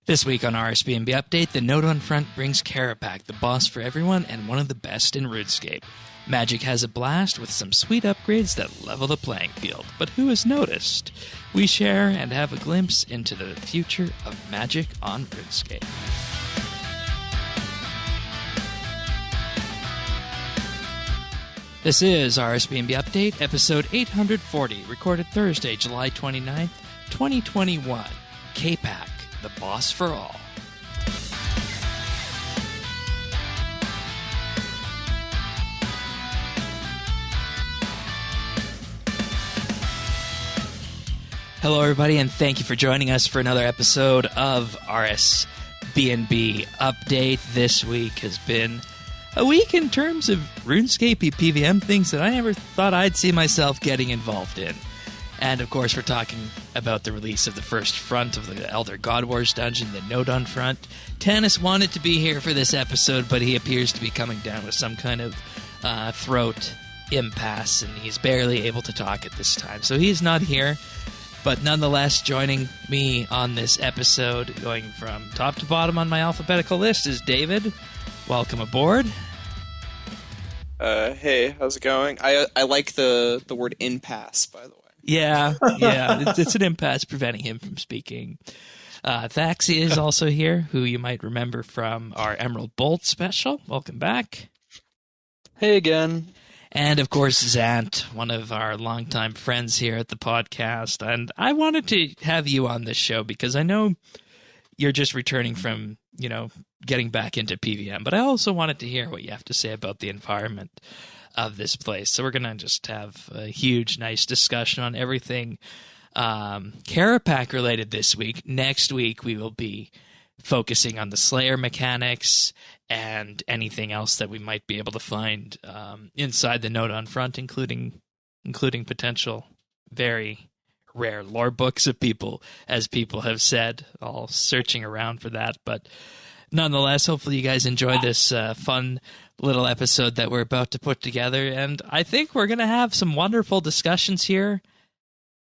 This week on RSBANDB Update, the Nodon Front brings Kerapac, the boss for everyone and one of the best in RuneScape. Magic has a blast with some sweet upgrades that level the playing field, but who has noticed? We share and have a glimpse into the future of Magic on RuneScape. This is RSBANDB Update, episode 840, recorded Thursday, July 29th, 2021. Kerapac, the boss for all. Hello, everybody, and thank you for joining us for another episode of RSBANDB Update. This week has been a week in terms of RuneScape PVM things that I never thought I'd see myself getting involved in. And, of course, we're talking about the release of the first front of the Elder God Wars dungeon, the Nodon Front. Tannis wanted to be here for this episode, but he appears to be coming down with some kind of throat impasse, and he's barely able to talk at this time. So he's not here, but nonetheless, joining me on this episode, going from top to bottom on my alphabetical list, is David. Welcome aboard. Hey, how's it going? I like the word impasse, by the way. Yeah, it's an impasse preventing him from speaking. Thaxi is also here, who you might remember from our Emerald Bolt special. Welcome back. Hey again. And, of course, Zant, one of our longtime friends here at the podcast. And I wanted to have you on this show because I know you're just returning from, getting back into PVM. But I also wanted to hear what you have to say about the environment of this place. So we're going to just have a huge, nice discussion on everything Kerapac related this week. Next week, we will be focusing on the Slayer mechanics and anything else that we might be able to find inside the Nodon Front, including potential very rare lore books of people, as people have said, all searching around for that. But nonetheless, hopefully you guys enjoy this fun little episode that we're about to put together. And I think we're going to have some wonderful discussions here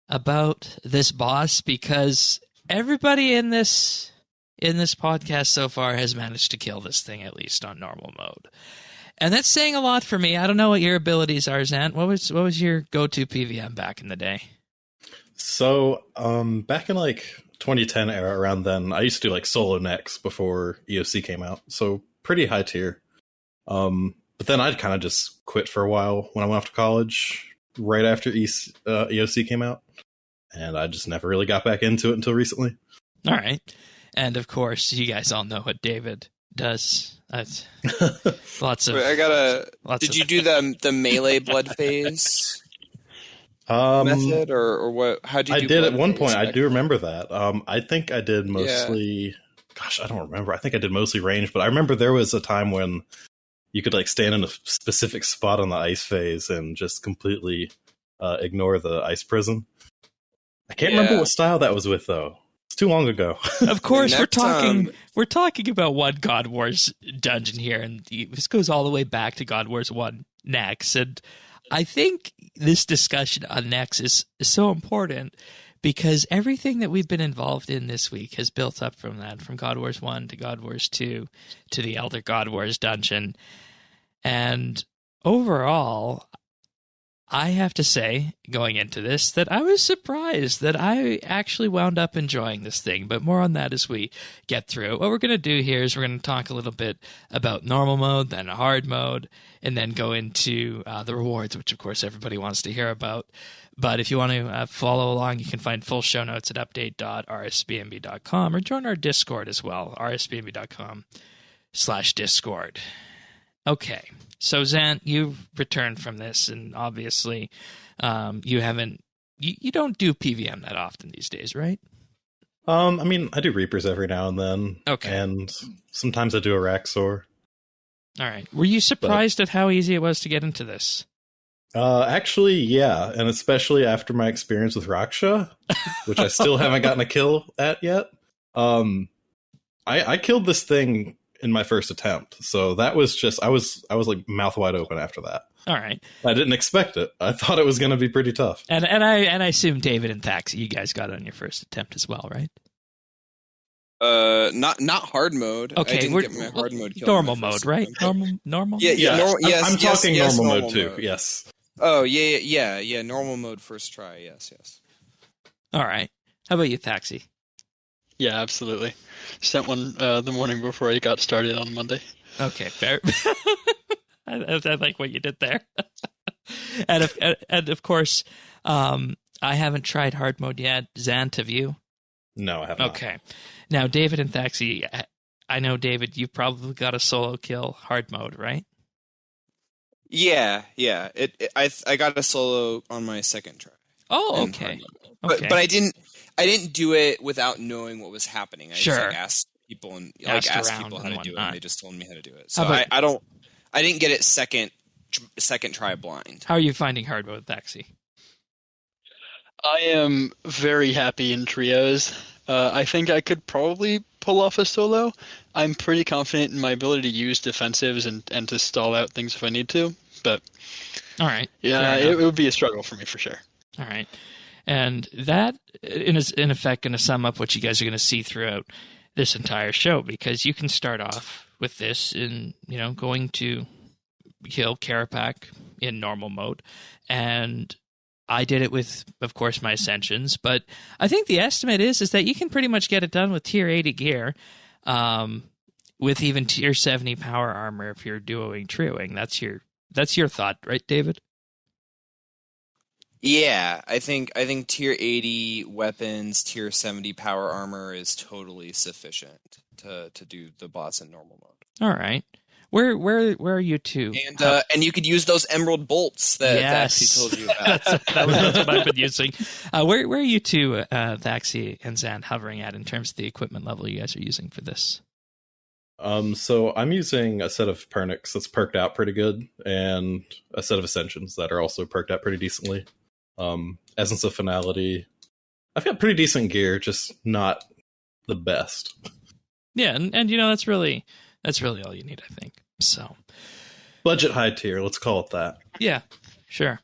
about this boss, because everybody in this podcast so far has managed to kill this thing, at least on normal mode. And that's saying a lot for me. I don't know what your abilities are, Zant. What was your go-to PVM back in the day? So, back in 2010 era, around then, I used to do solo necks before EOC came out. So pretty high tier. But then I'd kind of just quit for a while when I went off to college, right after EOC came out. And I just never really got back into it until recently. All right. And of course, you guys all know what David does. Lots of. Wait, did you do the melee blood phase method, or what? How did you? I did at one point. I do remember that. I think I did mostly. Yeah. Gosh, I don't remember. I think I did mostly range, but I remember there was a time when you could stand in a specific spot on the ice phase and just completely ignore the ice prison. I can't remember what style that was with, though. It's too long ago. Of course, we're talking about one God Wars dungeon here, and this goes all the way back to God Wars 1 Nex. And I think this discussion on Nex is so important because everything that we've been involved in this week has built up from that, from God Wars 1 to God Wars 2 to the Elder God Wars dungeon. And overall, I have to say, going into this, that I was surprised that I actually wound up enjoying this thing, but more on that as we get through it. What we're going to do here is we're going to talk a little bit about normal mode, then hard mode, and then go into the rewards, which of course everybody wants to hear about. But if you want to follow along, you can find full show notes at update.rsbnb.com or join our Discord as well, rsbnb.com/Discord. Okay, so Zant, you've returned from this, and obviously you don't do PVM that often these days, right? I do Reapers every now and then. Okay. And sometimes I do a Raxor. All right. Were you surprised at how easy it was to get into this? Actually, yeah, and especially after my experience with Raksha, which I still haven't gotten a kill at yet. I killed this thing in my first attempt, so that was just I was mouth wide open after that. All right, I didn't expect it. I thought it was going to be pretty tough. And I assume David and Thax, you guys got it on your first attempt as well, right? not hard mode. Okay, I didn't get my hard mode kill. Normal mode, right? Normal. Yeah. I'm talking yes, normal mode too. Yes. Oh yeah. Normal mode first try. Yes. All right. How about you, Thaxi? Yeah, absolutely. Sent one the morning before I got started on Monday. Okay, fair. I like what you did there. and of course, I haven't tried hard mode yet. Zant, have you? No, I haven't. Okay. Now, David and Thaxi, I know, David, you've probably got a solo kill hard mode, right? Yeah. I got a solo on my second try. Oh, okay. But I didn't do it without knowing what was happening. I Sure. just asked people and asked people how to do it, and they just told me how to do it. So I didn't get it second try blind. How are you finding hard mode, Thaxi? I am very happy in trios. I think I could probably pull off a solo. I'm pretty confident in my ability to use defensives and to stall out things if I need to. But all right, yeah, it would be a struggle for me for sure. All right, and that in effect going to sum up what you guys are going to see throughout this entire show, because you can start off with this in going to kill Kerapac in normal mode, and I did it with, of course, my Ascensions, but I think the estimate is that you can pretty much get it done with tier 80 gear, with even tier 70 power armor if you're duoing trioing. That's your thought, right, David? Yeah, I think tier 80 weapons, tier 70 power armor is totally sufficient to do the boss in normal mode. All right. Where are you two? And you could use those emerald bolts that he told you about. that's what I've been using. Where are you two, Thaxi and Zan, hovering at in terms of the equipment level you guys are using for this? So I'm using a set of Pernix that's perked out pretty good, and a set of Ascensions that are also perked out pretty decently. Essence of Finality. I've got pretty decent gear, just not the best. Yeah, and that's really all you need, I think. So, budget high tier, let's call it that. Yeah, sure.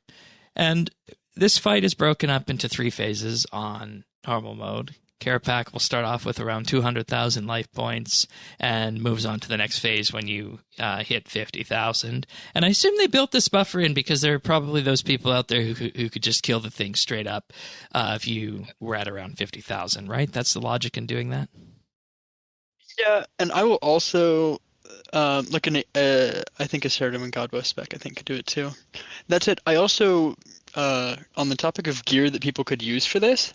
And this fight is broken up into 3 phases on normal mode. Kerapac will start off with around 200,000 life points and moves on to the next phase when you hit 50,000. And I assume they built this buffer in because there are probably those people out there who could just kill the thing straight up if you were at around 50,000, right? That's the logic in doing that? Yeah, and I will also looking at I think Asceritum and Godbow spec I think could do it too. That's it. I also on the topic of gear that people could use for this,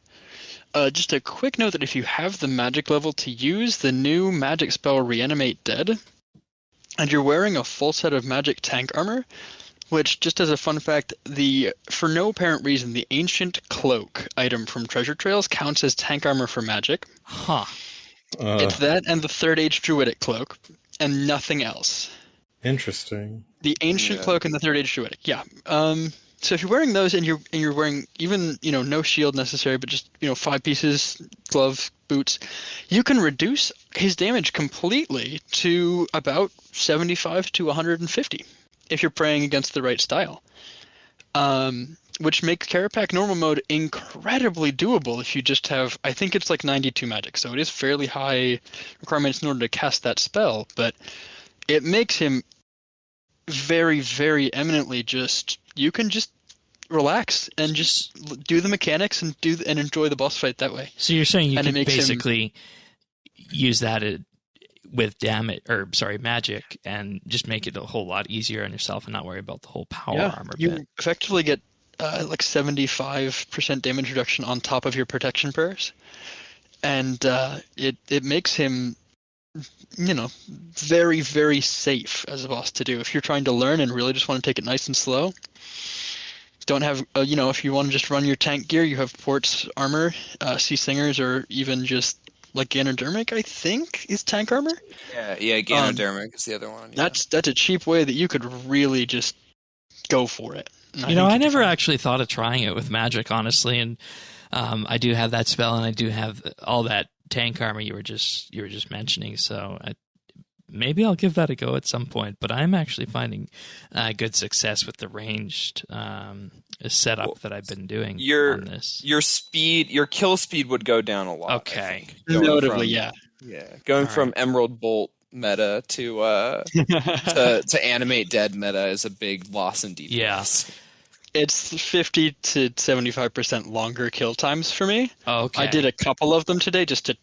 just a quick note that if you have the magic level to use the new magic spell Reanimate Dead, and you're wearing a full set of magic tank armor, which, just as a fun fact, for no apparent reason, the Ancient Cloak item from Treasure Trails counts as tank armor for magic. Huh. It's that and the Third Age Druidic Cloak, and nothing else. Interesting. The Ancient Cloak and the Third Age Druidic, yeah. So if you're wearing those and you're wearing even no shield necessary, but just 5 pieces, glove, boots, you can reduce his damage completely to about 75 to 150 if you're praying against the right style. Which makes Kerapac normal mode incredibly doable if you just have, I think it's like 92 magic, so it is fairly high requirements in order to cast that spell, but it makes him very, very eminently you can just relax and just do the mechanics and enjoy the boss fight that way. So you're saying you can basically use that with magic, and just make it a whole lot easier on yourself and not worry about the whole power armor bit. You effectively get like 75% damage reduction on top of your protection prayers, and it makes him very, very safe as a boss to do if you're trying to learn and really just want to take it nice and slow. Don't have if you want to just run your tank gear, you have Port's armor, Sea Singers, or even just like Ganodermic, I think, is tank armor. Yeah, Ganodermic is the other one. Yeah. That's a cheap way that you could really just go for it. I never actually thought of trying it with magic, honestly, and I do have that spell, and I do have all that tank armor you were just mentioning, so maybe I'll give that a go at some point. But I'm actually finding good success with the ranged setup that I've been doing on this. Your kill speed would go down a lot. Okay, notably, yeah. Going All from right. Emerald Bolt meta to animate dead meta is a big loss in DPS. Yeah. It's 50 to 75% longer kill times for me. Okay. I did a couple of them today just to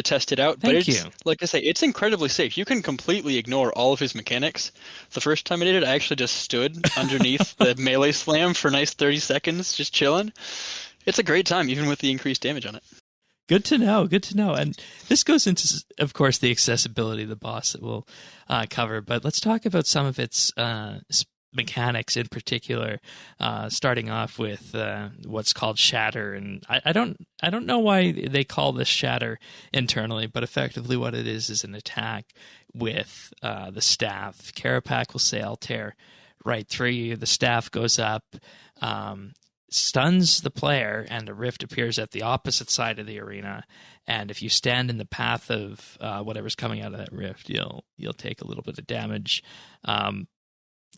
test it out. Thank but it's, you. like I say, it's incredibly safe. You can completely ignore all of his mechanics. The first time I did it, I actually just stood underneath the melee slam for a nice 30 seconds, just chilling. It's a great time, even with the increased damage on it. Good to know. Good to know. And this goes into, of course, the accessibility of the boss that we'll cover. But let's talk about some of its mechanics in particular. Starting off with what's called Shatter, and I don't know why they call this Shatter internally, but effectively what it is an attack with the staff. Kerapac will say, "I'll tear right through you." The staff goes up. Stuns the player, and a rift appears at the opposite side of the arena. And if you stand in the path of whatever's coming out of that rift, you'll take a little bit of damage.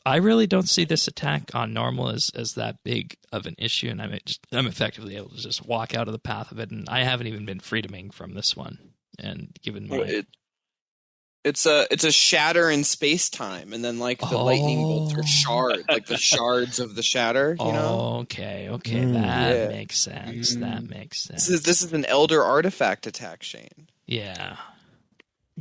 I really don't see this attack on normal as that big of an issue, and I'm effectively able to just walk out of the path of it. And I haven't even been freedoming from this one. And given my It's a shatter in space time, and then like the lightning bolts are shard, like the shards of the shatter. You know? Okay, that makes sense. That makes sense. This is an elder artifact attack, Shane. Yeah.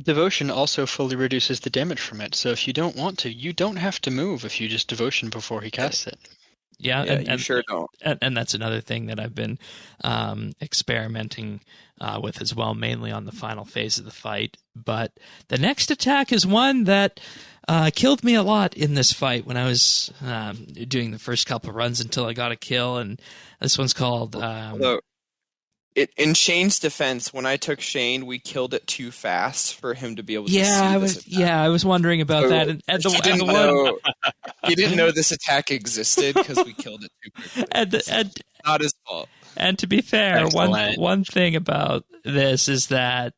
Devotion also fully reduces the damage from it, so if you don't want to, you don't have to move if you just Devotion before he casts it. Yeah, and you sure don't. And that's another thing that I've been experimenting with as well, mainly on the final phase of the fight. But the next attack is one that killed me a lot in this fight when I was doing the first couple of runs until I got a kill. And this one's called... in Shane's defense, when I took Shane, we killed it too fast for him to be able to see this attack. I was wondering about that. He didn't know this attack existed because we killed it too quickly. And not his fault. And to be fair, Excellent. one thing about this is that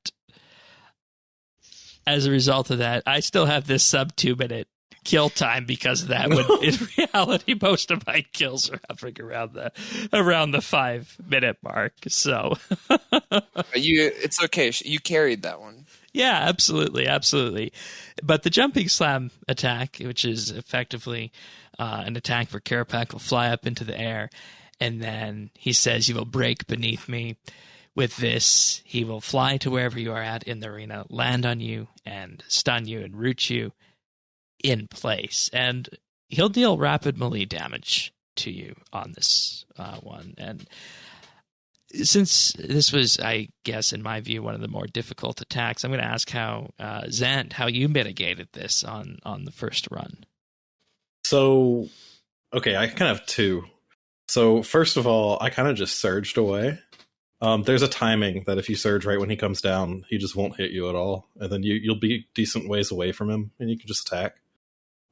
as a result of that, I still have this sub 2 minute kill time because of that. When in reality, most of my kills are hovering around the 5 minute mark. So it's okay. You carried that one. Yeah, absolutely. But the jumping slam attack, which is effectively an attack where Kerapac will fly up into the air, and then he says, "You will break beneath me." With this, he will fly to wherever you are at in the arena, land on you, and stun you and root you in place. And he'll deal rapid melee damage to you on this one. And since this was, I guess, in my view, one of the more difficult attacks, I'm going to ask how Zant, how you mitigated this on the first run. So, okay, I kind of have two. So, first of all, I kind of just surged away. There's a timing that if you surge right when he comes down, he just won't hit you at all. And then you'll be decent ways away from him, and you can just attack.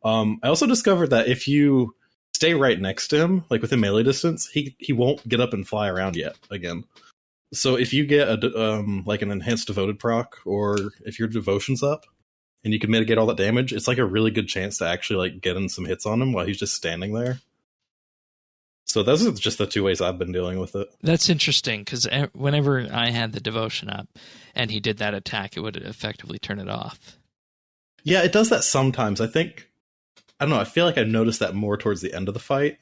I also discovered that if you stay right next to him, like within melee distance, he won't get up and fly around yet again. So if you get like an enhanced devoted proc, or if your devotion's up and you can mitigate all that damage, it's like a really good chance to actually like get in some hits on him while he's just standing there. So those are just the two ways I've been dealing with it. That's interesting, because whenever I had the devotion up and he did that attack, it would effectively turn it off. Yeah, it does that sometimes. I don't know, I feel like I noticed that more towards the end of the fight.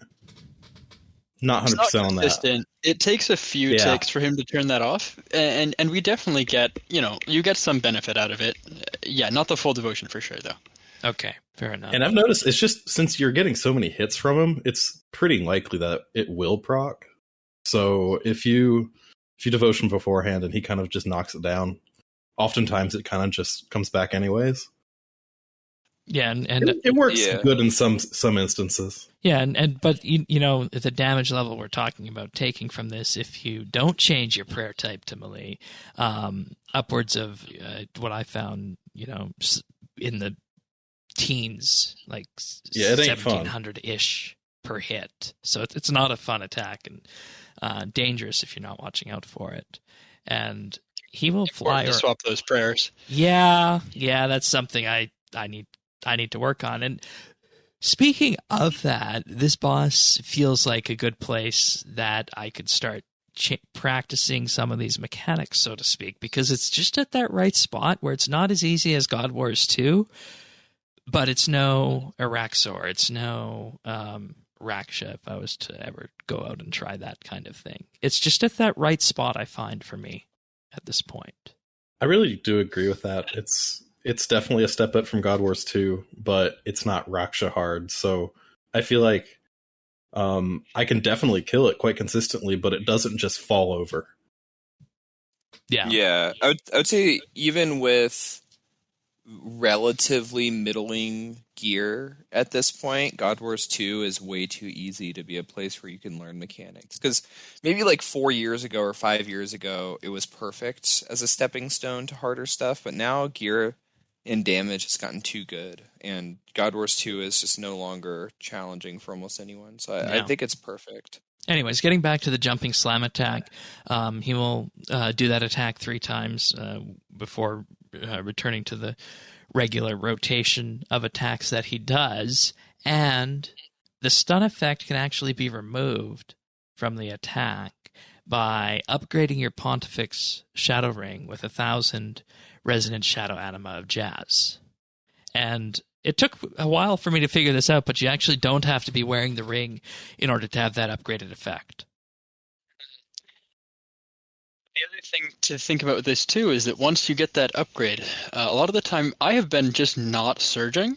Not 100% on that. It takes a few ticks for him to turn that off, and we definitely get, you get some benefit out of it. Yeah, not the full devotion for sure, though. Okay, fair enough. And I've noticed it's just, since you're getting so many hits from him, it's pretty likely that it will proc. So if you devotion beforehand and he kind of just knocks it down, oftentimes it kind of just comes back anyways. Yeah, and it works good in some instances. Yeah, but the damage level we're talking about taking from this, if you don't change your prayer type to melee, upwards of what I found, in the teens, like 1700-ish per hit. So it's not a fun attack, and dangerous if you're not watching out for it. And he will fly. To swap those prayers. Yeah, that's something I need to work on. And speaking of that, this boss feels like a good place that I could start practicing some of these mechanics, so to speak, because it's just at that right spot where it's not as easy as God Wars 2, but it's no Araxor, it's no Raksha, if I was to ever go out and try that kind of thing. It's just at that right spot, I find, for me at this point. I really do agree with that. It's definitely a step up from God Wars 2, but it's not Raksha hard, so I feel like I can definitely kill it quite consistently, but it doesn't just fall over. Yeah. I would say even with relatively middling gear at this point, God Wars 2 is way too easy to be a place where you can learn mechanics. Because maybe like 4 years ago or 5 years ago, it was perfect as a stepping stone to harder stuff, but now gear and damage has gotten too good, and God Wars 2 is just no longer challenging for almost anyone, so I think it's perfect. Anyways, getting back to the jumping slam attack, he will do that attack 3 times before returning to the regular rotation of attacks that he does, and the stun effect can actually be removed from the attack by upgrading your Pontifex Shadow Ring with 1,000 Resonant Shadow Anima of Jazz. And it took a while for me to figure this out, but you actually don't have to be wearing the ring in order to have that upgraded effect. The other thing to think about with this, too, is that once you get that upgrade, a lot of the time I have been just not surging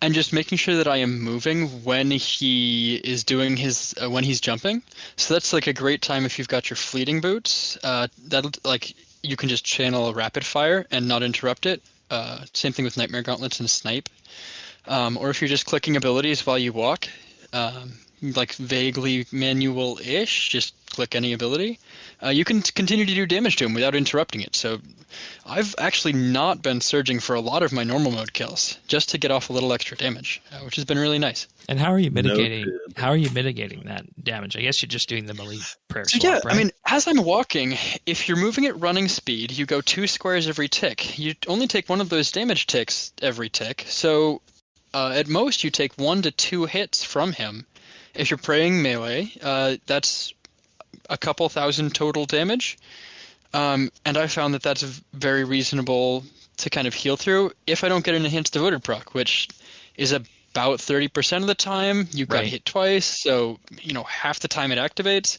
and just making sure that I am moving when he is doing his when he's jumping. So that's like a great time if you've got your fleeting boots. That'll like you can just channel a rapid fire and not interrupt it. Same thing with Nightmare Gauntlets and Snipe. Or if you're just clicking abilities while you walk, like vaguely manual-ish, just click any ability, you can continue to do damage to him without interrupting it. So I've actually not been surging for a lot of my normal mode kills, just to get off a little extra damage, which has been really nice. And how are you mitigating? How are you mitigating that damage? I guess you're just doing the melee prayer swap, right? I mean, as I'm walking, if you're moving at running speed, you go 2 squares every tick. You only take 1 of those damage ticks every tick, so at most you take 1 to 2 hits from him. If you're praying melee, that's a couple thousand total damage, and I found that that's very reasonable to kind of heal through if I don't get an enhanced devoted proc, which is about 30% of the time. You got hit twice, so half the time it activates.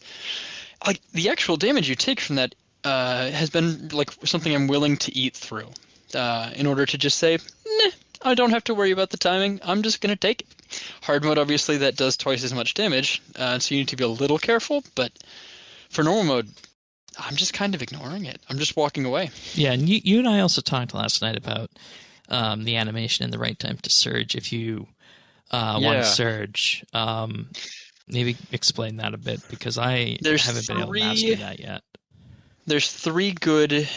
Like the actual damage you take from that has been like something I'm willing to eat through in order to just say, nah, I don't have to worry about the timing. I'm just going to take it. Hard mode, obviously, that does twice as much damage, so you need to be a little careful, but for normal mode, I'm just kind of ignoring it. I'm just walking away. Yeah, and you and I also talked last night about the animation and the right time to surge if you want to surge. Maybe explain that a bit, because I haven't been able to master that yet. There's 3 good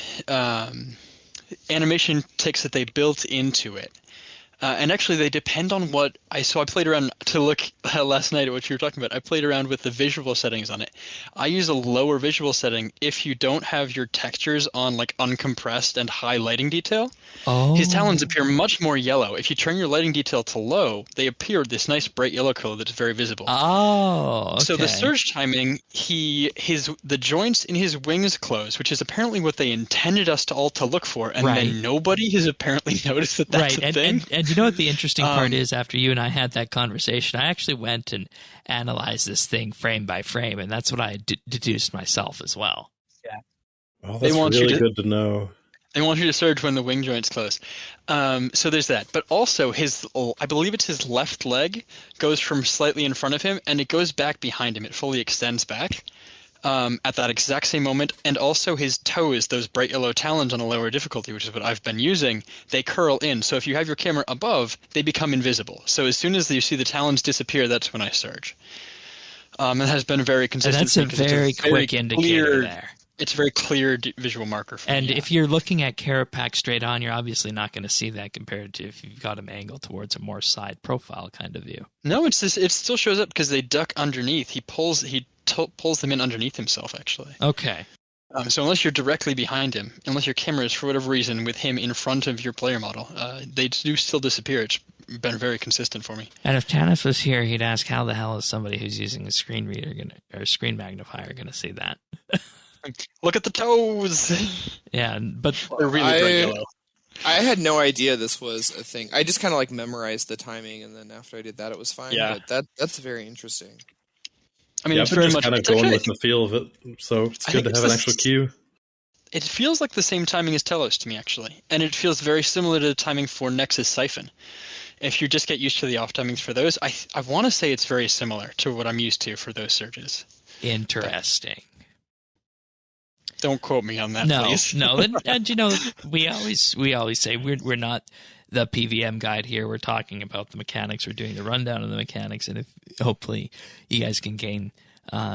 animation ticks that they built into it. And actually, they depend on what I played around to look last night at what you were talking about. I played around with the visual settings on it. I use a lower visual setting if you don't have your textures on like uncompressed and high lighting detail. Oh. His talons appear much more yellow. If you turn your lighting detail to low, they appear this nice bright yellow color that's very visible. Oh, okay. So the surge timing, the joints in his wings close, which is apparently what they intended us to all to look for, and then nobody has apparently noticed that that's a thing. And you know what the interesting part is? After you and I had that conversation, I actually went and analyzed this thing frame by frame, and that's what I deduced myself as well. Yeah. Oh, that's really good to know. They want you to surge when the wing joints close. So there's that. But also, I believe it's his left leg goes from slightly in front of him, and it goes back behind him. It fully extends back at that exact same moment. And also his toes, those bright yellow talons on a lower difficulty, which is what I've been using, they curl in. So if you have your camera above, they become invisible. So as soon as you see the talons disappear, that's when I surge. It has been very consistent. And that's a very quick indicator there. It's a very clear visual marker for me. And if you're looking at Kerapac straight on, you're obviously not going to see that compared to if you've got him angled towards a more side profile kind of view. No, it still shows up because they duck underneath. He pulls them in underneath himself, actually. Okay. So unless you're directly behind him, unless your camera is for whatever reason with him in front of your player model, they do still disappear. It's been very consistent for me. And if Tanis was here, he'd ask, how the hell is somebody who's using a screen reader or a screen magnifier going to see that? Look at the toes. Yeah, but They're really bright yellow. I had no idea this was a thing. I just kind of like memorized the timing, and then after I did that, it was fine. Yeah. But that's very interesting. I mean, Yeah, it's I've been very just much kind of it's going actually- with the feel of it, so it's I good think to it's have an the actual s- cue. It feels like the same timing as Telos to me, actually, and it feels very similar to the timing for Nexus Siphon. If you just get used to the off timings for those, I want to say it's very similar to what I'm used to for those surges. interesting. Don't quote me on that, No, please. no, and you know, we always say we're not the PVM guide here. We're talking about the mechanics. We're doing the rundown of the mechanics, and if hopefully you guys can gain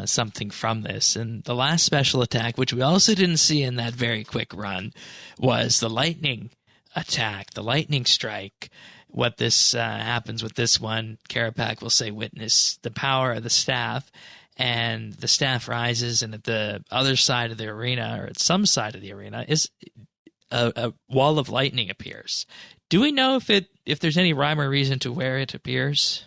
something from this. And the last special attack, which we also didn't see in that very quick run, was the lightning attack, the lightning strike. What this happens with this one, Kerapac will say, "Witness the power of the staff." And the staff rises, and at the other side of the arena, or at some side of the arena, is a wall of lightning appears. Do we know if there's any rhyme or reason to where it appears?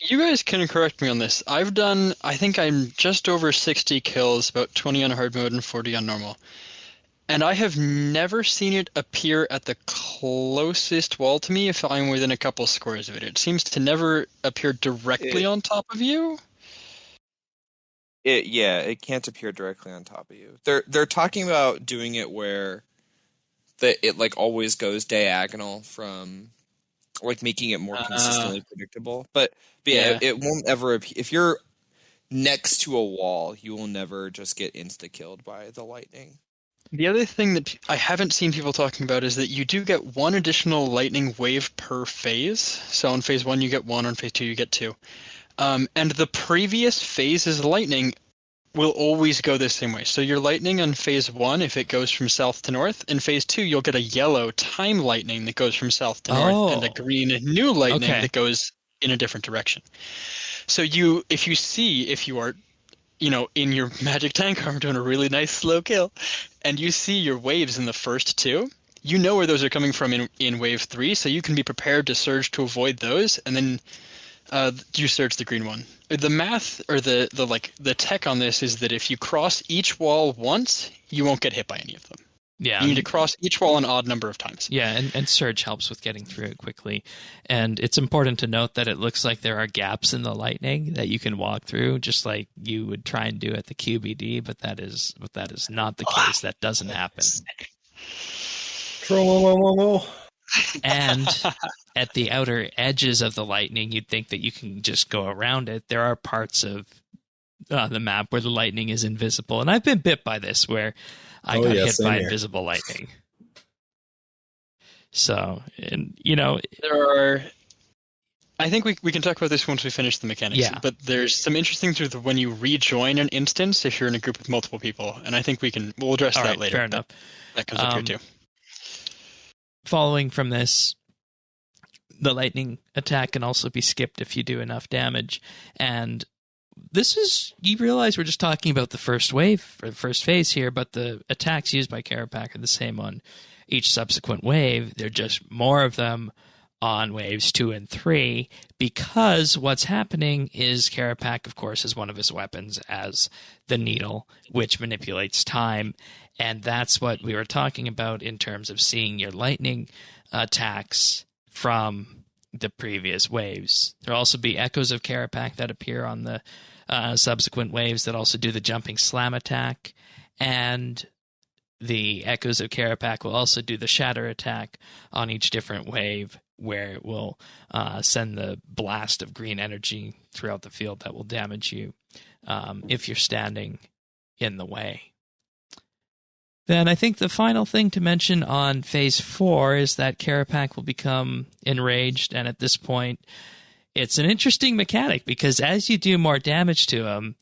You guys can correct me on this. I think I'm just over 60 kills, about 20 on hard mode and 40 on normal. And I have never seen it appear at the closest wall to me if I'm within a couple squares of it. It seems to never appear directly on top of you. It can't appear directly on top of you. They're talking about doing it where it like always goes diagonal from, like making it more consistently predictable. But yeah, it won't ever if you're next to a wall, you will never just get insta killed by the lightning. The other thing that I haven't seen people talking about is that you do get one additional lightning wave per phase. So on phase 1 you get 1, on phase 2 you get 2. And the previous phase's lightning will always go the same way. So your lightning on phase 1, if it goes from south to north, in phase 2 you'll get a yellow time lightning that goes from south to north, and a green new lightning that goes in a different direction. So if you are in your magic tank armor doing a really nice slow kill, and you see your waves in the first 2, you know where those are coming from in wave 3, so you can be prepared to surge to avoid those, and then you surge the green one. The math, or the tech on this is that if you cross each wall once, you won't get hit by any of them. Yeah. You need to cross each wall an odd number of times. Yeah, and surge helps with getting through it quickly. And it's important to note that it looks like there are gaps in the lightning that you can walk through, just like you would try and do at the QBD, but that is not the case. That doesn't happen. And at the outer edges of the lightning, you'd think that you can just go around it. There are parts of the map where the lightning is invisible. And I've been bit by this, where I got hit by invisible lightning. So, and I think we can talk about this once we finish the mechanics. Yeah. But there's some interesting things when you rejoin an instance if you're in a group with multiple people, and I think we'll address that later. Fair enough. That comes up here too. Following from this, the lightning attack can also be skipped if you do enough damage, and you realize we're just talking about the first wave, or the first phase here, but the attacks used by Kerapac are the same on each subsequent wave. They're just more of them on waves 2 and 3, because what's happening is Kerapac, of course, has one of his weapons as the needle, which manipulates time, and that's what we were talking about in terms of seeing your lightning attacks from the previous waves. There'll also be echoes of Kerapac that appear on the subsequent waves that also do the jumping slam attack, and the echoes of Kerapac will also do the shatter attack on each different wave, where it will send the blast of green energy throughout the field that will damage you if you're standing in the way. Then I think the final thing to mention on Phase 4 is that Kerapac will become enraged, and at this point, it's an interesting mechanic, because as you do more damage to him,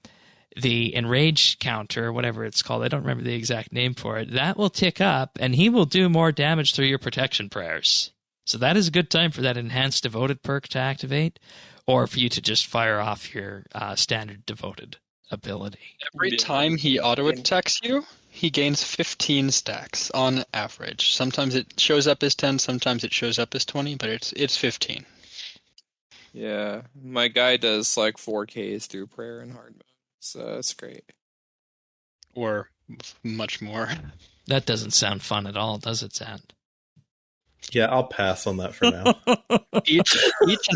the enrage counter, whatever it's called, I don't remember the exact name for it, that will tick up, and he will do more damage through your protection prayers. So that is a good time for that enhanced devoted perk to activate, or for you to just fire off your standard devoted ability. Every time he auto-attacks you, he gains 15 stacks on average. Sometimes it shows up as 10, sometimes it shows up as 20, but it's 15. Yeah, my guy does like 4Ks through prayer in hard mode, so it's great. Or much more. That doesn't sound fun at all, does it, Zant? Yeah, I'll pass on that for now. Each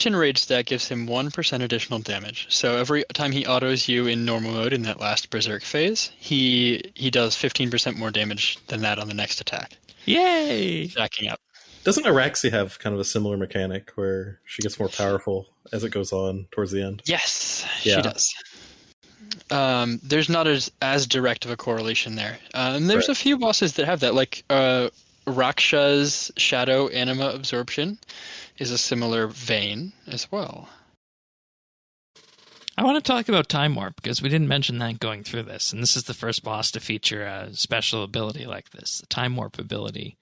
enrage stat gives him 1% additional damage. So every time he autos you in normal mode in that last berserk phase, he does 15% more damage than that on the next attack. Yay! Stacking up. Doesn't Araxi have kind of a similar mechanic where she gets more powerful as it goes on towards the end? Yes, Yeah. she does. There's not as direct of a correlation there. And there's a few bosses that have that, like Raksha's Shadow Anima Absorption is a similar vein as well. I want to talk about Time Warp, because we didn't mention that going through this, and this is the first boss to feature a special ability like this, the Time Warp ability.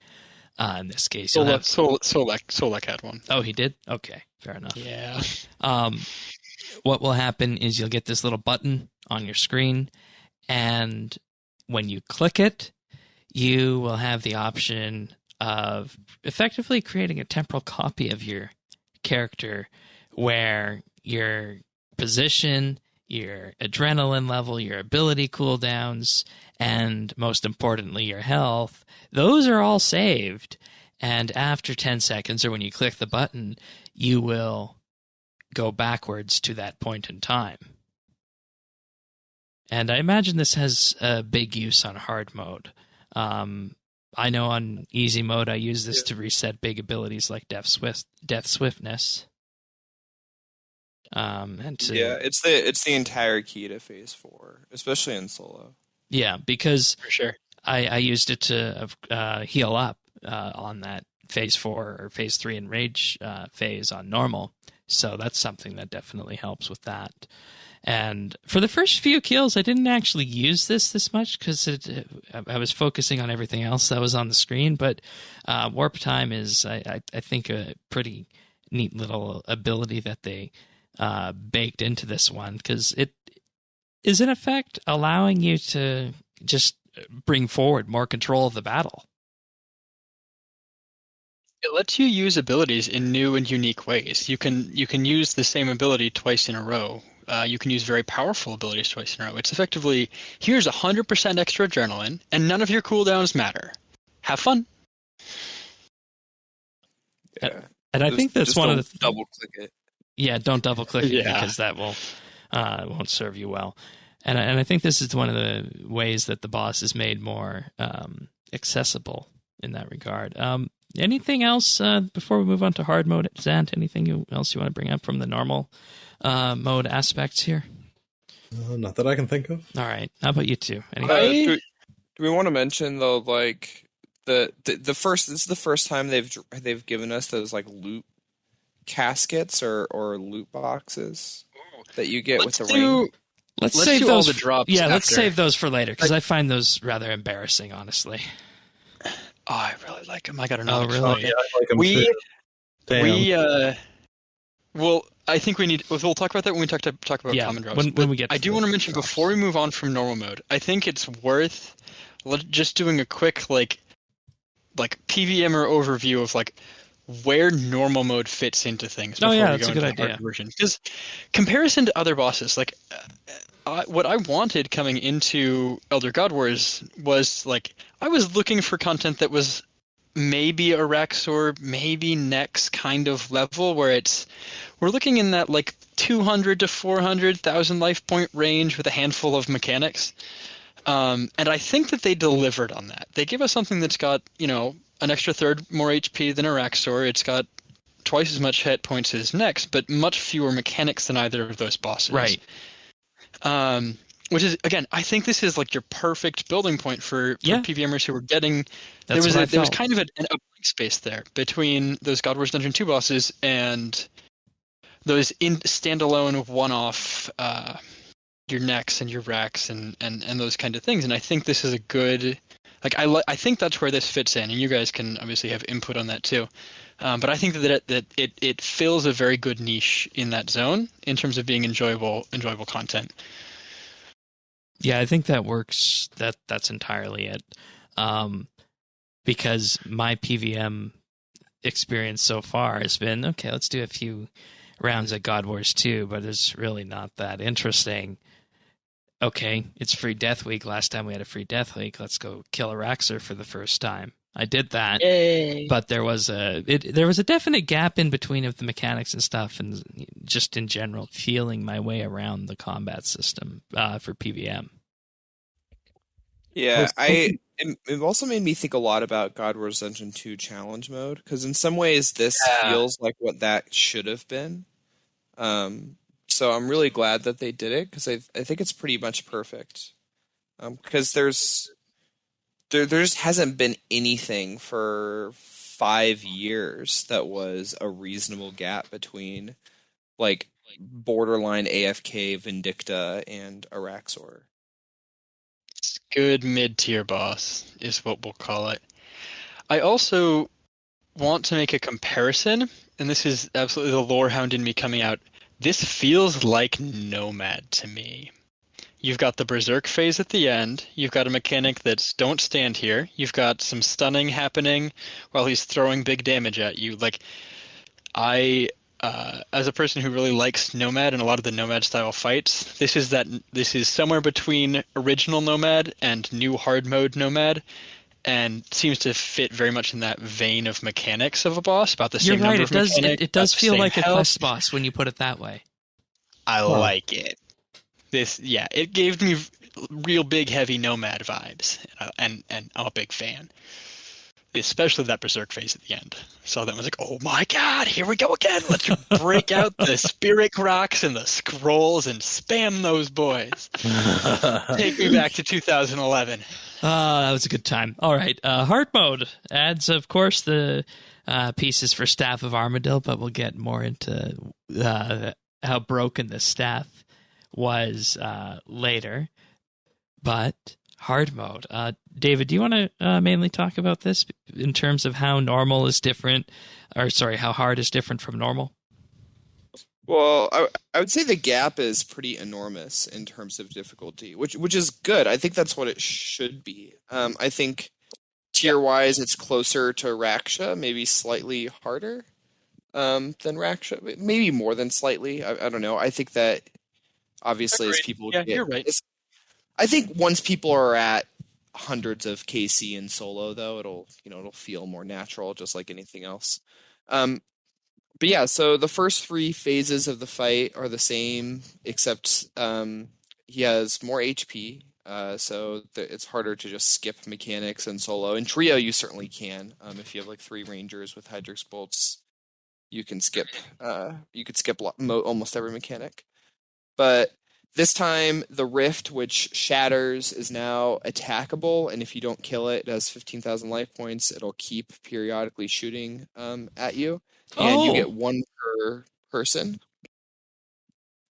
In this case, Solek had one. Oh, he did? Okay, fair enough. Yeah. What will happen is you'll get this little button on your screen, and when you click it, you will have the option of effectively creating a temporal copy of your character where your position, your adrenaline level, your ability cooldowns, and most importantly, your health, those are all saved. And after 10 seconds, or when you click the button, you will go backwards to that point in time. And I imagine this has a big use on hard mode. I know on easy mode, I use this to reset big abilities like Death Swiftness. It's the entire key to Phase 4, especially in solo. Yeah, because For sure. I used it to heal up on that Phase 4 or Phase 3 enrage phase on normal. So that's something that definitely helps with that. And for the first few kills, I didn't actually use this much because I was focusing on everything else that was on the screen. But Warp Time is, I think, a pretty neat little ability that they baked into this one, because it is, in effect, allowing you to just bring forward more control of the battle. It lets you use abilities in new and unique ways. You can use the same ability twice in a row. You can use very powerful abilities twice in a row. It's effectively, here's 100% extra adrenaline, and none of your cooldowns matter. Have fun. Yeah. And I think that's one of the double click it. Yeah, don't double click it, Yeah. because that won't serve you well. And I think this is one of the ways that the boss is made more accessible in that regard. Anything else before we move on to hard mode, Zant? Anything else you want to bring up from the normal mode aspects here? Not that I can think of. All right. How about you two? Do we want to mention though, like the first? This is the first time they've given us those like loot caskets or loot boxes that you get with the ring. Let's Let's save do those. all the drops Yeah, let's after. save those for later, because I find those rather embarrassing, honestly. Oh, I really like them. I got Oh, another. really? Yeah, I like 'em We too. Damn. well, I think we'll talk about that when we talk about Yeah, common drops. when But we get I to do the want to mention drops. before we move on from normal mode, I think it's worth just doing a quick like PVM or overview of like where normal mode fits into things. Oh, Before yeah, we that's go a good into the hard idea. version. Because comparison to other bosses, like what I wanted coming into Elder God Wars was like I was looking for content that was maybe a Raxor, maybe Nex kind of level, where we're looking in that like 200 to 400,000 life point range with a handful of mechanics. And I think that they delivered on that. They give us something that's got, an extra third more HP than a Raxor. It's got twice as much hit points as Nex, but much fewer mechanics than either of those bosses. Right. Which is, again, I think this is like your perfect building point for PVMers who were getting. That's there was what I felt. kind of a blank space there between those God Wars Dungeon 2 bosses and those standalone one-off your Nex and your Rax and those kind of things. And I think this is a good. Like I think that's where this fits in, and you guys can obviously have input on that too. But I think that it fills a very good niche in that zone in terms of being enjoyable content. Yeah, I think that works. That's entirely it. Because my PVM experience so far has been, okay, let's do a few rounds at God Wars 2, but it's really not that interesting. Okay, it's free Death Week. Last time we had a free Death Week, let's go kill a Raxer for the first time. I did that. Yay. But there was a definite gap in between of the mechanics and stuff, and just in general feeling my way around the combat system for PVM. Yeah, it also made me think a lot about God Wars Dungeon 2 challenge mode, because in some ways this feels like what that should have been. So I'm really glad that they did it, because I think it's pretty much perfect. Because there just hasn't been anything for 5 years that was a reasonable gap between like borderline AFK Vindicta and Araxor. Good mid-tier boss is what we'll call it. I also want to make a comparison, and this is absolutely the lore hound in me coming out. This feels like Nomad to me. You've got the Berserk phase at the end. You've got a mechanic that's don't stand here. You've got some stunning happening while he's throwing big damage at you. Like, as a person who really likes Nomad and a lot of the Nomad style fights, this is somewhere between original Nomad and new hard mode Nomad, and seems to fit very much in that vein of mechanics of a boss. About the same You're right. number of mechanics. It does feel like a quest boss when you put it that way. I like it. It gave me real big heavy Nomad vibes, and I'm a big fan. Especially that Berserk phase at the end. Saw that and was like, oh my god, here we go again. Let's break out the Spirit Rocks and the Scrolls and spam those boys. Take me back to 2011. That was a good time. All right, hard mode adds, of course, the pieces for Staff of Armadillo, but we'll get more into how broken the staff was later. But hard mode. David, do you want to mainly talk about this in terms of how normal is different, how hard is different from normal? Well, I would say the gap is pretty enormous in terms of difficulty, which is good. I think that's what it should be. I think tier-wise, it's closer to Raksha, maybe slightly harder than Raksha, maybe more than slightly. I don't know. I think that obviously as people get, you're right. I think once people are at hundreds of KC in solo, though, it'll feel more natural, just like anything else. But yeah, so the first 3 phases of the fight are the same, except he has more HP, so it's harder to just skip mechanics in solo. In trio, you certainly can. If you have like 3 rangers with Hydrix bolts, you can skip. You could skip almost every mechanic, but this time, the Rift, which shatters, is now attackable, and if you don't kill it, it has 15,000 life points. It'll keep periodically shooting at you, and you get 1 per person.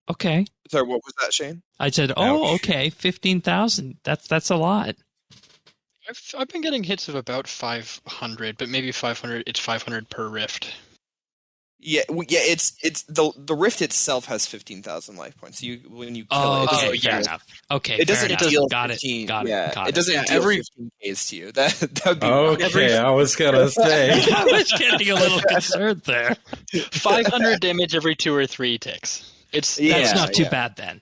Okay. Sorry, what was that, Shane? I said, okay, 15,000. That's a lot. I've been getting hits of about 500, but maybe 500. It's 500 per Rift. Yeah, it's the Rift itself has 15,000 life points. So when you kill it, okay, fair enough. Okay, it doesn't deal got 15. It. Got it doesn't deal 15 Ks to you. That would be okay. I was gonna say I was getting a little concerned there. 500 damage every 2 or 3 ticks. That's not too bad then.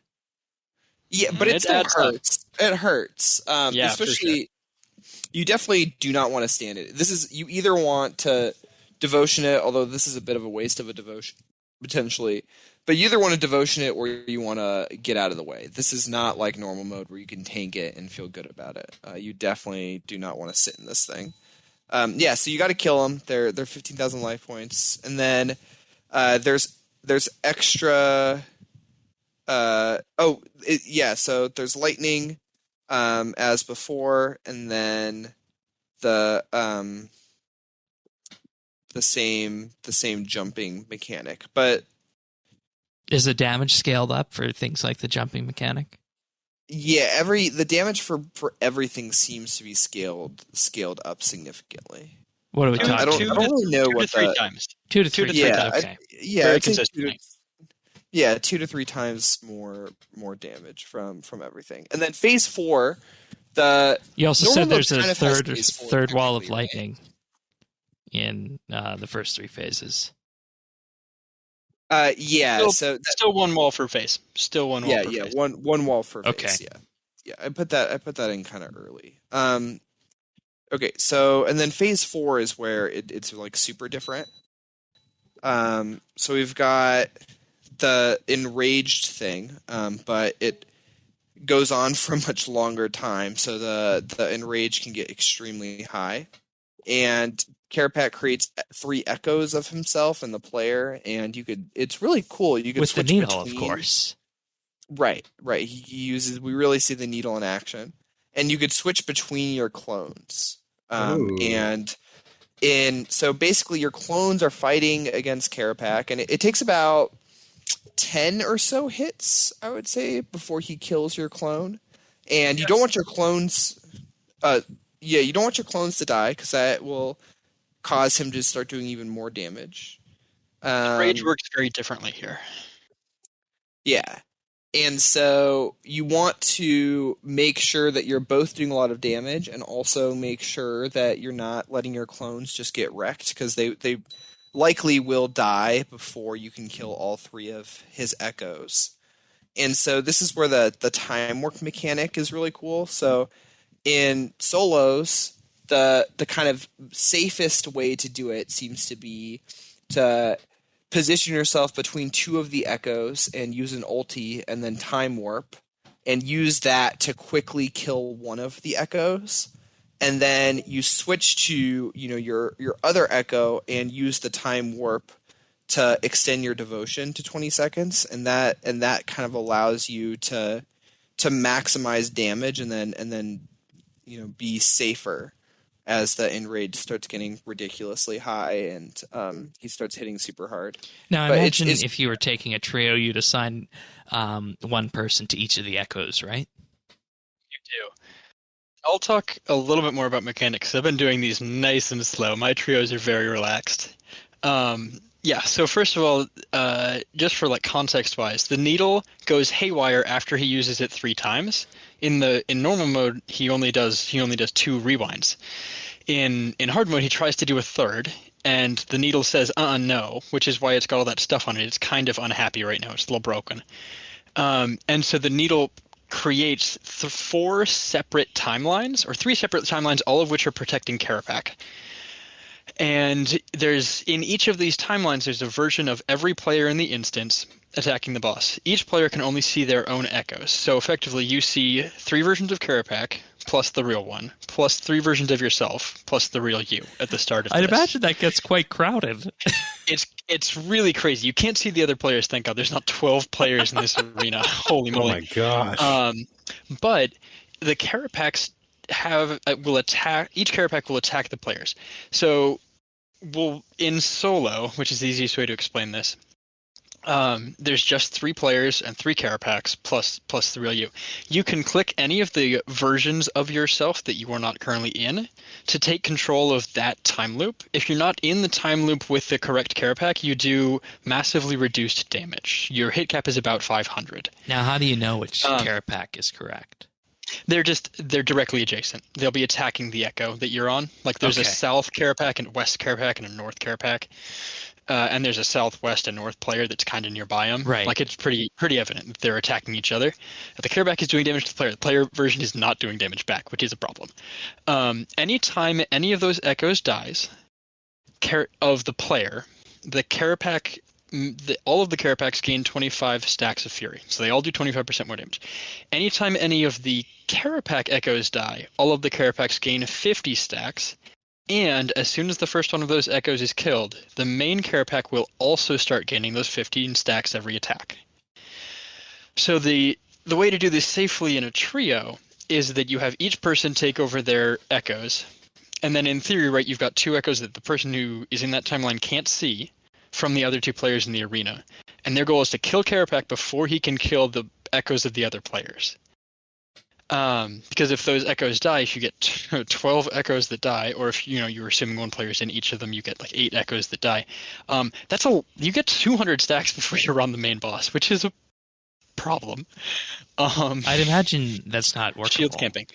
Yeah, but it still hurts. It hurts. Especially, you definitely do not want to stand it. You either want to devotion it, although this is a bit of a waste of a devotion potentially, but you either want to devotion it or you want to get out of the way. This is not like normal mode where you can tank it and feel good about it. You definitely do not want to sit in this thing. So you got to kill them. They're 15,000 life points, and then there's extra. So there's lightning as before, and then the same jumping mechanic, but is the damage scaled up for things like the jumping mechanic? Yeah, the damage for everything seems to be scaled up significantly. What are we talking? I don't really know what 2 to 3 times. 2 to 3 times. Okay. Very consistent. 2 to 3 times more damage from everything, and then phase 4. You also said there's a third wall of lightning. in the first 3 phases. Yeah. Still one wall per phase. Still one wall per phase. One wall per phase. Okay. Yeah. I put that in kind of early. Okay. So and then phase 4 is where it's like super different. So we've got the enraged thing, but it goes on for a much longer time. So the enraged can get extremely high, and Kerapac creates 3 echoes of himself and the player, and it's really cool. You can with the switch needle, between, of course. Right. We really see the needle in action, and you could switch between your clones. So basically your clones are fighting against Kerapac, and it takes about 10 or so hits, I would say, before he kills your clone. And you don't want your clones you don't want your clones to die, because that will cause him to start doing even more damage. Rage works very differently here. Yeah. And so you want to make sure that you're both doing a lot of damage, and also make sure that you're not letting your clones just get wrecked, because they likely will die before you can kill all 3 of his echoes. And so this is where the time warp mechanic is really cool. So in solos, the kind of safest way to do it seems to be to position yourself between 2 of the echoes and use an ulti and then time warp, and use that to quickly kill one of the echoes. And then you switch to your other echo and use the time warp to extend your devotion to 20 seconds, and that kind of allows you to maximize damage and then be safer as the enrage starts getting ridiculously high, and he starts hitting super hard. Now, imagine if you were taking a trio, you'd assign one person to each of the echoes, right? You do. I'll talk a little bit more about mechanics. I've been doing these nice and slow. My trios are very relaxed. So first of all, just for context-wise, the needle goes haywire after he uses it 3 times. In normal mode, he only does 2 rewinds. In hard mode, he tries to do a 3rd, and the needle says no, which is why it's got all that stuff on it. It's kind of unhappy right now. It's a little broken. And so the needle creates 4 separate timelines, or 3 separate timelines, all of which are protecting Kerapac. And in each of these timelines, there's a version of every player in the instance attacking the boss. Each player can only see their own echoes. So effectively, you see 3 versions of Kerapac, plus the real one, plus 3 versions of yourself, plus the real you at the start of this. I'd imagine that gets quite crowded. It's really crazy. You can't see the other players. Thank God there's not 12 players in this arena. Holy moly. Oh my gosh. But the Kerapacs will attack. Each Kerapac will attack the players. So in solo, which is the easiest way to explain this, there's just 3 players and 3 Kerapacs plus the real you. You can click any of the versions of yourself that you are not currently in to take control of that time loop. If you're not in the time loop with the correct Kerapac, you do massively reduced damage. Your hit cap is about 500. Now, how do you know which Kerapac is correct? They're directly adjacent. They'll be attacking the echo that you're on. There's a south Kerapac and west Kerapac and a north Kerapac. And there's a southwest and north player that's kind of nearby them. Right. It's pretty evident that they're attacking each other. The Kerapac is doing damage to the player. The player version is not doing damage back, which is a problem. Anytime any of those echoes dies of the player, the Kerapac, all of the Kerapacs gain 25 stacks of fury. So they all do 25% more damage. Anytime any of the Kerapac echoes die, all of the Kerapacs gain 50 stacks. And as soon as the first one of those echoes is killed, the main Kerapac will also start gaining those 15 stacks every attack. So the way to do this safely in a trio is that you have each person take over their echoes, and then in theory, right, you've got 2 echoes that the person who is in that timeline can't see from the other 2 players in the arena, and their goal is to kill Kerapac before he can kill the echoes of the other players. Because if those echoes die, if you get 12 echoes that die, or if you're assuming one player's in each of them, you get 8 echoes that die. You get 200 stacks before you're on the main boss, which is a problem. I'd imagine that's not workable. Shield camping.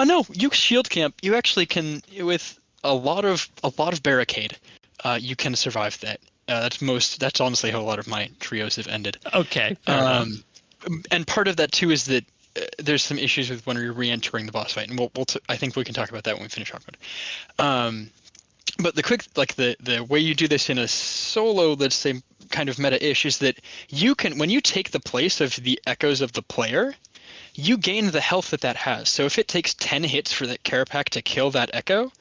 No, you shield camp. You actually can with a lot of barricade, you can survive that. That's honestly how a lot of my trios have ended. Okay. Fair enough. And part of that too is that there's some issues with when you're re-entering the boss fight, and I think we can talk about that when we finish talking about it. But the way you do this in a solo, let's say, kind of meta-ish, is that you can, when you take the place of the echoes of the player, you gain the health that has. So if it takes 10 hits for that Kerapac to kill that echo,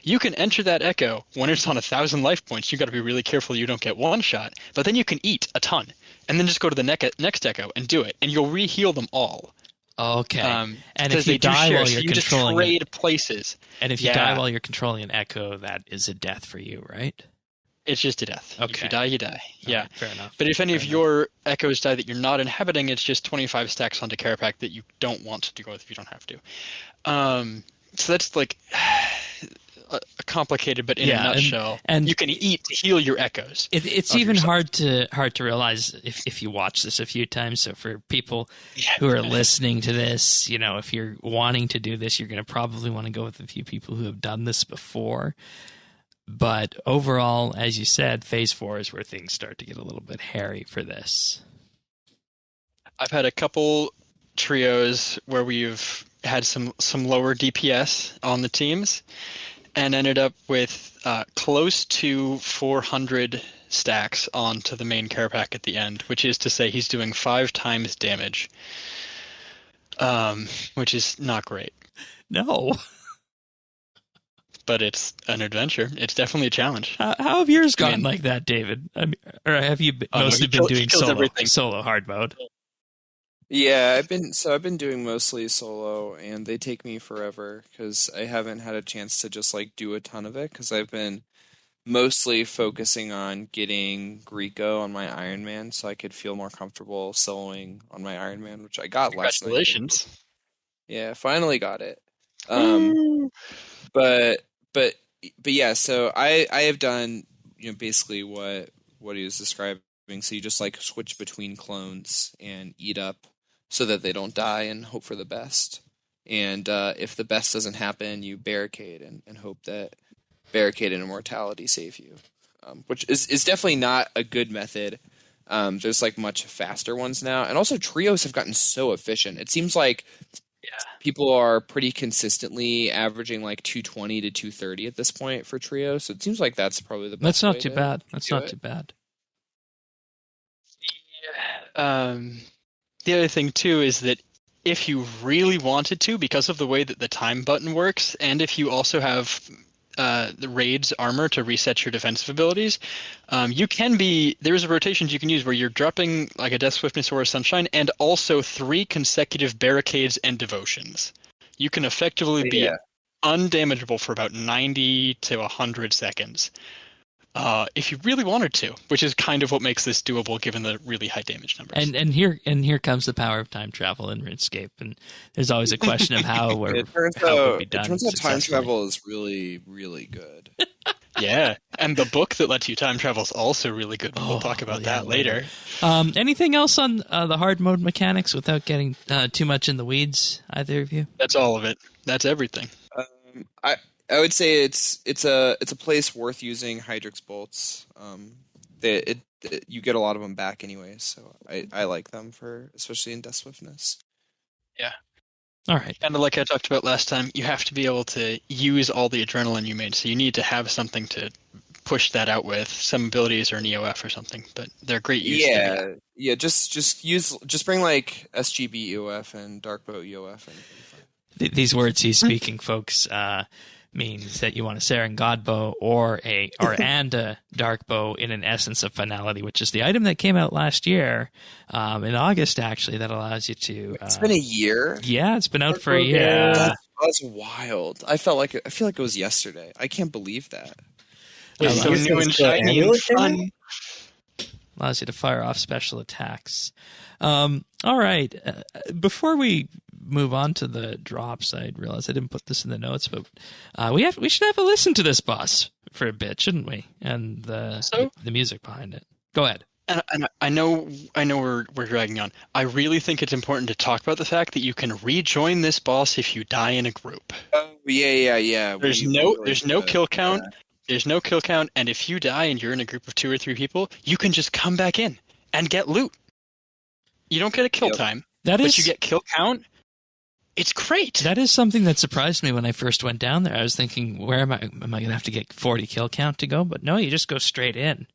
you can enter that echo when it's on 1,000 life points. You got to be really careful you don't get one shot, but then you can eat a ton, and then just go to the next echo and do it, and you'll re-heal them all. Okay. And if you die while you're controlling, you just trade places. And if you die while you're controlling an echo, that is a death for you, right? It's just a death. Okay. If you die, you die. Yeah. Right, fair enough. But if any of your echoes die that you're not inhabiting, it's just 25 stacks onto Kerapac that you don't want to go with if you don't have to. So that's like complicated, but in a nutshell, and you can eat to heal your echoes. It's even hard to realize if you watch this a few times. So for people who are listening to this, if you're wanting to do this, you're going to probably want to go with a few people who have done this before. But overall, as you said, Phase 4 is where things start to get a little bit hairy for this. I've had a couple trios where we've had some lower DPS on the teams, and ended up with close to 400 stacks onto the main Kerapac at the end, which is to say he's doing 5 times damage, which is not great. No. But it's an adventure. It's definitely a challenge. How have yours gone like that, David? Or have you mostly been doing solo hard mode? Yeah, I've been doing mostly solo, and they take me forever because I haven't had a chance to just do a ton of it, because I've been mostly focusing on getting Greco on my Iron Man so I could feel more comfortable soloing on my Iron Man, which I got last night. Congratulations. Yeah, finally got it. But yeah, so I have done basically what he was describing. So you just switch between clones and eat up so that they don't die and hope for the best. And if the best doesn't happen, you barricade and hope that barricade and immortality save you, which is definitely not a good method. There's much faster ones now, and also trios have gotten so efficient. It seems like people are pretty consistently averaging 220 to 230 at this point for trio. So it seems like that's probably the best. That's not too bad. That's not too bad. The other thing too is that if you really wanted to, because of the way that the time button works, and if you also have the Raid's armor to reset your defensive abilities, there's a rotations you can use where you're dropping a Death Swiftness or a Sunshine, and also 3 consecutive barricades and devotions. You can effectively be undamageable for about 90 to 100 seconds. If you really wanted to, which is kind of what makes this doable given the really high damage numbers. And here comes the power of time travel in RuneScape, and there's always a question of how it turns out time travel is really, really good. Yeah, and the book that lets you time travel is also really good. We'll talk about that later. Anything else on the hard mode mechanics without getting too much in the weeds, either of you? That's all of it. That's everything. I would say it's a place worth using Hydrix bolts. You get a lot of them back anyways, so I like them especially in Death Swiftness. Yeah. All right. And like I talked about last time, you have to be able to use all the adrenaline you made, so you need to have something to push that out with, some abilities or an EOF or something. But they're great use. Yeah. Just bring SGB EOF and Darkboat EOF. These words he's speaking, folks, means that you want a Saren Godbow and a Darkbow in an Essence of Finality, which is the item that came out last year, in August, actually, that allows you to... it's been a year? Yeah, it's been out for a year. That's wild. I feel like it was yesterday. I can't believe that. It's so new and shiny and fun. Allows you to fire off special attacks. All right. Before we move on to the drops, I realized I didn't put this in the notes, but we should have a listen to this boss for a bit, shouldn't we? And the music behind it. Go ahead. And I know we're dragging on. I really think it's important to talk about the fact that you can rejoin this boss if you die in a group. Oh Yeah. There's no kill count. There's no kill count, and if you die and you're in a group of 2 or 3 people, you can just come back in and get loot. You don't get a kill time, but you get kill count. It's great. That is something that surprised me when I first went down there. I was thinking, where am I? Am I going to have to get 40 kill count to go? But no, you just go straight in.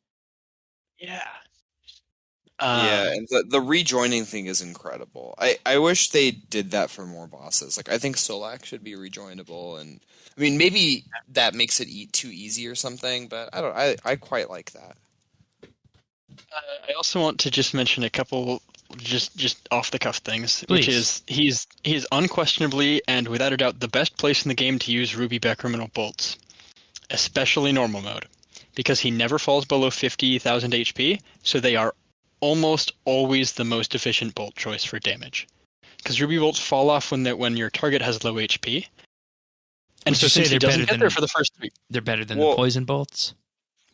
Yeah. And the rejoining thing is incredible. I wish they did that for more bosses. Like, I think Solak should be rejoinable, and I mean, maybe that makes it too easy or something, but I quite like that. I also want to just mention a couple just off the cuff things, Please. which is he's unquestionably and without a doubt the best place in the game to use Ruby Beckermanal bolts, especially normal mode, because he never falls below 50,000 HP, so they are almost always the most efficient bolt choice for damage. Because Ruby bolts fall off when your target has low HP. And so since he doesn't get there for the first 3... They're better than the poison bolts?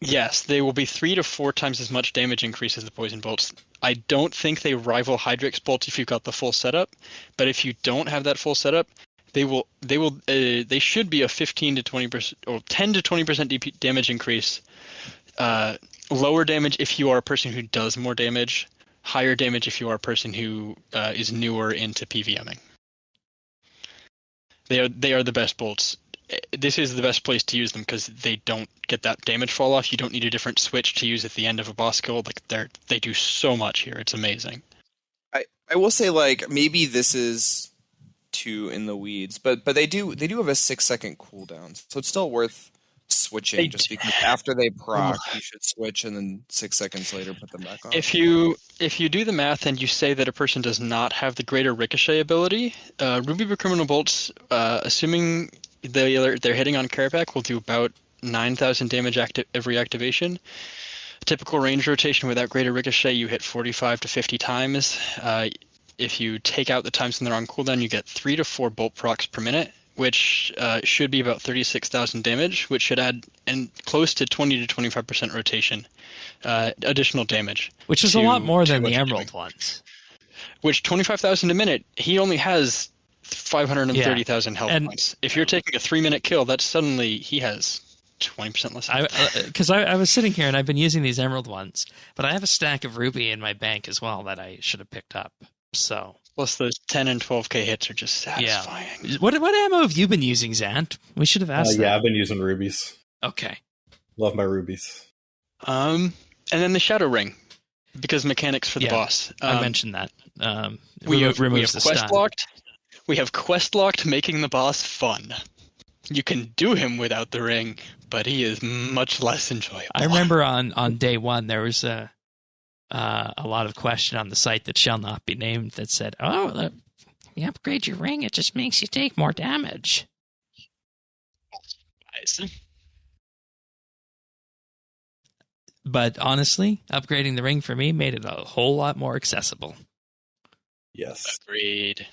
Yes, they will be 3 to 4 times as much damage increase as the poison bolts. I don't think they rival Hydrix bolts if you've got the full setup, but if you don't have that full setup, they should be a 15 to 20% or 10 to 20% damage increase. Lower damage if you are a person who does more damage. Higher damage if you are a person who is newer into PVMing. They are the best bolts. This is the best place to use them because they don't get that damage fall off. You don't need a different switch to use at the end of a boss kill. Like they do so much here. It's amazing. I will say, like, maybe this is too in the weeds, but they do have a 6-second cooldown, so it's still worth switching. Because after they proc, you should switch, and then 6 seconds later put them back on. If you do the math and you say that a person does not have the greater ricochet ability, Ruby Criminal Bolts, assuming they're hitting on Kerapac, will do about 9,000 damage every activation. A typical range rotation without greater ricochet, you hit 45 to 50 times. If you take out the times when they're on cooldown, you get 3 to 4 bolt procs per minute, which should be about 36,000 damage, which should add close to 20 to 25% rotation, additional damage. Which is a lot more than the Emerald ones. Which 25,000 a minute, he only has 530,000 health points. If you're taking a 3-minute kill, that's suddenly he has 20% less health. Because I was sitting here and I've been using these Emerald ones, but I have a stack of Ruby in my bank as well that I should have picked up. So plus those 10 and 12k hits are just satisfying. Yeah. What ammo have you been using, Zant? We should have asked that. Yeah, I've been using rubies. Okay. Love my rubies. And then the Shadow Ring, because mechanics for the boss. I mentioned that. We have the quest locked. We have quest locked, making the boss fun. You can do him without the ring, but he is much less enjoyable. I remember on day one there was a lot of question on the site that shall not be named that said, "Oh, you upgrade your ring, it just makes you take more damage." Nice. But honestly, upgrading the ring for me made it a whole lot more accessible. Yes. Agreed.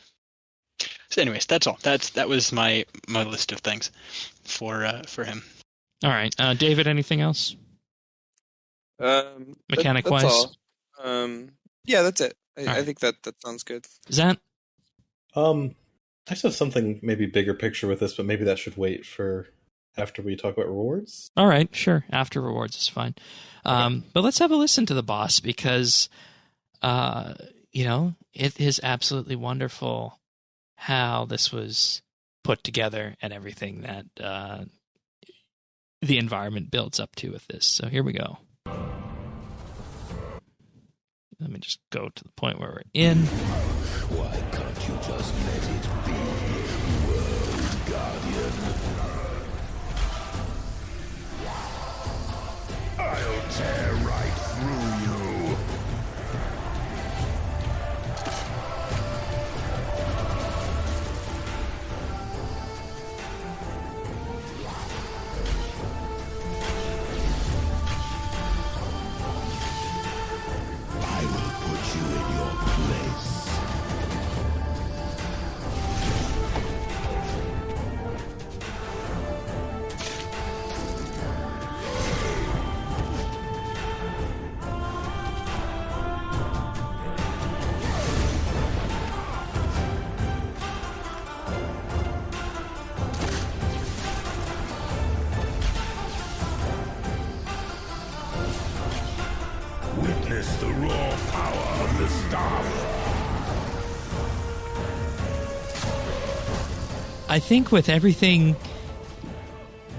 So anyways, that's all. That was my list of things for him. All right. David, anything else? Mechanic-wise? That's all. Yeah, that's it. I right. think that sounds good. Zant? I just have something maybe bigger picture with this, but maybe that should wait for after we talk about rewards. All right, sure. After rewards is fine. Okay. But let's have a listen to the boss because, it is absolutely wonderful how this was put together and everything that the environment builds up to with this. So here we go. Let me just go to the point where we're in. Why can't you just let it be, World Guardian? I'll tear right through you. I will put you in your place. Witness the raw power of the staff. I think with everything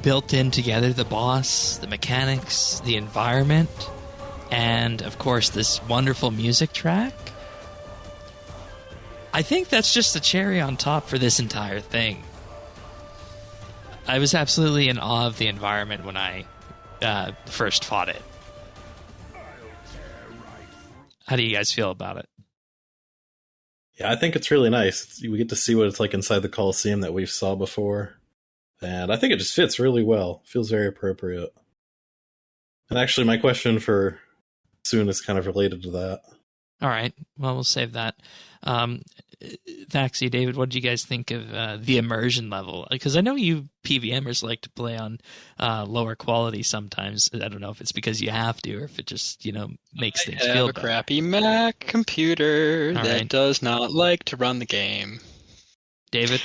built in together, the boss, the mechanics, the environment, and of course this wonderful music track, I think that's just the cherry on top for this entire thing. I was absolutely in awe of the environment when I first fought it. How do you guys feel about it? Yeah, I think it's really nice. We get to see what it's like inside the Coliseum that we've saw before. And I think it just fits really well. Feels very appropriate. And actually, my question for soon is kind of related to that. All right. Well, we'll save that. Thaxi, David, what did you guys think of the immersion level? Because I know you PVMers like to play on lower quality sometimes. I don't know if it's because you have to or if it just, makes things feel I have a better. crappy Mac computer All that right. does not like to run the game. David?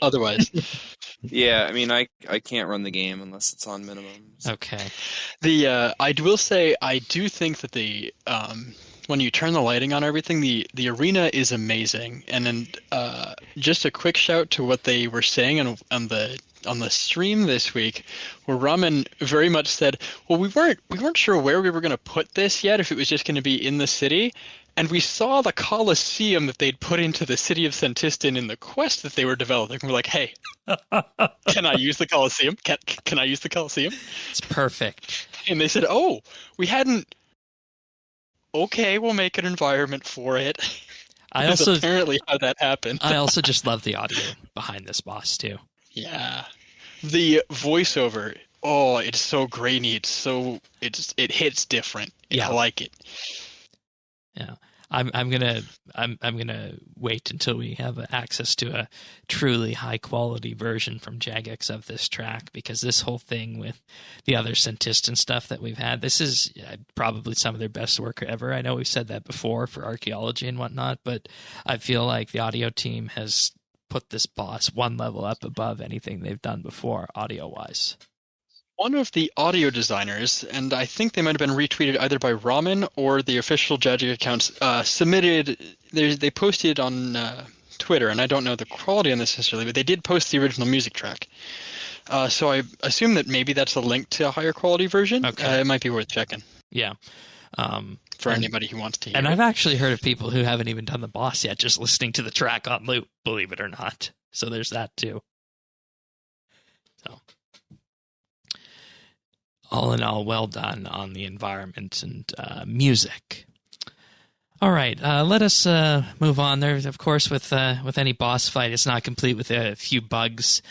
Otherwise, Yeah, I mean, I can't run the game unless it's on minimums. Okay. I will say I do think that the when you turn the lighting on everything, the arena is amazing. And then just a quick shout to what they were saying on the stream this week, where Ramen very much said, "Well, we weren't sure where we were going to put this yet. If it was just going to be in the city." And we saw the Colosseum that they'd put into the city of Sentistan in the quest that they were developing. We're like, hey, can I use the Colosseum? Can I use the Colosseum? It's perfect. And they said, oh, we hadn't. Okay, we'll make an environment for it. I That's also apparently how that happened. I also just love the audio behind this boss too. Yeah. The voiceover, oh, it's so grainy. It hits different. Yeah. I like it. Yeah. I'm gonna wait until we have access to a truly high quality version from Jagex of this track, because this whole thing with the other Sentistan stuff that we've had, this is probably some of their best work ever. I know we've said that before for archaeology and whatnot, but I feel like the audio team has put this boss one level up above anything they've done before audio wise. One of the audio designers, and I think they might have been retweeted either by Ramen or the official Jagic accounts, submitted. They posted on Twitter, and I don't know the quality on this necessarily, but they did post the original music track. So I assume that maybe that's a link to a higher quality version. Okay. It might be worth checking Yeah. for anybody who wants to hear And it. I've actually heard of people who haven't even done the boss yet, just listening to the track on loop, believe it or not. So there's that too. So, all in all, well done on the environment and music. All right, let us move on. There, of course, with any boss fight, it's not complete with a few bugs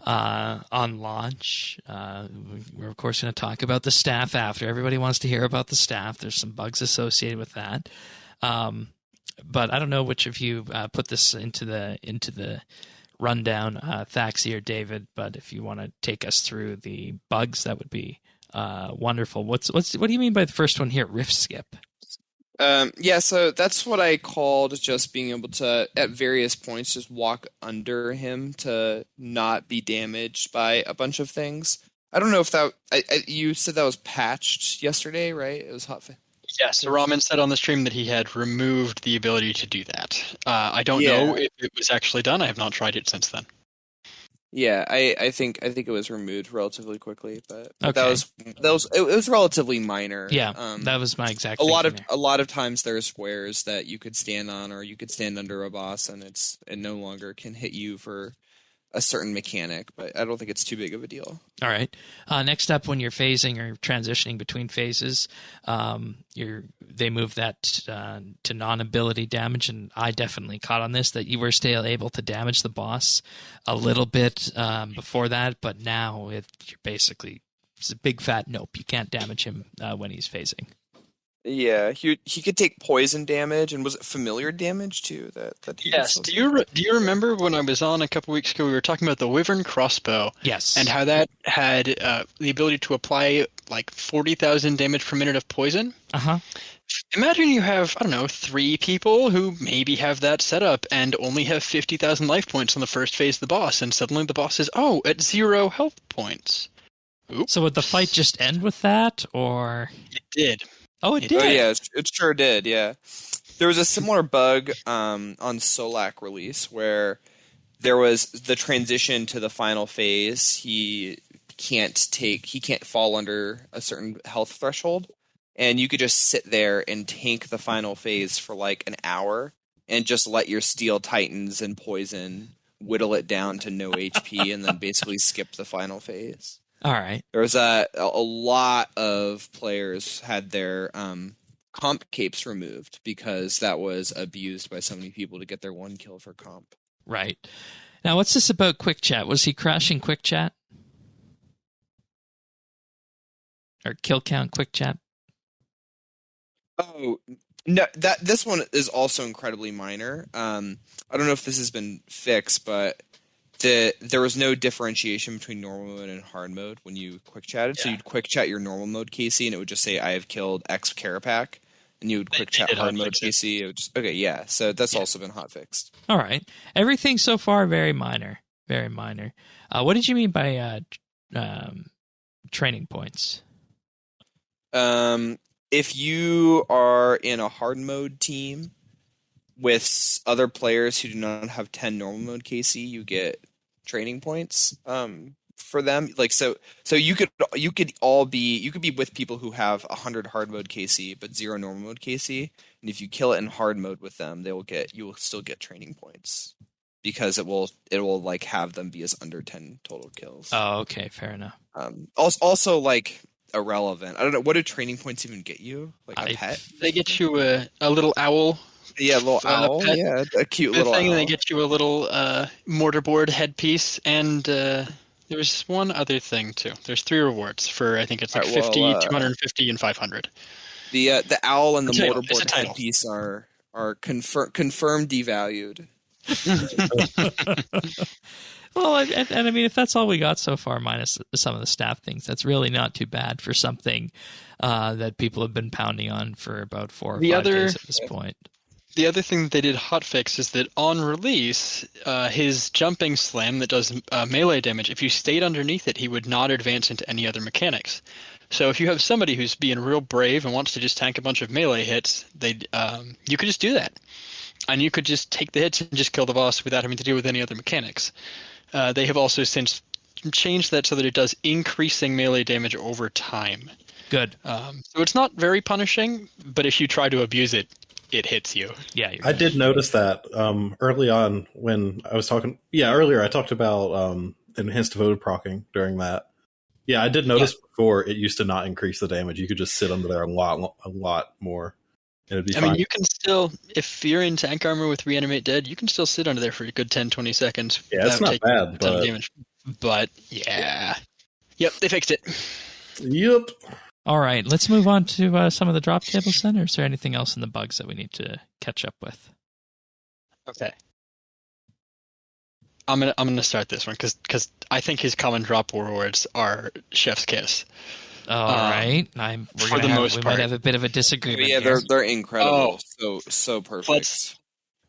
on launch. We're of course going to talk about the staff after. Everybody wants to hear about the staff. There's some bugs associated with that. But I don't know which of you put this into the rundown, Thaxi or David. But if you want to take us through the bugs, that would be wonderful. What do you mean by the first one here? Rift skip. Yeah, so that's what I called just being able to, at various points, just walk under him to not be damaged by a bunch of things. I don't know if that... you said that was patched yesterday, right? It was hot. Yes, Ramen said on the stream that he had removed the ability to do that. I don't know if it was actually done. I have not tried it since then. Yeah, I think it was removed relatively quickly, but Okay. it was relatively minor. Yeah, that was my exact. A lot of times there are squares that you could stand on, or you could stand under a boss, and it no longer can hit you for a certain mechanic. But I don't think it's too big of a deal. All right. Next up, when you're phasing or transitioning between phases, they move that to non-ability damage, and I definitely caught on this that you were still able to damage the boss a little bit before that, but now you're basically it's a big fat nope. You can't damage him when he's phasing. Yeah, he could take poison damage, and was it familiar damage too? That he Yes. Do you remember when I was on a couple weeks ago? We were talking about the Wyvern crossbow. Yes. And how that had the ability to apply like 40,000 damage per minute of poison. Uh-huh. Imagine you have, I don't know, 3 people who maybe have that set up and only have 50,000 life points on the first phase of the boss, and suddenly the boss is, at 0 health points. Oops. So would the fight just end with that, or? It did. Oh, it did? Oh yeah, it sure did. Yeah, there was a similar bug on Solak release where there was the transition to the final phase. He can't fall under a certain health threshold, and you could just sit there and tank the final phase for like an hour and just let your steel titans and poison whittle it down to no HP, and then basically skip the final phase. All right. There was a lot of players had their comp capes removed because that was abused by so many people to get their one kill for comp. Right. Now, what's this about Quick Chat? Was he crashing Quick Chat? Or kill count Quick Chat? Oh, no, this one is also incredibly minor. I don't know if this has been fixed, but there was no differentiation between normal mode and hard mode when you quick chatted. Yeah. So you'd quick chat your normal mode KC, and it would just say, "I have killed X Kerapac," and you would quick chat hard mode KC. It would just, okay, yeah. So that's also been hot fixed. All right, everything so far very minor, very minor. What did you mean by training points? If you are in a hard mode team with other players who do not have 10 normal mode KC, you get training points for them. Like so you could be with people who have 100 hard mode KC but 0 normal mode KC, and if you kill it in hard mode with them, you will still get training points because it will like have them be as under 10 total kills. Oh, okay, fair enough. Also like irrelevant. I don't know, what do training points even get you? Like a pet? They get you a little owl. Yeah, a little owl. Pet. Yeah, a cute little thing. owl. They get you a little mortarboard headpiece, and there was one other thing too. There's 3 rewards for, I think it's like 50, 250, and 500. The owl and the mortarboard headpiece are confirmed devalued. Well, and I mean, if that's all we got so far, minus some of the staff things, that's really not too bad for something that people have been pounding on for about 4 or 5 days at this point. The other thing that they did hotfix is that on release, his jumping slam that does melee damage, if you stayed underneath it, he would not advance into any other mechanics. So if you have somebody who's being real brave and wants to just tank a bunch of melee hits, you could just do that. And you could just take the hits and just kill the boss without having to deal with any other mechanics. They have also since changed that so that it does increasing melee damage over time. Good. So it's not very punishing, but if you try to abuse it, it hits you. Yeah, I did notice that early on when I was talking. Yeah, earlier I talked about enhanced devoted procking during that. Yeah, I did notice before it used to not increase the damage. You could just sit under there a lot more. And it'd be fine. I mean, you can still, if you're in tank armor with Reanimate Dead, you can still sit under there for a good 10-20 seconds. Yeah, it's not bad, but damage. But yeah. Yep, they fixed it. Yep. All right, let's move on to some of the drop tables then, or is there anything else in the bugs that we need to catch up with? Okay. I'm gonna start this one because I think his common drop rewards are chef's kiss. All right, we might have a bit of a disagreement. Yeah, here. they're incredible. So perfect.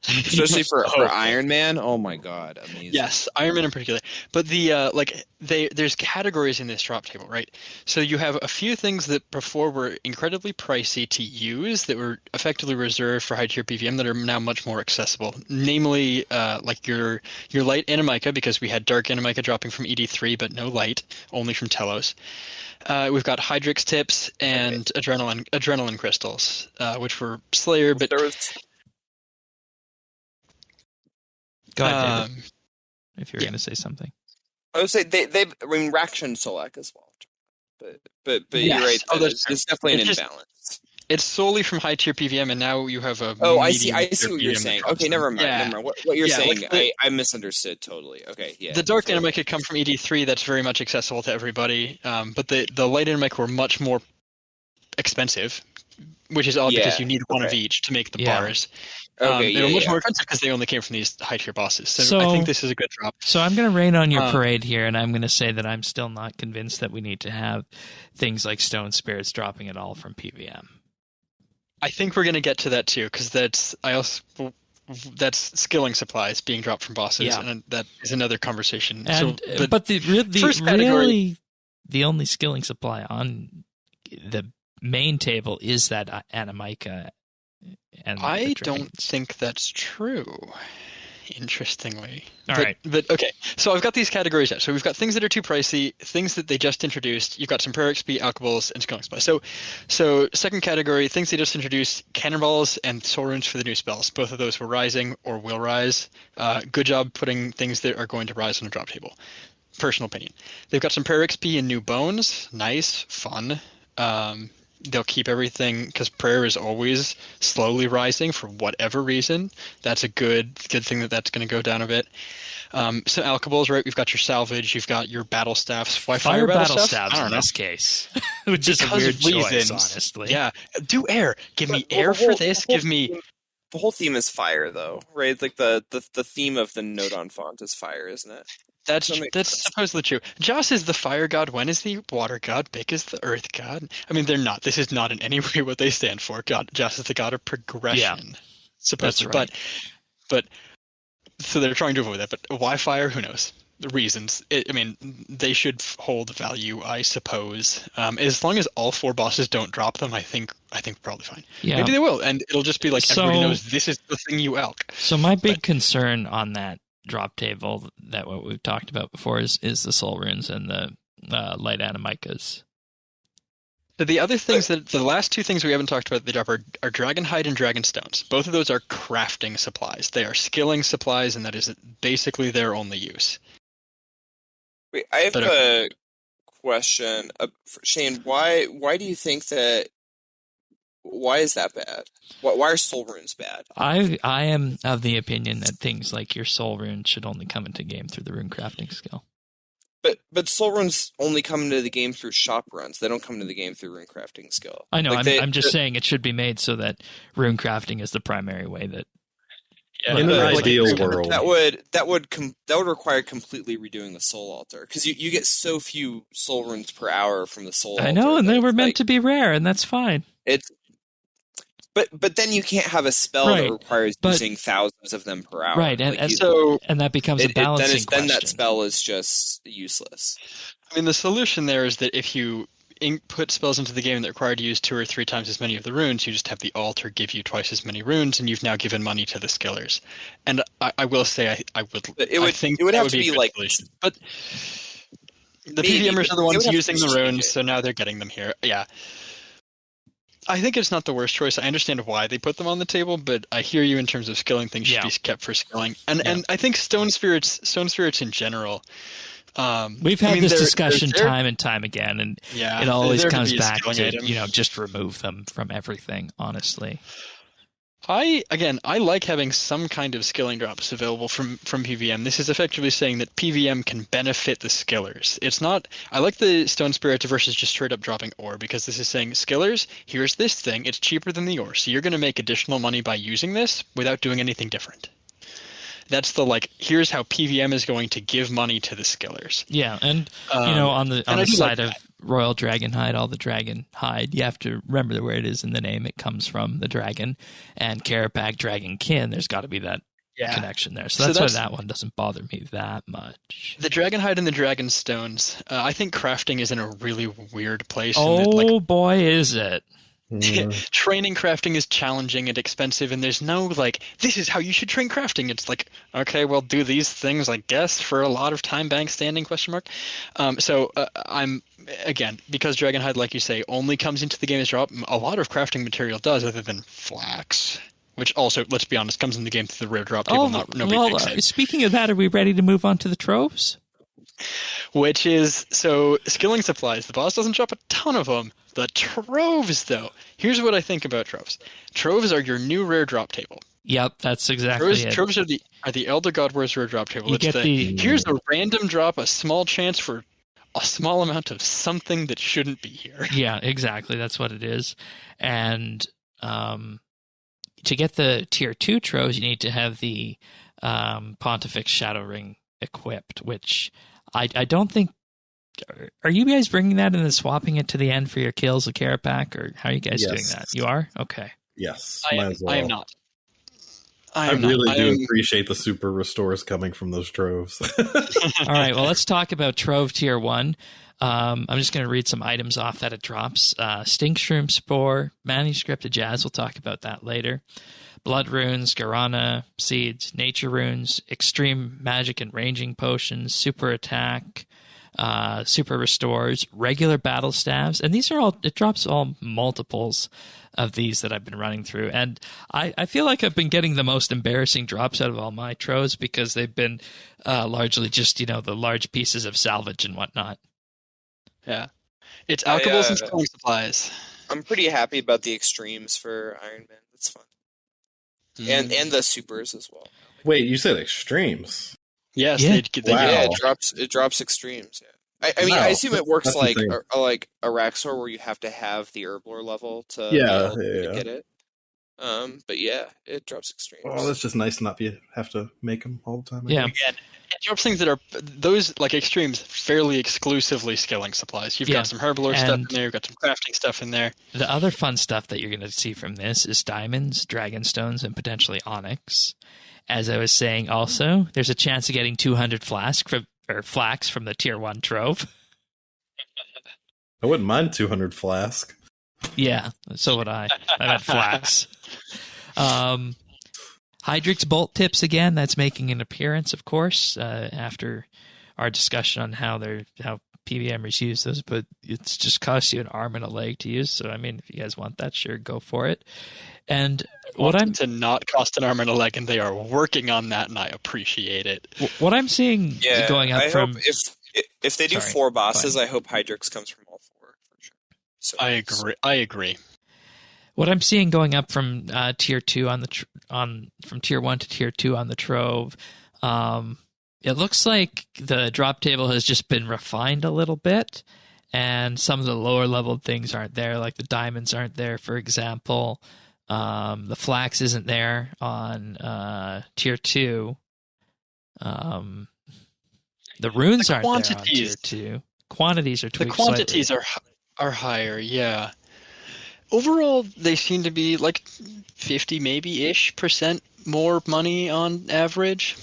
Especially for Iron Man. Oh my god, amazing. Yes, Iron Man in particular. But there's categories in this drop table, right? So you have a few things that before were incredibly pricey to use that were effectively reserved for high tier PVM that are now much more accessible. Namely, like your light Animika, because we had dark Animika dropping from ED3, but no light, only from Telos. We've got Hydrix tips and adrenaline crystals, which were Slayer, but there was. Go ahead, David, if you're going to say something. I would say Raction Solak as well, but yes. You're right. It's definitely an imbalance. It's solely from high tier PVM, and now you have a. Oh, I see what you're saying. Okay, never mind. Never mind. What you're saying, like I misunderstood totally. Okay, yeah. The dark Animika could come from ED3. That's very much accessible to everybody. But the light Animika were much more expensive, which is odd because you need one of each to make the bars. They were much more expensive because they only came from these high tier bosses. So I think this is a good drop. So I'm going to rain on your parade here, and I'm going to say that I'm still not convinced that we need to have things like Stone Spirits dropping it all from PVM. I think we're going to get to that too, because that's skilling supplies being dropped from bosses, and that is another conversation. And, but the only skilling supply on the main table is that Animica. And I don't think that's true. Interestingly. All right. But okay, so I've got these categories out. So we've got things that are too pricey, things that they just introduced. You've got some prayer XP, alkaballs, and skilling supplies. So second category, things they just introduced, cannonballs and soul runes for the new spells. Both of those were rising or will rise. Good job putting things that are going to rise on a drop table. Personal opinion. They've got some prayer XP and new bones. Nice, fun. They'll keep everything because prayer is always slowly rising for whatever reason. That's a good thing that's going to go down a bit. So alkaballs, right? We've got your salvage. You've got your battle staffs. Why fire battle staffs? I don't in know. This case, which is a weird choice, honestly. Yeah, do air. Give me air for this. Give me. The whole theme is fire, though, right? Like the theme of the Nodon Font is fire, isn't it? That's supposedly true. Joss is the fire god. Wen is the water god. Bick is the earth god. I mean, they're not. This is not in any way what they stand for. Joss is the god of progression. Yeah, supposedly. That's right. But so they're trying to avoid that. But why fire? Who knows? The reasons. I mean, they should hold value, I suppose. As long as all 4 bosses don't drop them, I think we're probably fine. Yeah. Maybe they will, and it'll just be like everybody knows this is the thing you elk. So my big concern on that drop table, that what we've talked about before, is the soul runes and the light animicas. So the other things the last 2 things we haven't talked about that drop are dragon hide and dragon stones. Both of those are crafting supplies. They are skilling supplies, and that is basically their only use. Wait, I have a question, Shane. Why do you think that? Why is that bad? Why are soul runes bad? I am of the opinion that things like your soul runes should only come into game through the rune crafting skill. But soul runes only come into the game through shop runs. They don't come into the game through rune crafting skill. I know. Like I'm just saying it should be made so that rune crafting is the primary way that. Yeah, in an ideal world, that would require completely redoing the soul altar, because you get so few soul runes per hour from the soul altar. I know, and they were meant to be rare, and that's fine. But then you can't have a spell that requires using thousands of them per hour. Right, and that becomes a balancing question. Then that spell is just useless. I mean, the solution there is that if you put spells into the game that require to use 2 or 3 times as many of the runes, you just have the altar give you twice as many runes, and you've now given money to the skillers. And I will say I would think it would have to be like solution. But the PVMers are the ones using the runes, so now they're getting them here. Yeah. I think it's not the worst choice. I understand why they put them on the table, but I hear you in terms of skilling. Things should be kept for skilling. And I think stone spirits in general. We've had this discussion time and time again, and it always comes back to just remove them from everything. Honestly, I like having some kind of skilling drops available from PVM. This is effectively saying that PVM can benefit the skillers. It's not. I like the stone spirits versus just straight up dropping ore, because this is saying skillers, here's this thing. It's cheaper than the ore, so you're going to make additional money by using this without doing anything different. That's here's how PVM is going to give money to the skillers. Yeah, and on the side of Royal Dragon Hide, all the dragon hide, you have to remember where it is in the name. It comes from the dragon, and Kerapac dragon kin. There's got to be that connection there. So that's why that one doesn't bother me that much. The dragon hide and the dragon stone. I think crafting is in a really weird place. Oh boy, is it! Training crafting is challenging and expensive, and there's no this is how you should train crafting. It's like, okay, well, do these things, I guess, for a lot of time bank standing ? So I'm again, because Dragonhide, like you say, only comes into the game as drop. A lot of crafting material does, other than flax, which also, let's be honest, comes in the game through the rare drop table. Speaking of that, are we ready to move on to the troves? Which is, so skilling supplies. The boss doesn't drop a ton of them. The troves, though. Here's what I think about troves. Troves are your new rare drop table. Yep, that's exactly it. Troves are the Elder God War's rare drop table. Here's a random drop, a small chance for a small amount of something that shouldn't be here. Yeah, exactly. That's what it is. And to get the tier 2 troves, you need to have the Pontifex Shadow Ring equipped, which I don't think. Are you guys bringing that and then swapping it to the end for your kills of Kerapac, or how are you guys doing that? You are? Okay. Yes. I am not. I really do appreciate the super restores coming from those troves. All right, well, let's talk about Trove Tier 1. I'm just going to read some items off that it drops. Stink Shroom Spore, Manuscript Jazz, we'll talk about that later. Blood Runes, Guarana, Seeds, Nature Runes, Extreme Magic and Ranging Potions, Super Attack, Super Restores, Regular Battle Staves, and these are all, it drops all multiples of these that I've been running through. And I feel like I've been getting the most embarrassing drops out of all my troves because they've been largely just, the large pieces of salvage and whatnot. Yeah. It's alcohols and spelling supplies. I'm pretty happy about the extremes for Iron Man. That's fun. And the supers as well. Wait, you said extremes? Yes, wow. It drops extremes. Yeah. I mean, I assume it works like Araxor, where you have to have the Herblore level to get it. But yeah, it drops extremes. Oh, that's just nice not have to make them all the time. Yeah. Again, it drops things that are those like extremes, fairly exclusively skilling supplies. You've got some Herblore stuff in there. You've got some crafting stuff in there. The other fun stuff that you're going to see from this is diamonds, dragonstones, and potentially onyx. As I was saying, also, there's a chance of getting 200 flax from the Tier 1 Trove. I wouldn't mind 200 flask. Yeah, so would I. I had flax. Hydrix Bolt Tips again. That's making an appearance, of course, after our discussion on how PVMers use those. But it's just costs you an arm and a leg to use. So I mean, if you guys want that, sure, go for it. And to not cost an arm and a leg, and they are working on that, and I appreciate it. What I'm seeing going up from hope if they do 4 bosses, I hope Hydrix comes from all 4 for sure. So I agree. What I'm seeing going up from Tier 2 from Tier 1 to Tier 2 on the Trove, it looks like the drop table has just been refined a little bit, and some of the lower level things aren't there, like the diamonds aren't there, for example. The flax isn't there on Tier 2. The runes aren't there on Tier 2. Quantities are tweaked. The quantities are higher, yeah. Overall, they seem to be like 50 maybe-ish % more money on average.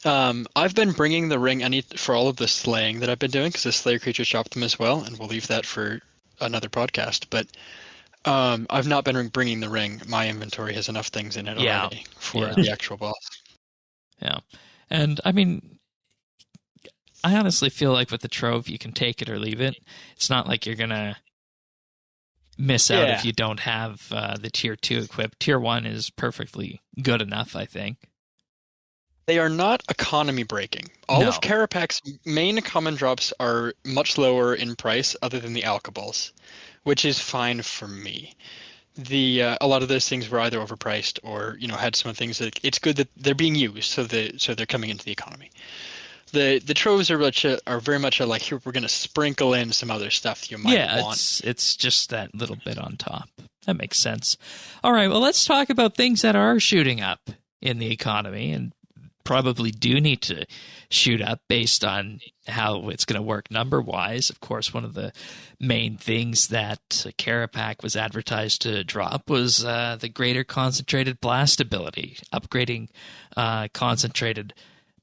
I've been bringing the ring for all of the slaying that I've been doing, because the Slayer creatures shop them as well, and we'll leave that for another podcast. But I've not been bringing the ring. My inventory has enough things in it already for the actual boss. Yeah. And, I mean, I honestly feel like with the Trove, you can take it or leave it. It's not like you're going to miss out if you don't have the Tier 2 equipped. Tier 1 is perfectly good enough, I think. They are not economy breaking. All of Kerapac's main common drops are much lower in price other than the alkaballs, which is fine for me. A lot of those things were either overpriced or had some things that it's good that they're being used, so they're coming into the economy. The troves are very much like, here, we're going to sprinkle in some other stuff you might want. Yeah, it's just that little bit on top. That makes sense. All right, well, let's talk about things that are shooting up in the economy and probably do need to shoot up based on how it's going to work number-wise. Of course, one of the main things that Kerapac was advertised to drop was the greater concentrated blast ability, upgrading concentrated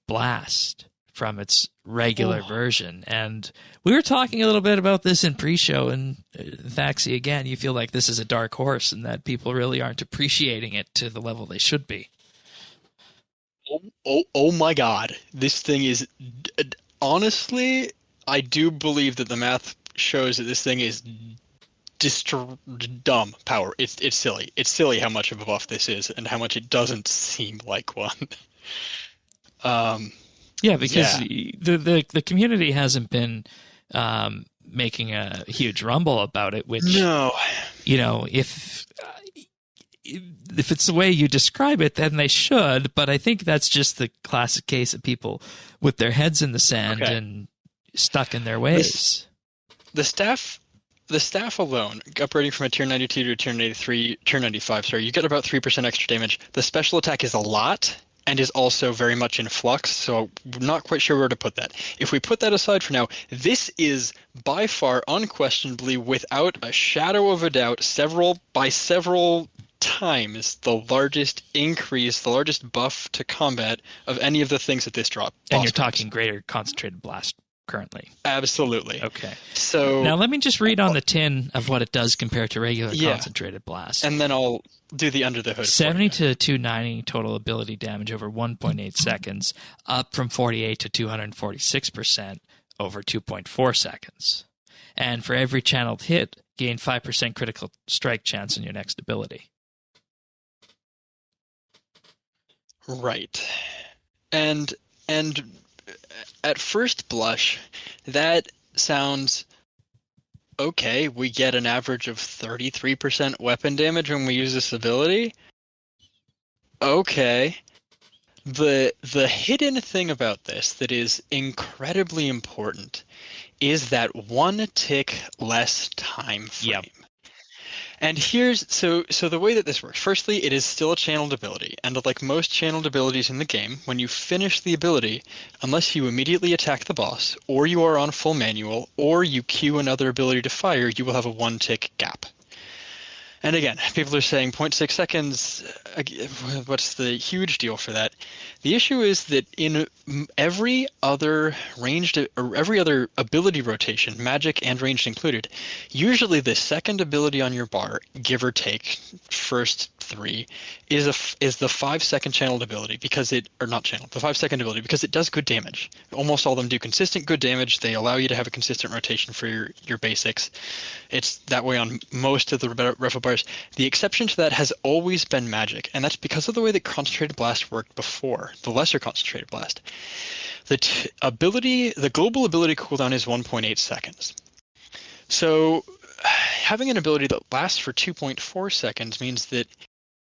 blast from its regular version. And we were talking a little bit about this in pre-show, and Thaxi, again, you feel like this is a dark horse and that people really aren't appreciating it to the level they should be. Oh my God. This thing is... Honestly, I do believe that the math shows that this thing is just dumb power. It's silly. It's silly how much of a buff this is and how much it doesn't seem like one. Yeah, because the community hasn't been making a huge rumble about it, which, if it's the way you describe it, then they should, but I think that's just the classic case of people with their heads in the sand and stuck in their ways. The staff alone, upgrading from a tier 92 to a tier 93, tier 95, you get about 3% extra damage. The special attack is a lot, and is also very much in flux, so I'm not quite sure where to put that. If we put that aside for now, this is by far, unquestionably, without a shadow of a doubt, by several times the largest increase, the largest buff to combat of any of the things that this drop. And you're talking greater concentrated blast currently. Absolutely. Okay. So now let me just read on the tin of what it does compared to regular concentrated blast. And then I'll do the under the hood. 70 to 290 total ability damage over 1.8 seconds, up from 48 to 246% over 2.4 seconds. And for every channeled hit, gain 5% critical strike chance on your next ability. Right. And at first blush, that sounds okay. We get an average of 33% weapon damage when we use this ability. Okay. The hidden thing about this that is incredibly important is that 1 tick less time frame. Yep. And here's so the way that this works. Firstly, it is still a channeled ability, and like most channeled abilities in the game, when you finish the ability, unless you immediately attack the boss, or you are on full manual, or you queue another ability to fire, you will have a 1 tick gap. And again, people are saying 0.6 seconds, what's the huge deal for that? The issue is that in every other ranged or every other ability rotation, magic and ranged included, usually the second ability on your bar, give or take, first 3, is the 5-second channeled ability because it, or not channeled, the 5-second ability because it does good damage. Almost all of them do consistent good damage. They allow you to have a consistent rotation for your basics. It's that way on most of the Revo bars. The exception to that has always been magic, and that's because of the way that concentrated blast worked before, the lesser concentrated blast. The global ability cooldown is 1.8 seconds. So having an ability that lasts for 2.4 seconds means that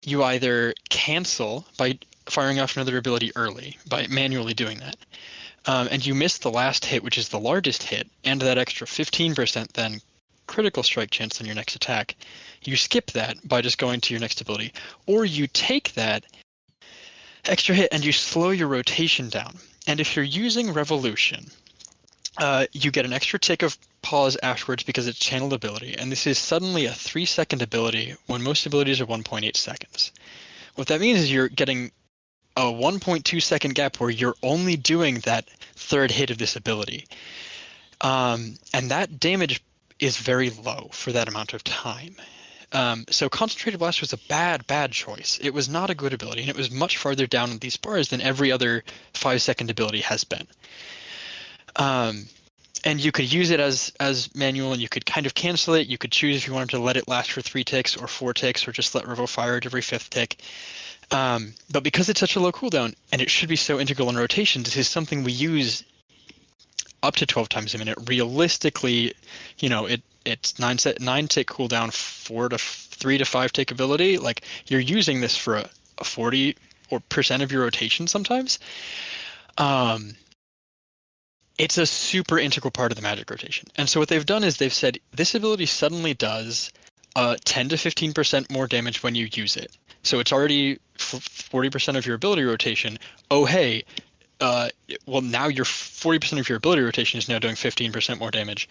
you either cancel by firing off another ability early, by manually doing that, and you miss the last hit, which is the largest hit, and that extra 15% then critical strike chance on your next attack. You skip that by just going to your next ability, or you take that extra hit and you slow your rotation down. And if you're using Revolution, you get an extra tick of pause afterwards because it's channeled ability, and this is suddenly a 3-second ability when most abilities are 1.8 seconds. What that means is you're getting a 1.2 second gap where you're only doing that third hit of this ability. And that damage is very low for that amount of time. So Concentrated Blast was a bad choice. It was not a good ability, and it was much farther down in these bars than every other 5-second ability has been. And you could use it as manual, and you could kind of cancel it. You could choose if you wanted to let it last for 3 ticks or 4 ticks, or just let Revo fire it every 5th tick. But because it's such a low cooldown, and it should be so integral in rotation, this is something we use up to 12 times a minute. Realistically, it's 9 tick cooldown, 3 to 5 tick ability. Like, you're using this for a 40% of your rotation sometimes. It's a super integral part of the magic rotation. And so what they've done is they've said this ability suddenly does 10 to 15% more damage when you use it. So it's already 40% of your ability rotation. Oh, hey, well, now your 40% of your ability rotation is now doing 15% more damage.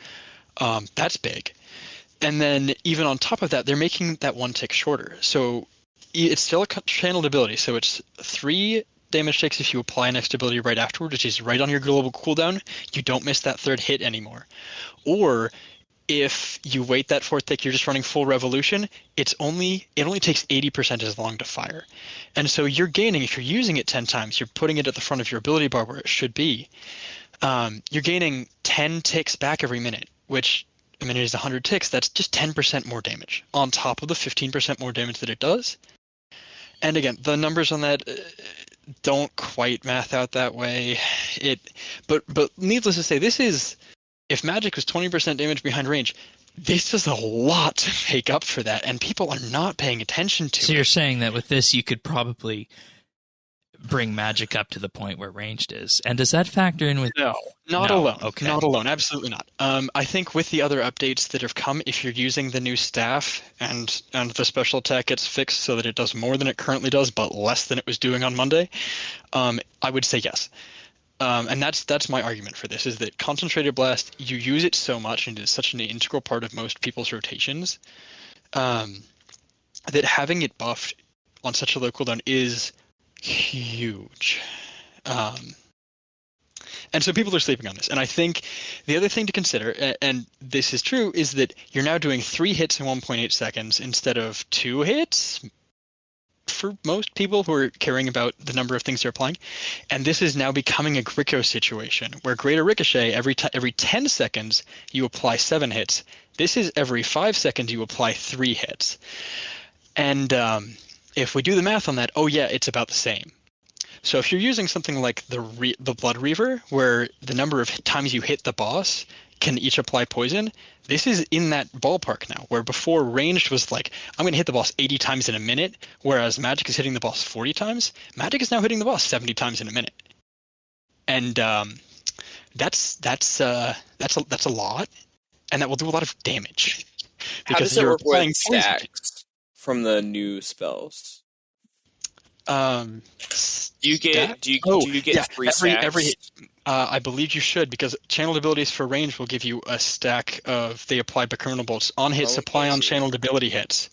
That's big. And then even on top of that, they're making that 1 tick shorter. So it's still a channeled ability. So it's 3 damage ticks if you apply next ability right afterward, which is right on your global cooldown. You don't miss that third hit anymore. Or if you wait that 4th tick, you're just running full Revolution, it only takes 80% as long to fire. And so you're gaining, if you're using it 10 times, you're putting it at the front of your ability bar where it should be. You're gaining 10 ticks back every minute, which, I mean, it is 100 ticks. That's just 10% more damage on top of the 15% more damage that it does. And again, the numbers on that don't quite math out that way. But needless to say, this is, if magic was 20% damage behind range, this is a lot to make up for that, and people are not paying attention to it. So you're saying that with this, you could probably bring magic up to the point where ranged is. And does that factor in with... No, not alone. Okay. Not alone. Absolutely not. I think with the other updates that have come, if you're using the new staff and the special attack gets fixed so that it does more than it currently does, but less than it was doing on Monday, I would say yes. And that's my argument for this, is that Concentrated Blast, you use it so much and it is such an integral part of most people's rotations, that having it buffed on such a low cooldown is huge. And so people are sleeping on this. And I think the other thing to consider, and this is true, is that you're now doing 3 hits in 1.8 seconds instead of 2 hits for most people who are caring about the number of things they're applying. And this is now becoming a Gricko situation where Greater Ricochet, every 10 seconds, you apply 7 hits. This is every 5 seconds, you apply 3 hits. And if we do the math on that, oh yeah, it's about the same. So if you're using something like the Blood Reaver, where the number of times you hit the boss can each apply poison, this is in that ballpark now, where before ranged was like, I'm going to hit the boss 80 times in a minute, whereas Magic is hitting the boss 40 times. Magic is now hitting the boss 70 times in a minute. And that's a lot, and that will do a lot of damage. How does it work with stacks from the new spells? Do you get 3 stacks? I believe you should, because channeled abilities for range will give you a stack of they apply criminal bolts on hits, apply on channeled ability hits.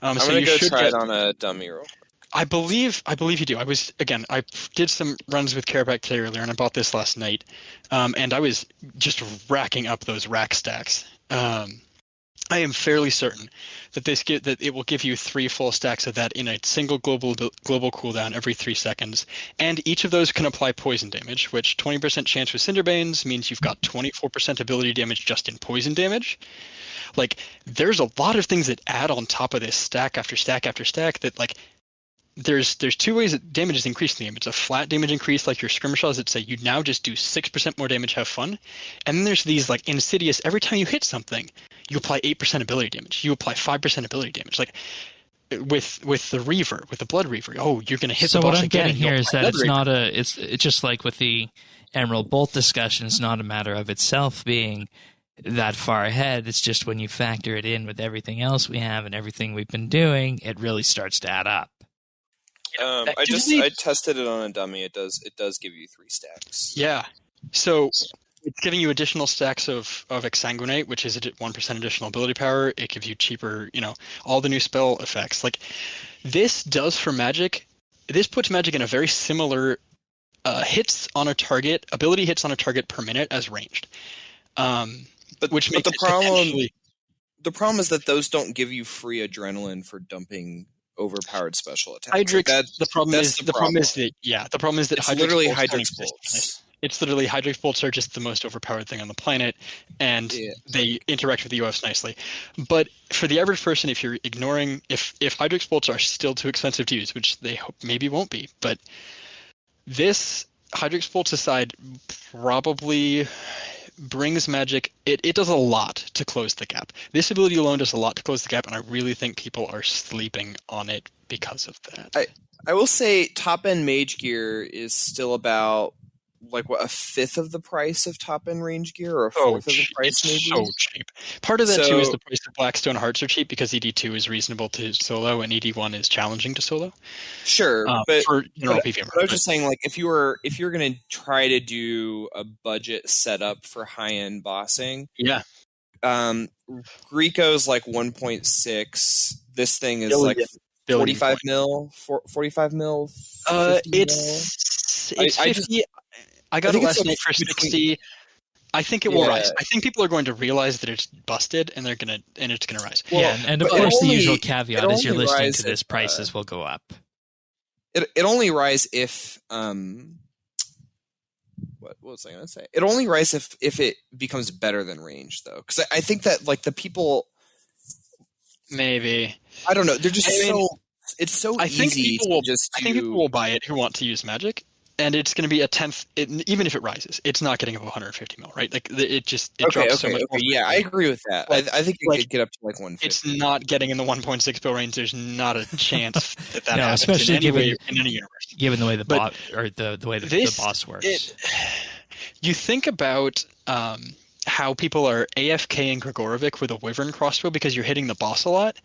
I'm gonna go try it on a dummy roll. I believe you do. I did some runs with Kerapac today earlier, and I bought this last night, and I was just racking up those rack stacks. I am fairly certain that that it will give you 3 full stacks of that in a single global cooldown every 3 seconds, and each of those can apply poison damage, which 20% chance with Cinderbanes means you've got 24% ability damage just in poison damage. Like, there's a lot of things that add on top of this stack after stack after stack that, like, there's 2 ways that damage is increased in the game. It's a flat damage increase, like your skirmishes that say you now just do 6% more damage, have fun. And then there's these like insidious, every time you hit something, you apply 8% ability damage. You apply 5% ability damage. Like with the Reaver, with the Blood Reaver, oh, you're going to hit the boss again. So what I'm getting here is that it's not it's just like with the Emerald Bolt discussion, it's not a matter of itself being that far ahead. It's just when you factor it in with everything else we have and everything we've been doing, it really starts to add up. I tested it on a dummy. It does give you 3 stacks. Yeah. So it's giving you additional stacks of Exsanguinate, which is 1% additional ability power. It gives you cheaper, all the new spell effects. Like, this does for Magic. This puts Magic in a very similar ability hits on a target per minute as ranged. But the problem is that those don't give you free adrenaline for dumping overpowered special attacks. The problem is that it's literally Hydrix bolts. It's literally Hydrix bolts are just the most overpowered thing on the planet, and they interact with the UFs nicely. But for the average person, if you're ignoring, if Hydrix bolts are still too expensive to use, which they maybe won't be, but this Hydrix bolts aside probably brings Magic. It does a lot to close the gap. This ability alone does a lot to close the gap, and I really think people are sleeping on it because of that. I will say top end Mage gear is still about like a fifth of the price of top end range gear, or a fourth of the price. It's so cheap. Part of that too is the price of Blackstone Hearts are cheap because ED2 is reasonable to solo and ED1 is challenging to solo. Sure, but for general PvM. I was just saying, like, if you're going to try to do a budget setup for high end bossing, Grieco's like 1.6. This thing is like 45 mil. 45 mil. It's 50. I got it last night for 60. I think it will rise. I think people are going to realize that it's busted, and it's gonna rise. Well, and of course the usual caveat is you're listening to this, prices will go up. It only rise if what was I gonna say? It only rise if it becomes better than range, though, because I think that like the people maybe I don't know, they're just it's so easy to just I think people will buy it who want to use Magic. And it's going to be a 10th, even if it rises, it's not getting above 150 mil, right? Like it drops so much more. Yeah, I agree with that. Like, I think it could get up to like 150. It's not getting in the 1.6 bill range. There's not a chance that no, happens especially in any universe. Given the way the boss the boss works. You think about how people are AFK and Gregorovic with a Wyvern crossbow because you're hitting the boss a lot.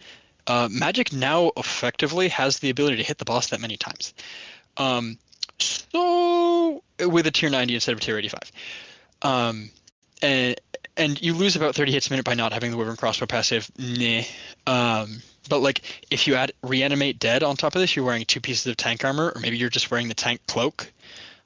Magic now effectively has the ability to hit the boss that many times. So with a tier 90 instead of tier 85. And and you lose about 30 hits a minute by not having the Wyvern Crossbow passive. Nah. But like if you add Reanimate Dead on top of this, you're wearing 2 pieces of tank armor, or maybe you're just wearing the tank cloak.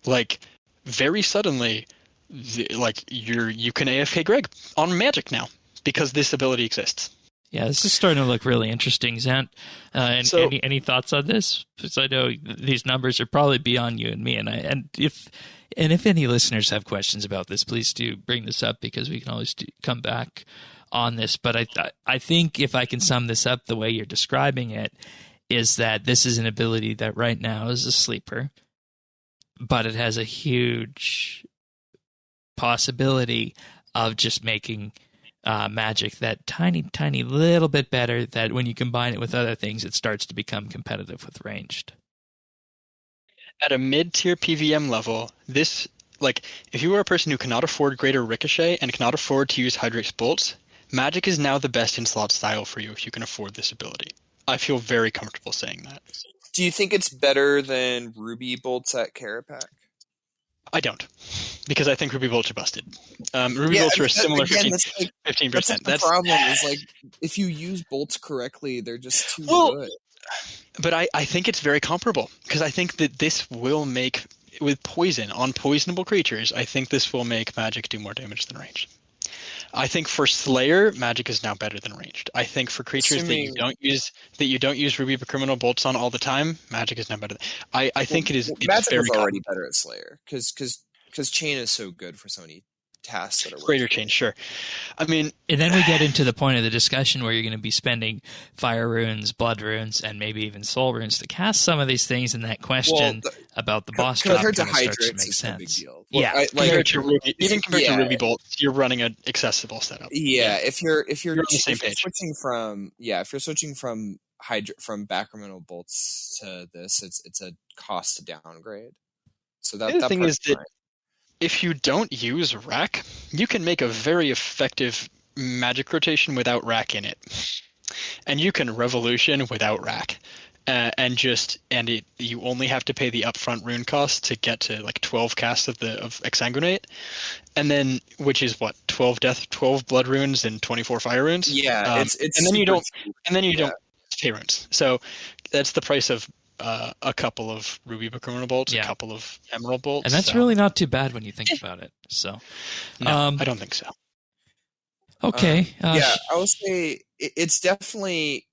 Like very suddenly, you can AFK Greg on Magic now because this ability exists. Yeah, this is starting to look really interesting, Zant. So- Any thoughts on this? Because I know these numbers are probably beyond you and me, and if any listeners have questions about this, please do bring this up because we can always come back on this. But I think if I can sum this up the way you're describing it, is that this is an ability that right now is a sleeper, but it has a huge possibility of just making Magic that tiny little bit better, that when you combine it with other things, it starts to become competitive with ranged. At a mid-tier PVM level, this, like, if you are a person who cannot afford Greater Ricochet and cannot afford to use Hydrate's Bolts, Magic is now the best in-slot style for you if you can afford this ability. I feel very comfortable saying that. Do you think it's better than Ruby Bolts at Kerapac? I don't, because I think Ruby Bolts are busted. Ruby Bolts are a similar 15%. That's the problem. Is like if you use bolts correctly, they're just too good. But I think it's very comparable, because I think that this will make, with poison on poisonable creatures, I think this will make Magic do more damage than ranged. I think for Slayer, Magic is now better than ranged. I think for creatures that you don't use Ruby Criminal Bolts on all the time, Magic is now better. I think it is. Magic is already better at Slayer because Chain is so good for so many tasks that are Greater Chain, sure. I mean, and then we get into the point of the discussion where you're going to be spending Fire Runes, Blood Runes, and maybe even Soul Runes to cast some of these things, and that question about the boss drop kind of starts to make sense. Yeah, compared to Ruby Bolts, you're running an accessible setup. Yeah, if you're on the same page. If you're switching from Backromental Bolts to this, it's a cost downgrade. So that thing is that if you don't use Rack, you can make a very effective Magic rotation without Rack in it, and you can Revolution without Rack, you only have to pay the upfront rune cost to get to like 12 casts of Exsanguinate, and then which is what 12 Blood Runes and 24 Fire Runes. Yeah, and then you don't pay runes. So that's the price of a couple of Ruby Criminal Bolts, a couple of Emerald Bolts. And that's really not too bad when you think about it. So, no, I don't think so. Okay. I will say it's definitely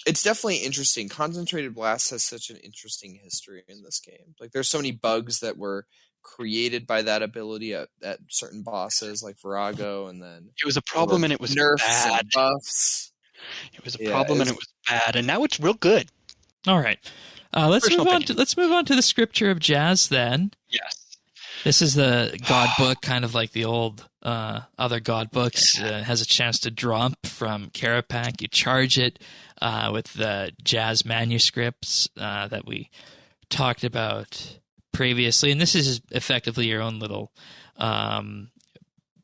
interesting. Concentrated Blast has such an interesting history in this game. Like there's so many bugs that were created by that ability at certain bosses like Virago, and then it was a problem and it was nerfs bad. And buffs. It was a problem and it was bad, and now it's real good. All right. Let's move on to the Scripture of Jazz then. Yes. This is the God book, kind of like the old other God books. Has a chance to drop from Kerapac. You charge it with the Jazz manuscripts that we talked about previously. And this is effectively your own little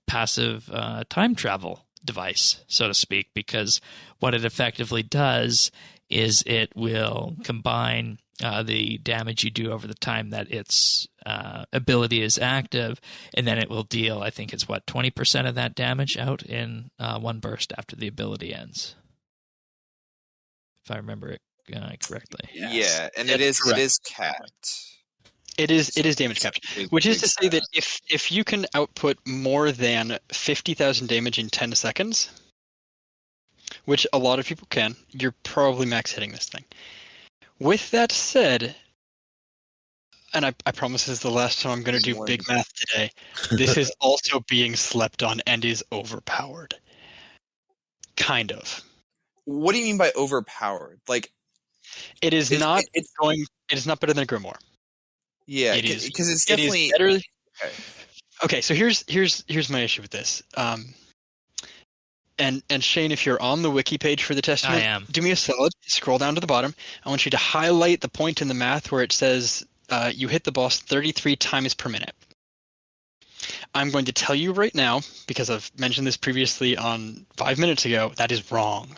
passive time travel device, so to speak, because what it effectively does is it will combine the damage you do over the time that its ability is active, and then it will deal, I think it's 20% of that damage out in one burst after the ability ends, if I remember it correctly. Yeah, and it is capped. It is damage capped, which is to say that if you can output more than 50,000 damage in 10 seconds, which a lot of people can, you're probably max hitting this thing. With that said, and I promise this is the last time I'm going to do big math today, this is also being slept on and is overpowered. Kind of. What do you mean by overpowered? Like, it is not better than a Grimoire. Yeah, because it's definitely it is better. Okay, so here's my issue with this. And Shane, if you're on the wiki page for the Testament, I am. Do me a solid. Scroll down to the bottom. I want you to highlight the point in the math where it says you hit the boss 33 times per minute. I'm going to tell you right now, because I've mentioned this previously on 5 minutes ago, that is wrong.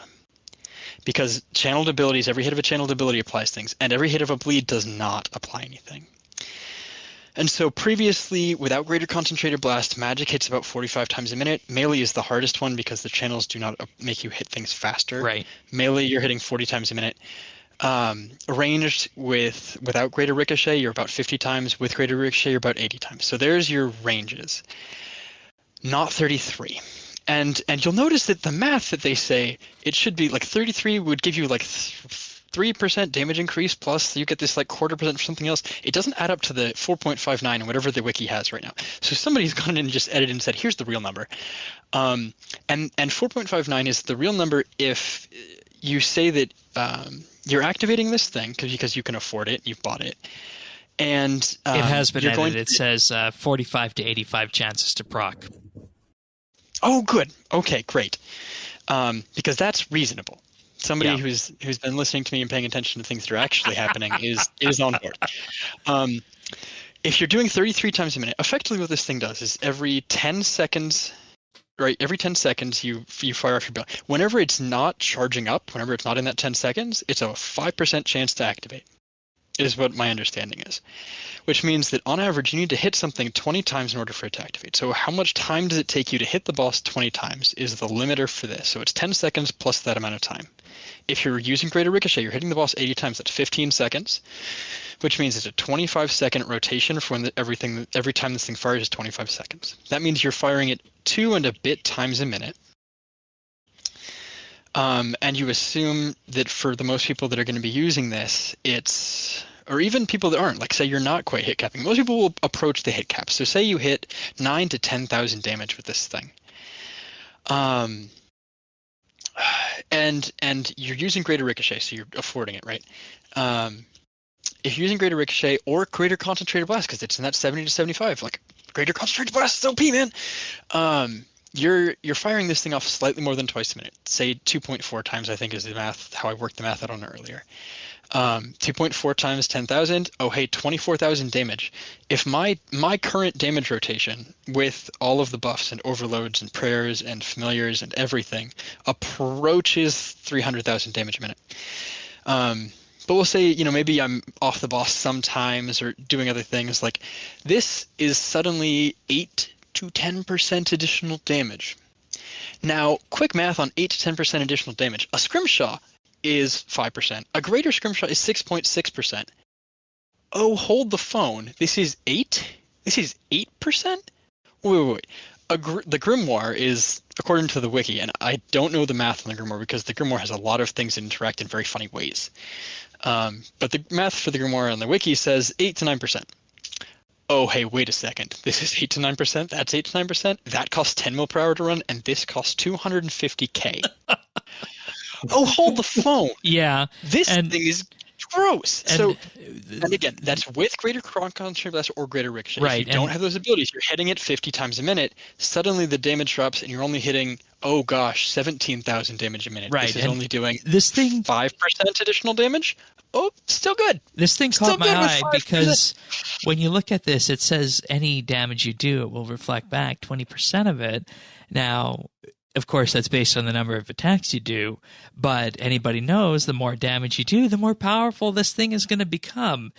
Because channeled abilities, every hit of a channeled ability applies things, and every hit of a bleed does not apply anything. And so previously, without Greater Concentrated Blast, magic hits about 45 times a minute. Melee is the hardest one because the channels do not make you hit things faster. Right. Melee, you're hitting 40 times a minute. Ranged without Greater Ricochet, you're about 50 times. With Greater Ricochet, you're about 80 times. So there's your ranges. Not 33. And you'll notice that the math that they say, it should be like 33 would give you like 3% damage increase, plus you get this like 0.25% for something else. It doesn't add up to the 4.59 or whatever the wiki has right now. So somebody's gone in and just edited and said, here's the real number. And 4.59 is the real number if you say that you're activating this thing because you can afford it, you've bought it. And it has been edited. It says 45 to 85 chances to proc. Oh, good. Okay, great. Because that's reasonable. Somebody who's been listening to me and paying attention to things that are actually happening is on board. If you're doing 33 times a minute, effectively what this thing does is every 10 seconds, right? Every 10 seconds you fire off your ability. Whenever it's not charging up, whenever it's not in that 10 seconds, it's a 5% chance to activate, is what my understanding is. Which means that on average you need to hit something 20 times in order for it to activate. So how much time does it take you to hit the boss 20 times is the limiter for this. So it's 10 seconds plus that amount of time. If you're using Greater Ricochet, you're hitting the boss 80 times, that's 15 seconds, which means it's a 25-second rotation for when every time this thing fires is 25 seconds. That means you're firing it 2 and a bit times a minute. And you assume that for the most people that are going to be using this, or even people that aren't, like say you're not quite hit capping. Most people will approach the hit cap. So say you hit 9 to 10,000 damage with this thing. And you're using Greater Ricochet, so you're affording it, right? If you're using Greater Ricochet or Greater Concentrated Blast, because it's in that 70 to 75, like Greater Concentrated Blast is OP, man. You're firing this thing off slightly more than twice a minute. Say 2.4 times, I think is the math, how I worked the math out on it earlier. 2.4 times 10,000. Oh, hey, 24,000 damage. If my current damage rotation with all of the buffs and overloads and prayers and familiars and everything approaches 300,000 damage a minute. But we'll say, maybe I'm off the boss sometimes or doing other things. Like this is suddenly 8 to 10% additional damage. Now, quick math on 8 to 10% additional damage. A Scrimshaw is 5%. A Greater Scrimshaw is 6.6%. Oh, hold the phone. This is 8? This is 8%? Wait. The Grimoire is, according to the wiki, and I don't know the math on the Grimoire because the Grimoire has a lot of things that interact in very funny ways. But the math for the Grimoire on the wiki says 8 to 9%. Oh, hey, wait a second. This is 8 to 9%? That's 8 to 9%? That costs 10 mil per hour to run, and this costs 250k. Oh, hold the phone. Yeah. This thing is gross. And again, that's with Greater Concentrated Blast or Greater Ricochet. Right. If you don't have those abilities, you're hitting it 50 times a minute. Suddenly the damage drops and you're only hitting, 17,000 damage a minute. Right. This is only doing this thing 5% additional damage. Oh, still good. This thing caught my eye because when you look at this, it says any damage you do, it will reflect back 20% of it. Now, of course, that's based on the number of attacks you do, but anybody knows the more damage you do, the more powerful this thing is going to become.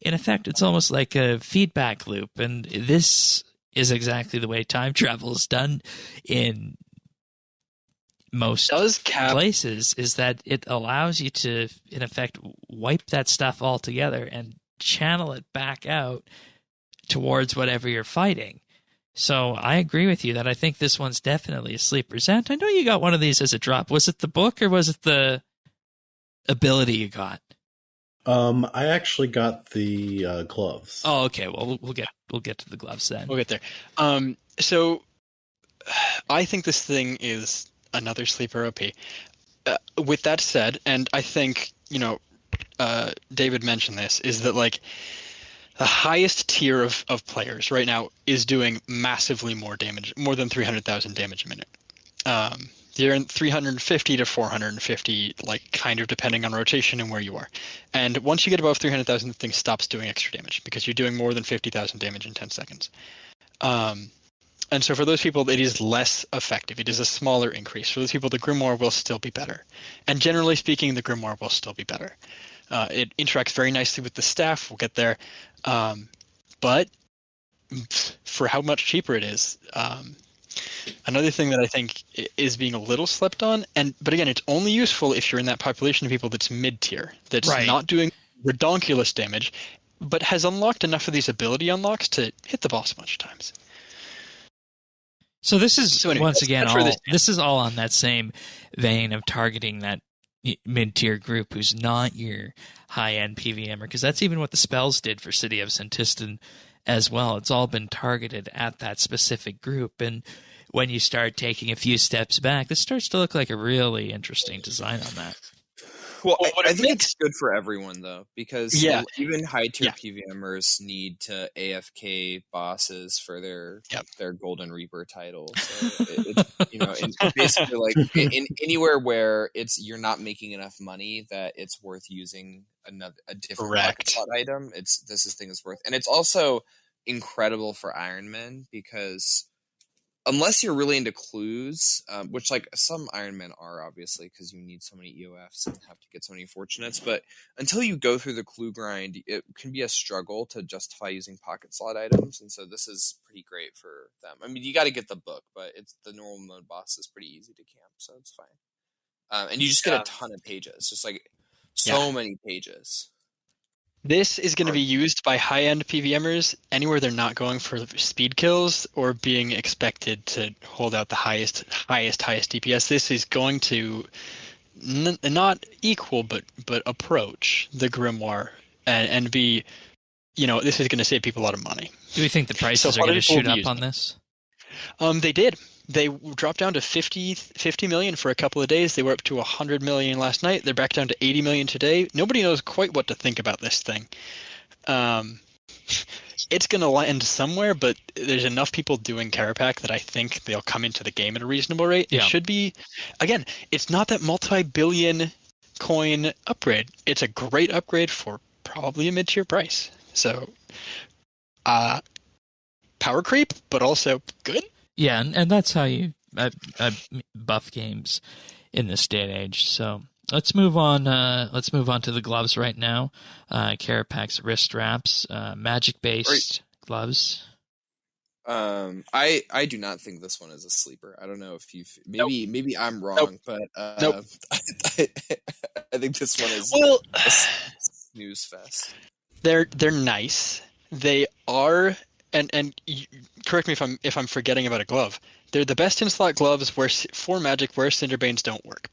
In effect, it's almost like a feedback loop, and this is exactly the way time travel is done in most places, is that it allows you to, in effect, wipe that stuff all together and channel it back out towards whatever you're fighting. So I agree with you that I think this one's definitely a sleeper. Zant, I know you got one of these as a drop. Was it the book or was it the ability you got? I actually got the gloves. Oh, okay. Well, we'll get to the gloves then. We'll get there. So I think this thing is another sleeper OP. With that said, and I think David mentioned this, is that like the highest tier of players right now is doing massively more damage, more than 300,000 damage a minute. You're in 350 to 450, like kind of depending on rotation and where you are. And once you get above 300,000, the thing stops doing extra damage because you're doing more than 50,000 damage in 10 seconds. And so for those people, it is less effective. It is a smaller increase. For those people, the Grimoire will still be better. And generally speaking, the Grimoire will still be better. It interacts very nicely with the staff. We'll get there. but for how much cheaper it is. Another thing that I think is being a little slept on, but again, it's only useful if you're in that population of people that's mid-tier, that's Right. not doing redonkulous damage, but has unlocked enough of these ability unlocks to hit the boss a bunch of times. So this is Anyway, once again that's where this is all on that same vein of targeting that mid-tier group who's not your high-end PVMer, because that's even what the spells did for City of Sentistan as well. It's all been targeted at that specific group, and when you start taking a few steps back, this starts to look like a really interesting design on that. Well, Well, what I it think makes- it's good for everyone though, because Yeah. even high tier Yeah. PVMers need to AFK bosses for their Golden Reaper title. So it's basically like in anywhere where you're not making enough money that it's worth using a different pocket slot item. This thing is worth, and it's also incredible for Ironmen because. Unless you're really into clues, which like some Iron Men are obviously because you need so many EOFs and have to get so many fortunates, but until you go through the clue grind, it can be a struggle to justify using pocket slot items, and so this is pretty great for them. I mean, you got to get the book, but the normal mode boss is pretty easy to camp, so it's fine. And you just get a ton of pages, just like so many pages. This is going to be used by high-end PVMers anywhere they're not going for speed kills or being expected to hold out the highest DPS. This is going to not equal, but approach the Grimoire and be, this is going to save people a lot of money. Do we think the prices are going to shoot up on this? They did. They dropped down to 50 million for a couple of days. They were up to 100 million last night. They're back down to 80 million today. Nobody knows quite what to think about this thing. It's going to land somewhere, but there's enough people doing Kerapac that I think they'll come into the game at a reasonable rate. Yeah. It should be, again, it's not that multi-billion coin upgrade. It's a great upgrade for probably a mid-tier price. So, power creep, but also good. Yeah, and that's how you buff games in this day and age. So let's move on. Let's move on to the gloves right now. Kerapac's wrist straps, magic-based gloves. I do not think this one is a sleeper. I don't know if maybe I'm wrong, but Nope. I think this one is a snooze fest. They're nice. They are. And correct me if I'm forgetting about a glove. They're the best in-slot gloves for Magic where Cinderbanes don't work.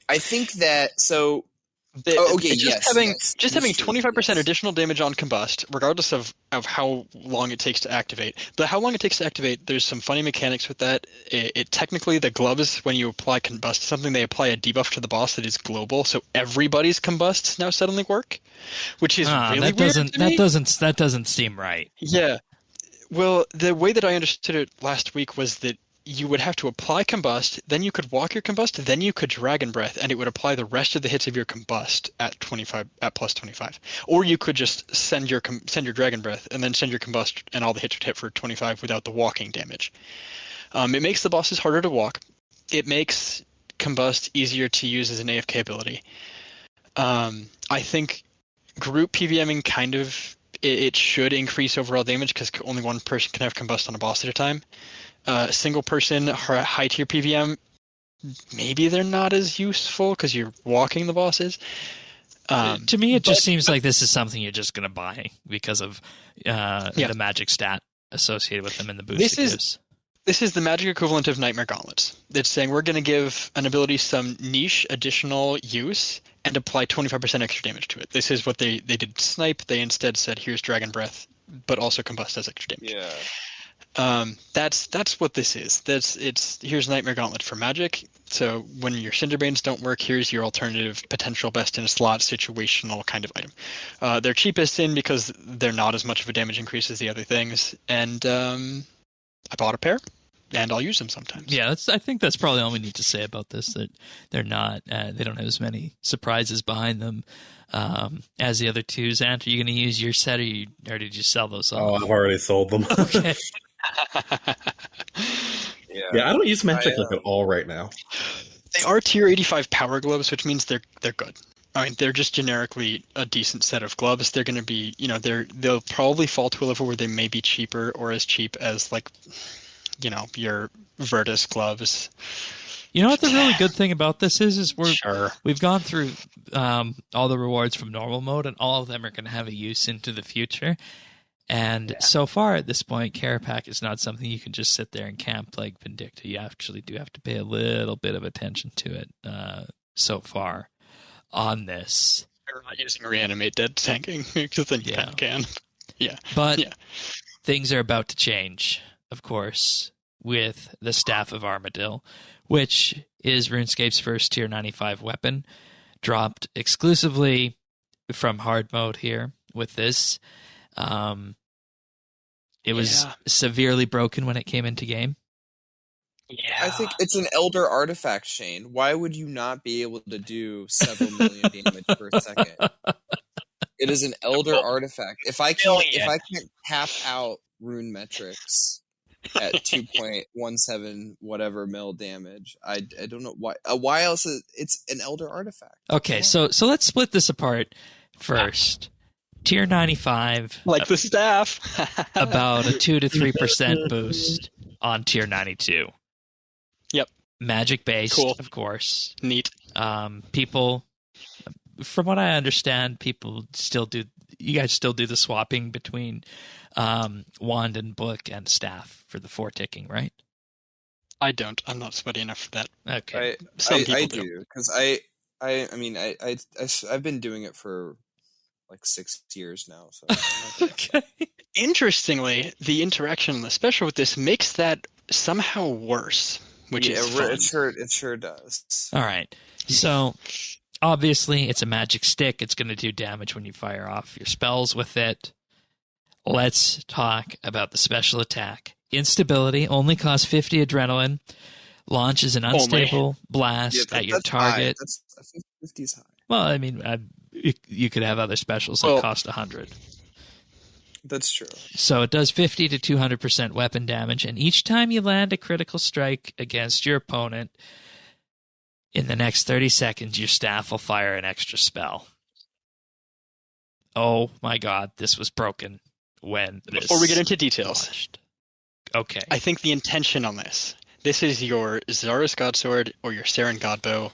I think that so. Having yes, having true, 25% yes. additional damage on combust, regardless of how long it takes to activate. But how long it takes to activate, there's some funny mechanics with that. It technically, the gloves, when you apply combust, something they apply a debuff to the boss that is global, so everybody's combusts now suddenly work, which is really weird to me. That doesn't seem right. Yeah. Well, the way that I understood it last week was that you would have to apply combust, then you could walk your combust, then you could dragon breath, and it would apply the rest of the hits of your combust at plus 25. Or you could just send your dragon breath and then send your combust, and all the hits would hit for 25 without the walking damage. It makes the bosses harder to walk. It makes combust easier to use as an AFK ability. I think group PVMing kind of it should increase overall damage because only one person can have combust on a boss at a time. Single person high tier PVM, maybe they're not as useful because you're walking the bosses. To me, it just seems like this is something you're just going to buy because of the magic stat associated with them in the boost it gives. This is the magic equivalent of Nightmare Gauntlets. It's saying we're going to give an ability some niche additional use and apply 25% extra damage to it. This is what they did Snipe. They instead said, here's Dragon Breath, but also Combust as extra damage. Yeah. That's what this is. Here's Nightmare Gauntlet for Magic. So when your Cinderbanes don't work, here's your alternative potential best in slot situational kind of item. They're cheapest in because they're not as much of a damage increase as the other things. And I bought a pair, and I'll use them sometimes. Yeah, I think that's probably all we need to say about this. That they're not, they don't have as many surprises behind them as the other two. Zant, are you going to use your set, or did you sell those off? Oh, I've already sold them. Okay. Yeah, I don't use magic at all right now. They are tier 85 power gloves, which means they're good. I mean, they're just generically a decent set of gloves. They're going to be, they'll probably fall to a level where they may be cheaper or as cheap as like, your Virtus gloves. You know what the really good thing about this is Sure. we've gone through all the rewards from normal mode, and all of them are going to have a use into the future. And so far at this point, Kerapac is not something you can just sit there and camp like Vindicta. You actually do have to pay a little bit of attention to it so far on this. They're not using reanimate dead tanking, because then you kind of can. Yeah. But things are about to change, of course, with the Staff of Armadil, which is RuneScape's first tier 95 weapon, dropped exclusively from hard mode here with this. It was severely broken when it came into game. Yeah. I think it's an elder artifact, Shane. Why would you not be able to do several million damage per second? It is an elder artifact. If I can't cap out rune metrics at 2.17 whatever mil damage, I don't know why. Why else? It's an elder artifact. Okay, so let's split this apart first. Tier 95, like the staff, about a 2 to 3% boost on tier 92. Yep. Magic based, cool. Of course. Neat. People, from what I understand, you guys still do the swapping between wand and book and staff for the 4 ticking, right? I don't. I'm not sweaty enough for that. Okay. I do, because I've been doing it for like 6 years now. So okay. Interestingly, the interaction on the special with this makes that somehow worse, which is fun. It sure does. All right. So obviously, it's a magic stick. It's going to do damage when you fire off your spells with it. Let's talk about the special attack. Instability only costs 50 adrenaline. Launches an unstable blast at your target. High. That's 50's high. Well, I mean, you could have other specials that cost 100. That's true. So it does 50 to 200% weapon damage, and each time you land a critical strike against your opponent, in the next 30 seconds, your staff will fire an extra spell. Oh my god, this was broken when this Before we get into details. Launched. Okay. I think the intention on this is your Zara's Godsword or your Saren Godbow.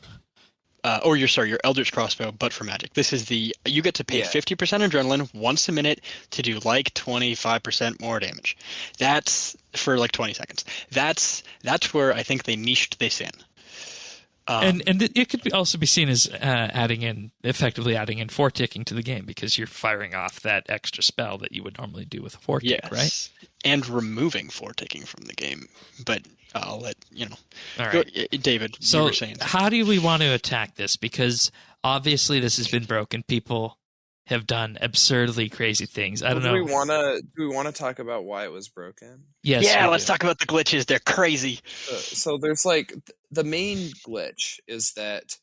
Your Eldritch Crossbow, but for magic. This is you get to pay 50% adrenaline once a minute to do like 25% more damage. That's for like 20 seconds. That's where I think they niched this in. And it could also be seen as effectively adding in 4 ticking to the game, because you're firing off that extra spell that you would normally do with a 4 tick, right? And removing 4 ticking from the game. But I'll let All right. David, so you were saying. How do we want to attack this? Because obviously this has been broken. People have done absurdly crazy things. I don't know. Do we want to talk about why it was broken? Yes. Yeah, let's talk about the glitches. They're crazy. So there's like the main glitch is that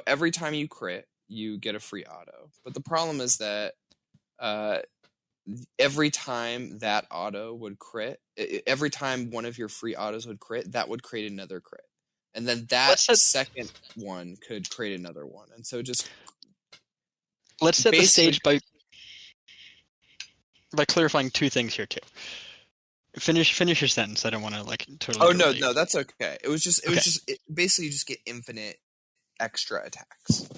every time you crit, you get a free auto. But the problem is that every time that auto would crit, every time one of your free autos would crit, that would create another crit. And then that second one could create another one. And so just... Let's set the stage by clarifying 2 things here, too. Finish your sentence. I don't want to totally... Oh, no, that's okay. It basically you just get infinite extra attacks.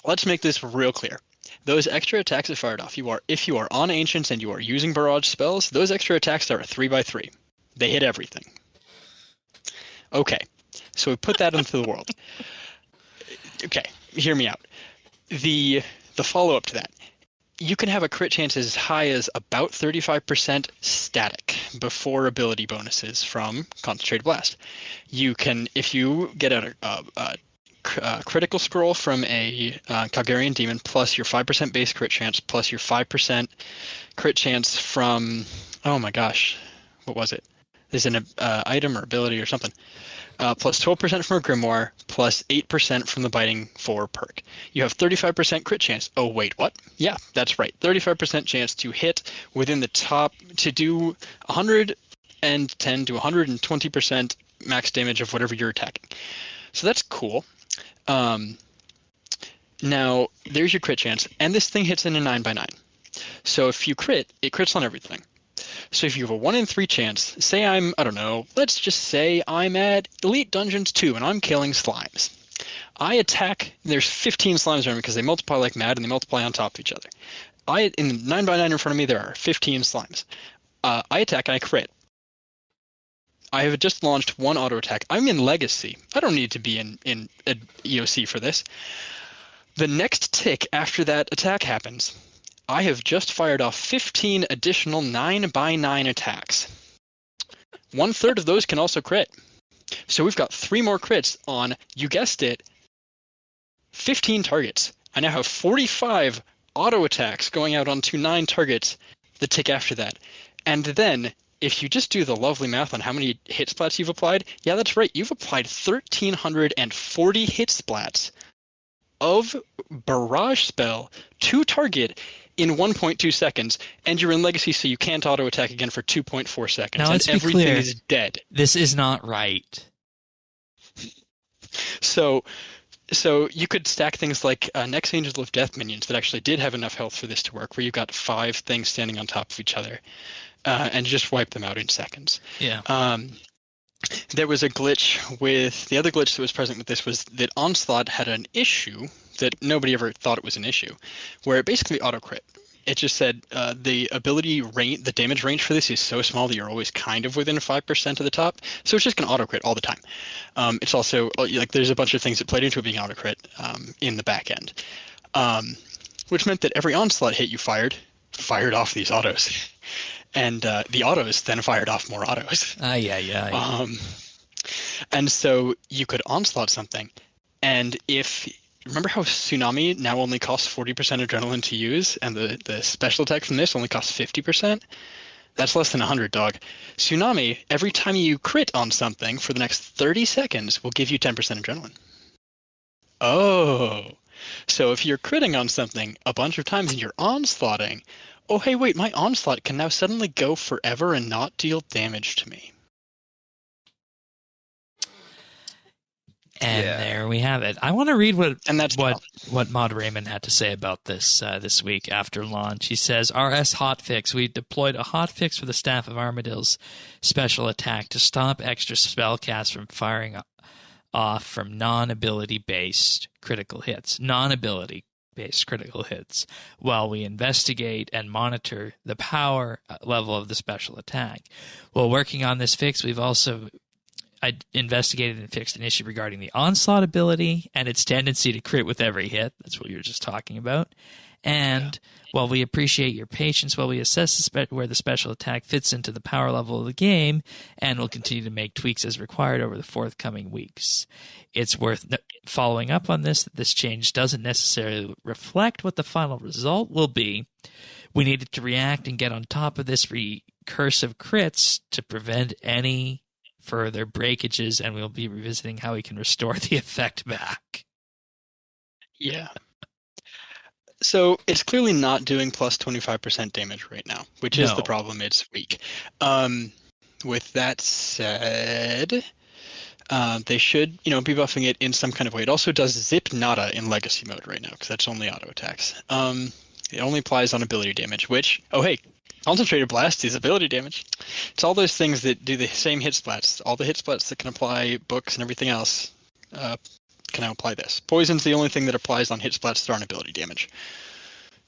Let's make this real clear. Those extra attacks are fired off. If you are on Ancients and you are using barrage spells, those extra attacks are a 3x3. They hit everything. Okay, so we put that into the world. Okay, hear me out. The follow-up to that. You can have a crit chance as high as about 35% static before ability bonuses from Concentrated Blast. You can, if you get a critical scroll from a Calgarian Demon, plus your 5% base crit chance, plus your 5% crit chance from, oh my gosh, what was it? There's an item or ability or something. Plus 12% from a Grimoire, plus 8% from the Biting 4 perk. You have 35% crit chance. Oh, wait, what? Yeah, that's right. 35% chance to hit within the top, to do 110 to 120% max damage of whatever you're attacking. So that's cool. Now, there's your crit chance, and this thing hits in a 9x9. So if you crit, it crits on everything. So if you have a 1 in 3 chance, say I don't know, let's just say I'm at Elite Dungeons 2 and I'm killing slimes. I attack, there's 15 slimes around me because they multiply like mad and they multiply on top of each other. In the 9x9 in front of me, there are 15 slimes. I attack and I crit. I have just launched 1 auto attack. I'm in Legacy. I don't need to be in EOC for this. The next tick after that attack happens, I have just fired off 15 additional 9x9 attacks. 1/3 of those can also crit. So we've got 3 more crits on, you guessed it, 15 targets. I now have 45 auto attacks going out onto 9 targets the tick after that. And then, if you just do the lovely math on how many hit splats you've applied, yeah, that's right, you've applied 1,340 hit splats of Barrage Spell to target in 1.2 seconds, and you're in Legacy, so you can't auto attack again for 2.4 seconds. Now, let's and be everything clear. is dead. This is not right. So you could stack things like Next Angel of Death minions that actually did have enough health for this to work, where you've got 5 things standing on top of each other, and just wipe them out in seconds. Yeah. There was a glitch with the other glitch that was present with this was that Onslaught had an issue that nobody ever thought it was an issue, where it basically auto crit. It just said the ability range, the damage range for this is so small that you're always kind of within 5% of the top, so it's just going to auto crit all the time. It's also like there's a bunch of things that played into it being auto crit in the back end, which meant that every Onslaught hit you fired off these autos. And the autos then fired off more autos. And so you could Onslaught something. And remember how Tsunami now only costs 40% adrenaline to use, and the special attack from this only costs 50%? That's less than 100, dog. Tsunami, every time you crit on something for the next 30 seconds, will give you 10% adrenaline. Oh. So if you're critting on something a bunch of times and you're onslaughting, oh, hey, wait, my Onslaught can now suddenly go forever and not deal damage to me. And there we have it. I want to read what Mod Raymond had to say about this this week after launch. He says, RS hotfix. We deployed a hotfix for the Staff of Armadil's special attack to stop extra spellcasts from firing off from non-ability-based critical hits. Non-ability-based critical hits while we investigate and monitor the power level of the special attack. While working on this fix, we've also investigated and fixed an issue regarding the Onslaught ability and its tendency to crit with every hit. That's what you were just talking about. And while we appreciate your patience while we assess where the special attack fits into the power level of the game, and we'll continue to make tweaks as required over the forthcoming weeks. It's worth following up on this, that this change doesn't necessarily reflect what the final result will be. We needed to react and get on top of this recursive crits to prevent any further breakages, and we'll be revisiting how we can restore the effect back. Yeah. So it's clearly not doing plus 25% damage right now, which is the problem. It's weak. With that said, they should, be buffing it in some kind of way. It also does zip nada in legacy mode right now because that's only auto attacks. It only applies on ability damage, which, Concentrated Blast is ability damage. It's all those things that do the same hit splats. All the hit splats that can apply books and everything else can now apply this. Poison's the only thing that applies on hit splats that aren't ability damage.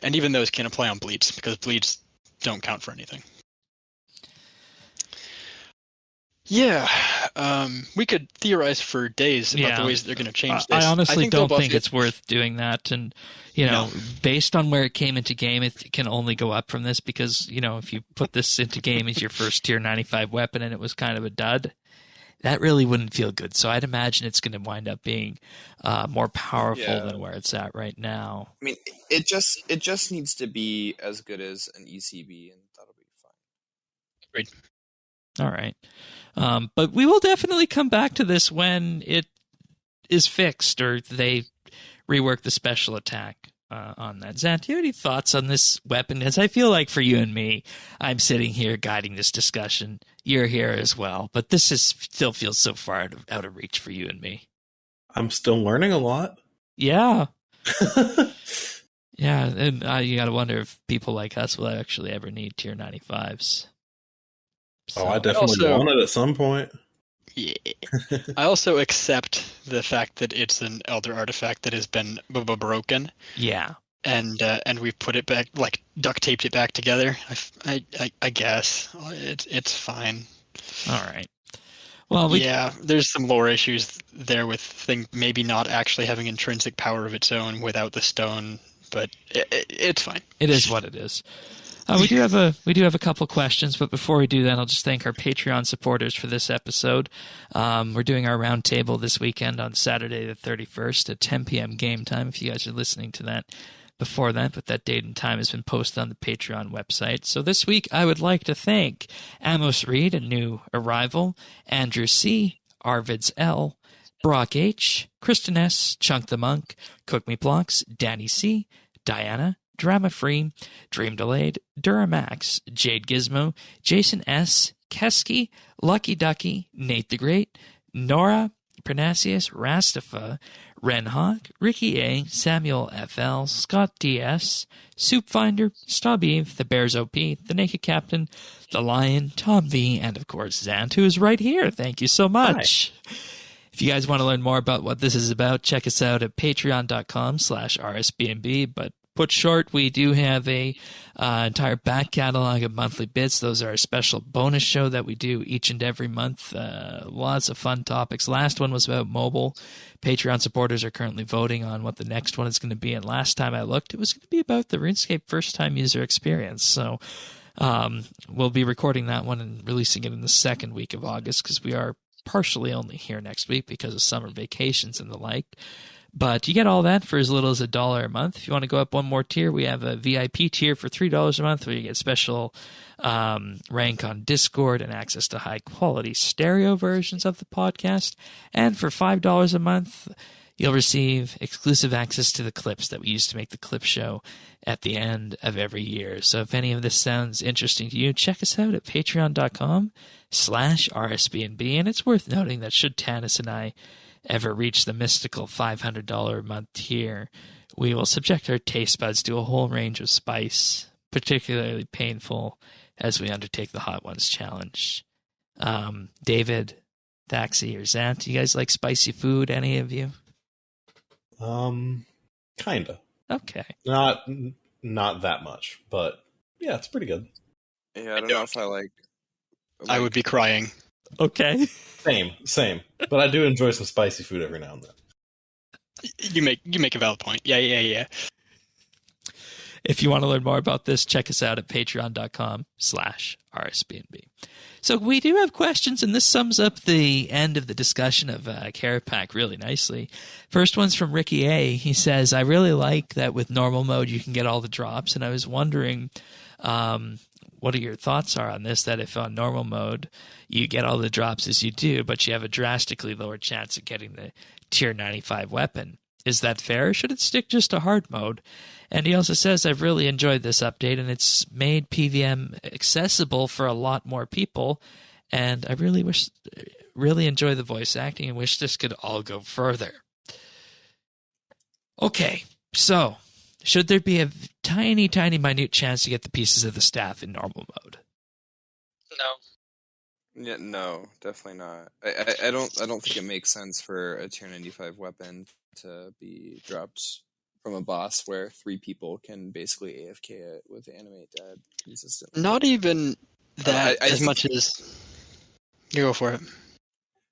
And even those can apply on bleeds, because bleeds don't count for anything. Yeah, we could theorize for days about the ways that they're going to change this. I honestly don't think it's worth doing that. And, based on where it came into game, it can only go up from this because, if you put this into game as your first tier 95 weapon and it was kind of a dud, that really wouldn't feel good. So I'd imagine it's going to wind up being more powerful than where it's at right now. I mean, it just needs to be as good as an ECB, and that'll be fine. Agreed. All right. But we will definitely come back to this when it is fixed or they rework the special attack on that. Zant, do you have any thoughts on this weapon? Because I feel like for you and me, I'm sitting here guiding this discussion. You're here as well. But this still feels so far out of reach for you and me. I'm still learning a lot. Yeah. Yeah, and you got to wonder if people like us will actually ever need tier 95s. So, I definitely Also- want it at some point. Yeah. I also accept the fact that it's an Elder artifact that has been broken, yeah. and we put it back, like duct taped it back together. I guess it's fine. All right. Well, Yeah, there's some lore issues there with thing maybe not actually having intrinsic power of its own without the stone, but it's fine. it is what it is. We do have a couple questions, but before we do that, I'll just thank our Patreon supporters for this episode. We're doing our roundtable this weekend on Saturday the 31st at 10 p.m. game time. If you guys are listening to that before that, but that date and time has been posted on the Patreon website. So this week, I would like to thank Amos Reed, a new arrival, Andrew C., Arvids L., Brock H., Kristen S., Chunk the Monk, Cook Me Blocks, Danny C., Diana, Drama Free, Dream Delayed, Duramax, Jade Gizmo, Jason S., Kesky, Lucky Ducky, Nate the Great, Nora, Pernasius, Rastafa, Ren Hawk, Ricky A., Samuel FL, Scott DS, Soup Finder, Stub Eve, The Bears OP, The Naked Captain, The Lion, Tom V., and of course Zant, who is right here. Thank you so much. Hi. If you guys want to learn more about what this is about, check us out at patreon.com/RSBANDB. But put short, we do have a entire back catalog of monthly bits. Those are a special bonus show that we do each and every month. Lots of fun topics. Last one was about mobile. Patreon supporters are currently voting on what the next one is going to be. And last time I looked, it was going to be about the RuneScape first-time user experience. So we'll be recording that one and releasing it in the second week of August because we are partially only here next week because of summer vacations and the like. But you get all that for as little as $1 a month. If you want to go up one more tier, we have a VIP tier for $3 a month where you get special rank on Discord and access to high-quality stereo versions of the podcast. And for $5 a month, you'll receive exclusive access to the clips that we use to make the clip show at the end of every year. So if any of this sounds interesting to you, check us out at patreon.com/RSBNB. And it's worth noting that should Tanis and I ever reach the mystical $500 a month tier, we will subject our taste buds to a whole range of spice, particularly painful as we undertake the Hot Ones challenge. David, Taxi, or Zant, do you guys like spicy food, any of you? Kinda. Okay. Not that much, but yeah, it's pretty good. Yeah, I don't know if I like. I would be crying. Okay. Same. But I do enjoy some spicy food every now and then. You make a valid point. Yeah. If you want to learn more about this, check us out at patreon.com/RSBNB. So we do have questions, and this sums up the end of the discussion of Kerapac really nicely. First one's from Ricky A. He says, I really like that with normal mode you can get all the drops, and I was wondering what are your thoughts are on this, that if on normal mode you get all the drops as you do, but you have a drastically lower chance of getting the tier 95 weapon. Is that fair, or should it stick just to hard mode? And he also says, I've really enjoyed this update, and it's made PVM accessible for a lot more people, and I really enjoy the voice acting and wish this could all go further. Okay, so should there be a tiny, minute chance to get the pieces of the staff in normal mode? No. Yeah, no, definitely not. I don't think it makes sense for a tier 95 weapon to be dropped from a boss where 3 people can basically AFK it with animate dead consistently. Not even that as much as... You go for it.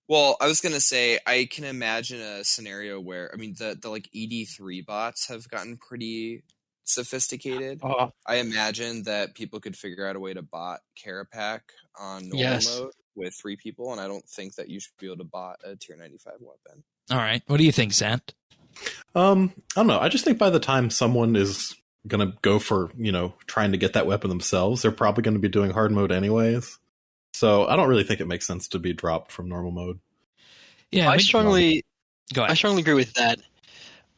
Well, I was going to say, I can imagine a scenario where, I mean, the like ED3 bots have gotten pretty sophisticated. I imagine that people could figure out a way to bot Kerapac on normal mode with 3 people, and I don't think that you should be able to bot a tier 95 weapon. All right. What do you think, Sant? I don't know. I just think by the time someone is going to go for, trying to get that weapon themselves, they're probably going to be doing hard mode anyways. So I don't really think it makes sense to be dropped from normal mode. Yeah, I strongly go ahead. agree with that.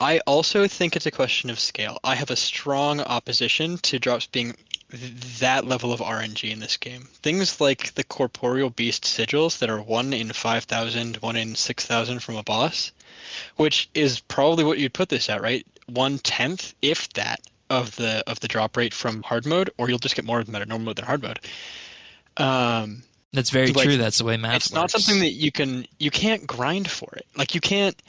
I also think it's a question of scale. I have a strong opposition to drops being that level of RNG in this game. Things like the corporeal beast sigils that are 1 in 5,000, 1 in 6,000 from a boss, which is probably what you'd put this at, right? 1/10, if that, of the drop rate from hard mode, or you'll just get more of them out of normal mode than hard mode. That's very Like, true. That's the way math it's works. not something that you can't grind for it. Like, you can't.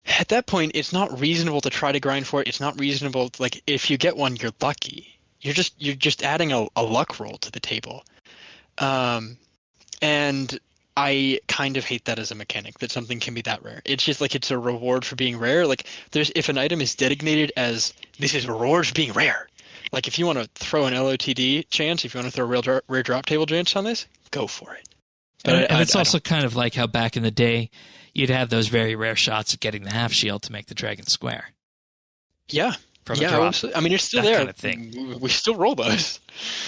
At that point, it's not reasonable to try to grind for it. It's not reasonable. Like, if you get one, you're lucky. You're just adding a luck roll to the table. And I kind of hate that as a mechanic, that something can be that rare. It's just like, it's a reward for being rare. Like, if an item is designated as, this is a reward for being rare. Like, if you want to throw an LOTD chance, if you want to throw a rare drop table chance on this, go for it. But and it's also kind of like how back in the day, you'd have those very rare shots at getting the half shield to make the dragon square. Yeah. From a Yeah, drop. absolutely. I mean, it's still That there. kind of thing. We still roll those.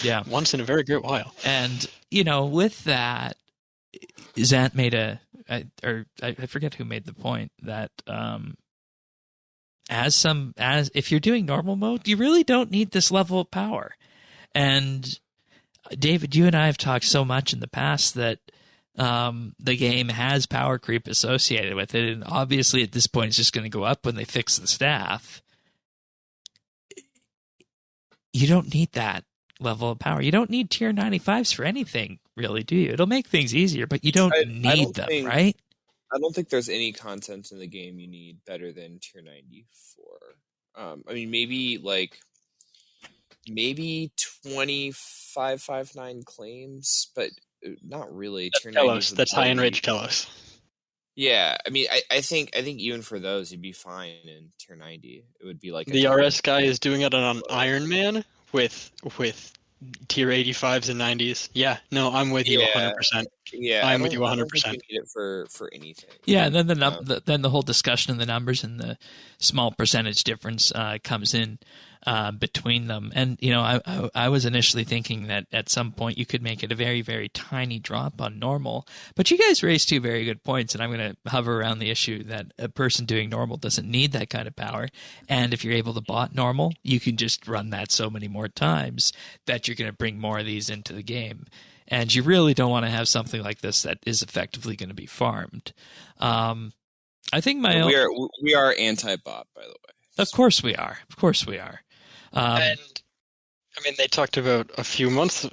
Yeah. Once in a very great while. And, with that, Zant made I forget who made the point that as if you're doing normal mode, you really don't need this level of power. And David, you and I have talked so much in the past that the game has power creep associated with it, and obviously at this point it's just going to go up when they fix the staff. You don't need that level of power. You don't need tier 95s for anything, really, do you? It'll make things easier, but you don't need them, right? I don't think there's any content in the game you need better than tier 94. I mean, maybe 2559 claims, but not really. That's tier Telos. 90s That's high enrage be- Telos. Yeah, I mean, I think even for those, you'd be fine in tier 90. It would be like The RS guy is doing it on Iron Man with tier 85s and 90s. Yeah, no, I'm with you 100%. Yeah, I'm with you I don't 100%. think you need it for anything. Yeah, and then then the whole discussion of the numbers and the small percentage difference comes in between them. And I was initially thinking that at some point you could make it a very, very tiny drop on normal. But you guys raised two very good points, and I'm going to hover around the issue that a person doing normal doesn't need that kind of power. And if you're able to bot normal, you can just run that so many more times that you're going to bring more of these into the game. And you really don't want to have something like this that is effectively going to be farmed. I think we are anti-bot, by the way. Of course we are. Of course we are. And I mean, they talked about a few weeks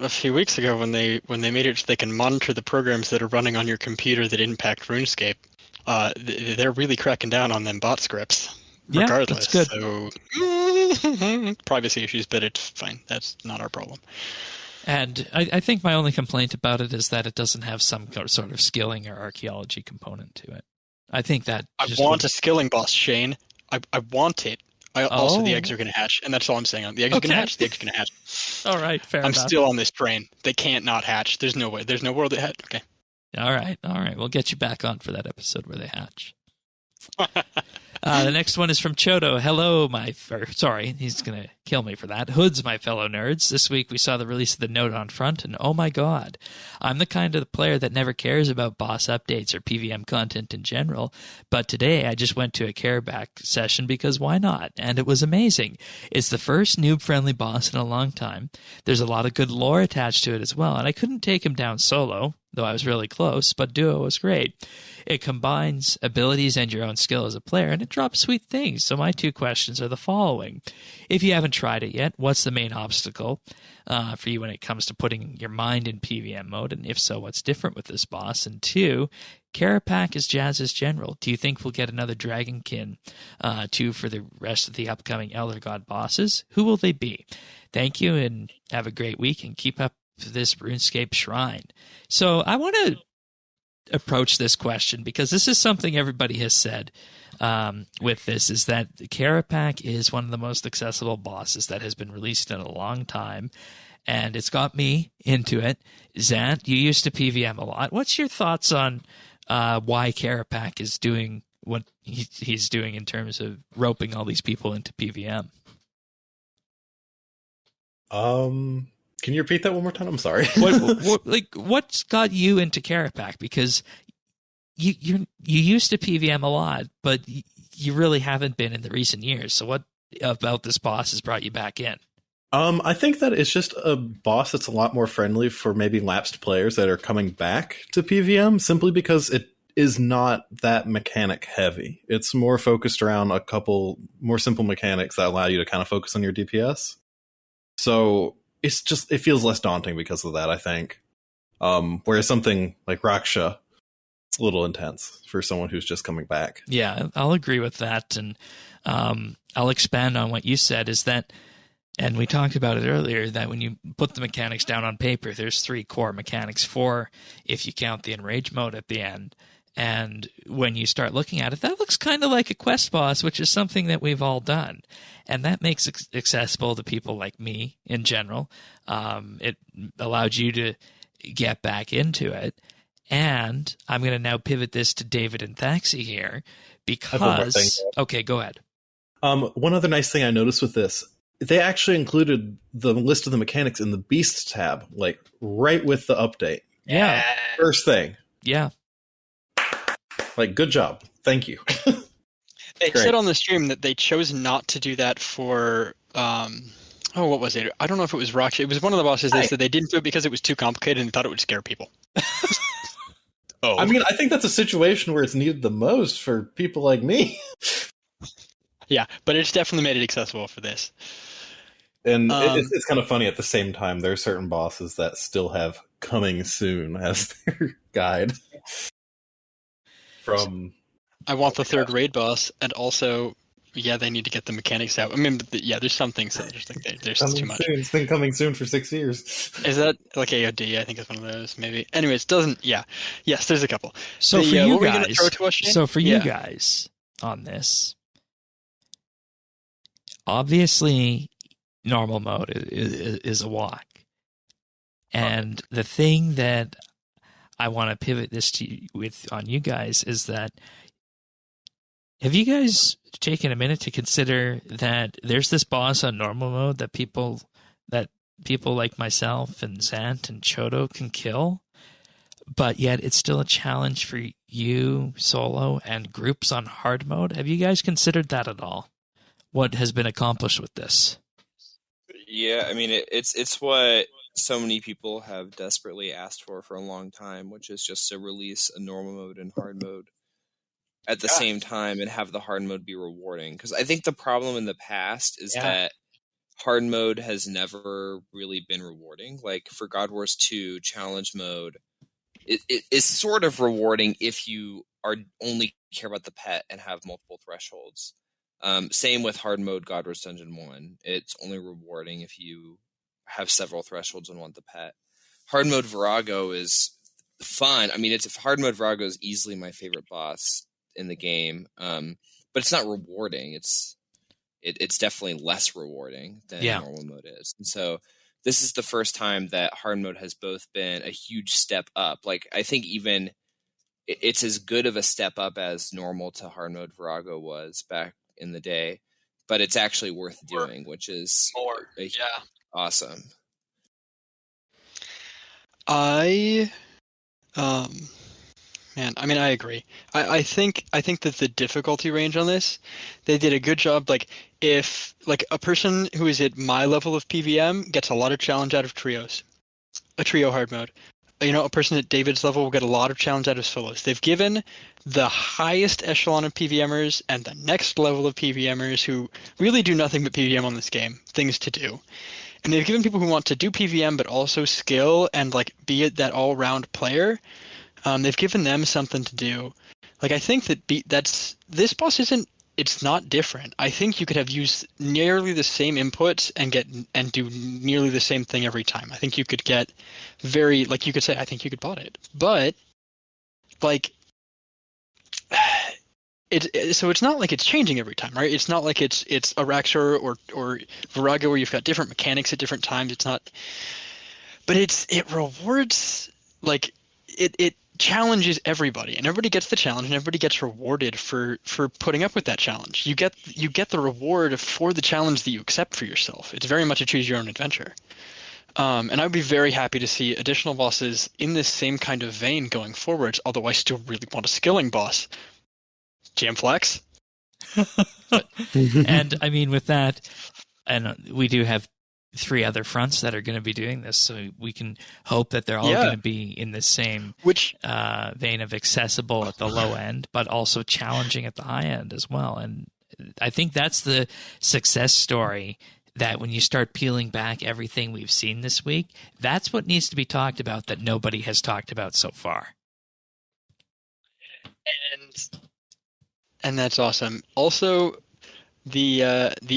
ago when they made it so they can monitor the programs that are running on your computer that impact RuneScape. They're really cracking down on them bot scripts. Regardless, yeah, that's good. So privacy issues, but it's fine. That's not our problem. And I think my only complaint about it is that it doesn't have some sort of skilling or archaeology component to it. I think that I want a skilling boss, Shane. I want it. Also, the eggs are going to hatch, and that's all I'm saying. The eggs are going to hatch. The eggs are going to hatch. All right, fair enough. I'm still on this train. They can't not hatch. There's no way. There's no world that hatch. Okay. All right. We'll get you back on for that episode where they hatch. The next one is from Chodo. Hello, sorry, he's going to kill me for that. Hoods, my fellow nerds. This week we saw the release of the Nodon Front, and oh my god, I'm the kind of player that never cares about boss updates or PVM content in general, but today I just went to a Kerapac session because why not? And it was amazing. It's the first noob-friendly boss in a long time. There's a lot of good lore attached to it as well, and I couldn't take him down solo, though I was really close, but duo was great. It combines abilities and your own skill as a player, and it drops sweet things. So my two questions are the following. If you haven't tried it yet, what's the main obstacle for you when it comes to putting your mind in PVM mode? And if so, what's different with this boss? And two, Kerapac is Jazz's general. Do you think we'll get another Dragonkin too for the rest of the upcoming Elder God bosses? Who will they be? Thank you, and have a great week, and keep up this RuneScape shrine. So I want to approach this question because this is something everybody has said with this, is that Kerapac is one of the most accessible bosses that has been released in a long time, and it's got me into it. Zant, you used to PVM a lot. What's your thoughts on why Kerapac is doing what he's doing in terms of roping all these people into PVM? Can you repeat that one more time? I'm sorry. What's got you into Kerapac? Because you used to PVM a lot, but you really haven't been in the recent years. So what about this boss has brought you back in? I think that it's just a boss that's a lot more friendly for maybe lapsed players that are coming back to PVM, simply because is not that mechanic heavy. It's more focused around a couple more simple mechanics that allow you to kind of focus on your DPS. So it feels less daunting because of that, I think. Whereas something like Raksha, it's a little intense for someone who's just coming back. Yeah, I'll agree with that. And I'll expand on what you said is that, and we talked about it earlier, that when you put the mechanics down on paper, there's 3 core mechanics, 4 if you count the enrage mode at the end. And when you start looking at it, that looks kind of like a quest boss, which is something that we've all done. And that makes it accessible to people like me in general. It allowed you to get back into it. And I'm going to now pivot this to David and Thaxi here because... Okay, go ahead. One other nice thing I noticed with this, they actually included the list of the mechanics in the Beasts tab, like right with the update. Yeah. First thing. Yeah. Like, good job. Thank you. They said on the stream that they chose not to do that for, what was it? I don't know if it was Raksha. It was one of the bosses. They said they didn't do it because it was too complicated and thought it would scare people. Oh. I mean, I think that's a situation where it's needed the most for people like me. Yeah, but it's definitely made it accessible for this. And it's kind of funny at the same time. There are certain bosses that still have coming soon as their guide. I want the 3rd raid boss, and also, yeah, they need to get the mechanics out. I mean, there's some things that I just think there's too much. Soon. It's been coming soon for 6 years. Is that like AOD? I think it's one of those, maybe. Anyways, yes, there's a couple. So for you guys on this, obviously, normal mode is a walk. And the thing that I want to pivot this on you guys is that, have you guys taken a minute to consider that there's this boss on normal mode that people like myself and Zant and Chodo can kill, but yet it's still a challenge for you solo and groups on hard mode? Have you guys considered that at all? What has been accomplished with this? Yeah, I mean, it's what so many people have desperately asked for a long time, which is just to release a normal mode and hard mode at the same time and have the hard mode be rewarding. Because I think the problem in the past is that hard mode has never really been rewarding. Like for God Wars 2 challenge mode, it is sort of rewarding if you only care about the pet and have multiple thresholds. Same with hard mode God Wars Dungeon 1. It's only rewarding if you have several thresholds and want the pet. Hard mode Virago is fun. I mean, hard mode Virago is easily my favorite boss in the game, but it's not rewarding. It's definitely less rewarding than normal mode is. And so this is the first time that hard mode has both been a huge step up. Like I think even it's as good of a step up as normal to hard mode Virago was back in the day, but it's actually worth doing, which is awesome. I agree. I think that the difficulty range on this, they did a good job. Like if a person who is at my level of PVM gets a lot of challenge out of trios, a trio hard mode. A person at David's level will get a lot of challenge out of solos. They've given the highest echelon of PVMers and the next level of PVMers who really do nothing but PVM on this game, things to do. And they've given people who want to do PVM but also skill and be it that all-round player, they've given them something to do. I think that this boss it's not different. I think you could have used nearly the same inputs and do nearly the same thing every time. I think you could get you could say, I think you could bot it. But so it's not like it's changing every time, right? It's not like it's Araxor or Virago where you've got different mechanics at different times. It's not, but it rewards, it challenges everybody, and everybody gets the challenge, and everybody gets rewarded for putting up with that challenge. You get the reward for the challenge that you accept for yourself. It's very much a choose your own adventure. And I would be very happy to see additional bosses in this same kind of vein going forward, although I still really want a skilling boss. Jamflex. And I mean, with that, and we do have 3 other fronts that are going to be doing this, so we can hope that they're all going to be in the same vein of accessible at the low end, but also challenging at the high end as well. And I think that's the success story, that when you start peeling back everything we've seen this week, that's what needs to be talked about that nobody has talked about so far. And that's awesome. Also, the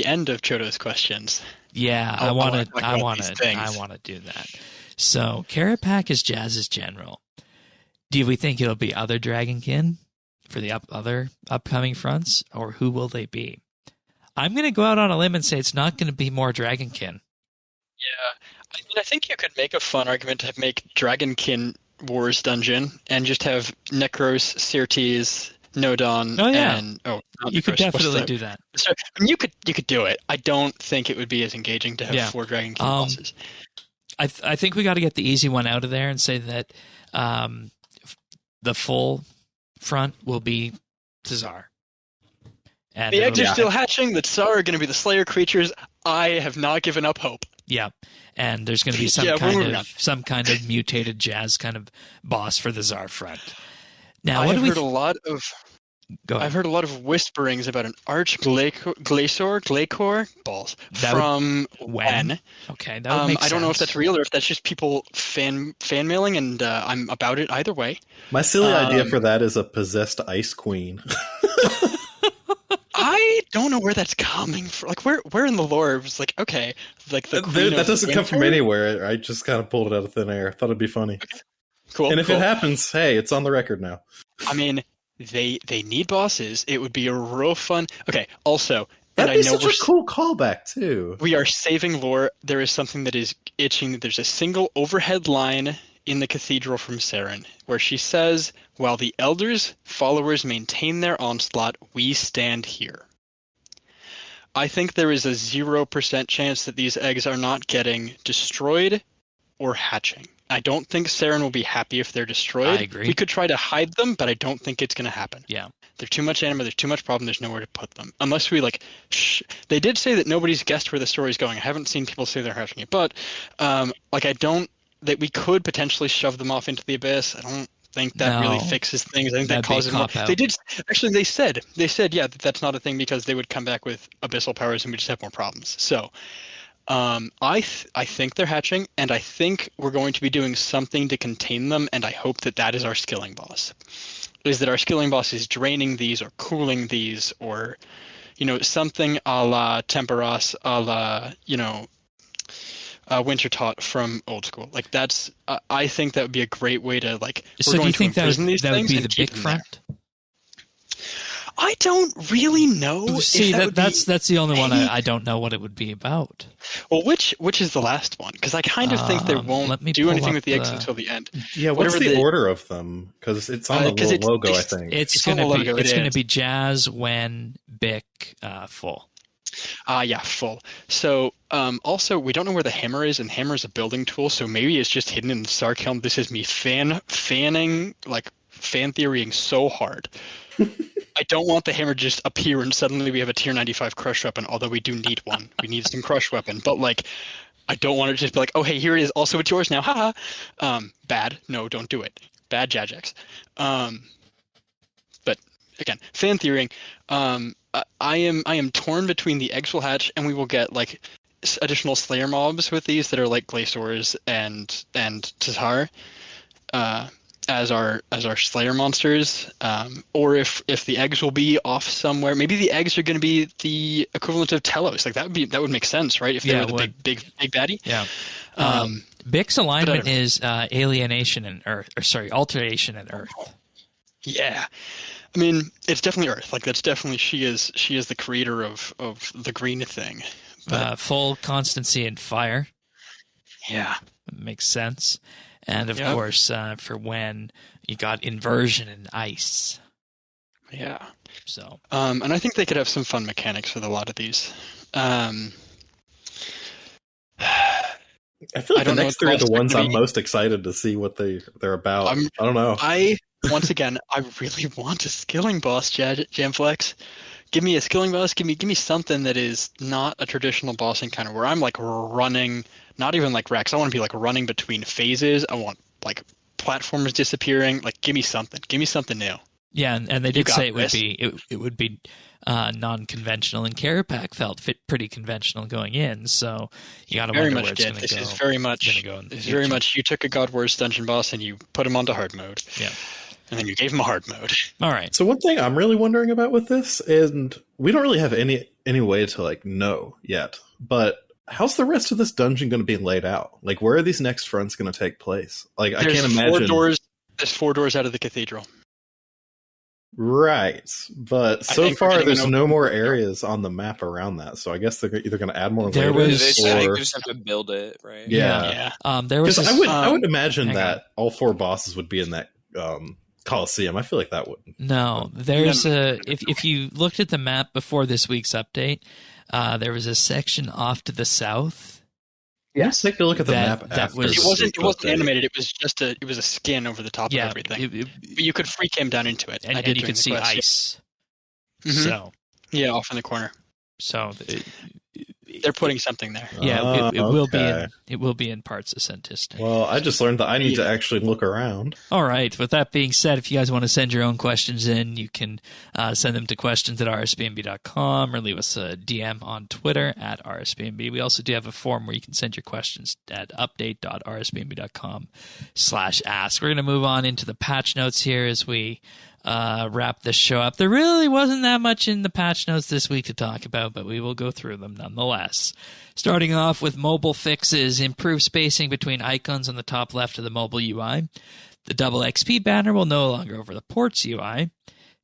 end of Chodo's questions. Yeah, I want to do that. So, Kerapac is Jazz's general. Do we think it'll be other Dragonkin for the other upcoming fronts, or who will they be? I'm going to go out on a limb and say it's not going to be more Dragonkin. Yeah, I think you could make a fun argument to make Dragonkin Wars Dungeon and just have Necros, Syrtes, Nodon, and you could definitely do that. So, I mean, you could do it. I don't think it would be as engaging to have 4 Dragonkin bosses. I think we got to get the easy one out of there and say that the full front will be Tsar. And the eggs are still hatching. The Tsar are going to be the Slayer creatures. I have not given up hope. Yeah, and there's going to be some kind of mutated Jazz kind of boss for the Tsar front. Now, I've heard a lot of whisperings about an Arch Glacor balls from Wen. Okay, that would make sense. I don't know if that's real or if that's just people fan mailing, and I'm about it either way. My silly idea for that is a possessed Ice Queen. I don't know where that's coming from. Like, where in the lore it was like, okay, like the Queen that doesn't come from anywhere. I just kind of pulled it out of thin air. Thought it'd be funny. Okay. Cool. And if it happens, hey, it's on the record now. I mean, they need bosses. It would be a real fun. Okay. Also, that'd be such a cool callback too. We are saving lore. There is something that is itching. There's a single overhead line in the cathedral from Saren where she says, "While the elders' followers maintain their onslaught, we stand here." I think there is a 0% chance that these eggs are not getting destroyed or hatching. I don't think Saren will be happy if they're destroyed. I agree. We could try to hide them, but I don't think it's going to happen. Yeah. There's too much anima, there's too much problem, there's nowhere to put them. Unless we, They did say that nobody's guessed where the story's going. I haven't seen people say they're hatching it. But, that we could potentially shove them off into the abyss. I don't think that really fixes things. I think that causes more. They did actually. They said that's not a thing because they would come back with abyssal powers and we just have more problems. So, I think they're hatching, and I think we're going to be doing something to contain them. And I hope that is our skilling boss. Is that our skilling boss is draining these or cooling these or, something a la Temperas, a la Winter Taught from Old School. Like that's, I think that would be a great way to So do you think that would be the big front? I don't really know. See, that's the only one I don't know what it would be about. Well, which is the last one? Because I kind of think they won't do anything with the eggs until the end. Yeah, what's the order of them? Because it's on the little logo, I think. It's going to be Jazz, Wen, Bic, full. Yeah, full. So, also, we don't know where the hammer is, and hammer is a building tool, so maybe it's just hidden in the Sark Helm. This is me fan theorying so hard. I don't want the hammer to just appear and suddenly we have a tier 95 crush weapon, although we do need one. We need some crush weapon. But, I don't want it to just be like, oh, hey, here it is. Also, it's yours now. Haha. Bad. No, don't do it. Bad Jajax. But, again, fan theorying. I am torn between the eggs will hatch and we will get, additional Slayer mobs with these that are like Glaciors and Tazar. As our Slayer monsters, or if the eggs will be off somewhere. Maybe the eggs are going to be the equivalent of Telos. That would make sense, right? If they were the big baddie. Yeah. Bic's alignment is alienation and Earth, alteration and Earth. Yeah. I mean, it's definitely Earth. That's definitely she is the creator of the green thing. But, full constancy and fire. Yeah. Makes sense. And, of course, for when you got inversion and ice. Yeah. So. And I think they could have some fun mechanics with a lot of these. I feel like the next 3 are the ones I'm most excited to see what they're about. I don't know. Once again, I really want a skilling boss, Jamflex. Give me a skilling boss. Give me something that is not a traditional boss encounter where I'm like running, not even like Rex. I want to be like running between phases. I want like platforms disappearing. Like, give me something. Give me something new. Yeah, and they did say it this. would be non-conventional, and Kerapac felt pretty conventional going in. So you got to wonder where it's going to go. This is very much. You took a God Wars dungeon boss and you put him onto hard mode. Yeah. And then you gave him a hard mode. All right. So one thing I'm really wondering about with this, and we don't really have any way to like know yet, but how's the rest of this dungeon going to be laid out? Like, where are these next fronts going to take place? Like, I can't imagine. There's 4 doors out of the cathedral. Right, but so far there's no more areas on the map around that. So I guess they're either going to add more. There later, was. They just have to build it, right? Yeah. There was. I would imagine that all 4 bosses would be in that Coliseum. I feel like that wouldn't. No, there's a. If you looked at the map before this week's update, there was a section off to the south. Yes, take a look at the map. It wasn't animated. It was a skin over the top of everything. But you could freak him down into it, and you could see ice. Yeah. Mm-hmm. So off in the corner. So they're putting something there. Yeah, it will be in parts of Centistan. Well, I just learned that I need to actually look around. All right. With that being said, if you guys want to send your own questions in, you can send them to questions@rsbnb.com or leave us a DM on Twitter @rsbnb. We also do have a form where you can send your questions at update.rsbnb.com/ask. We're going to move on into the patch notes here as we wrap this show up. There really wasn't that much in the patch notes this week to talk about, but we will go through them nonetheless. Starting off with mobile fixes, improved spacing between icons on the top left of the mobile UI. The double XP banner will no longer over the ports UI.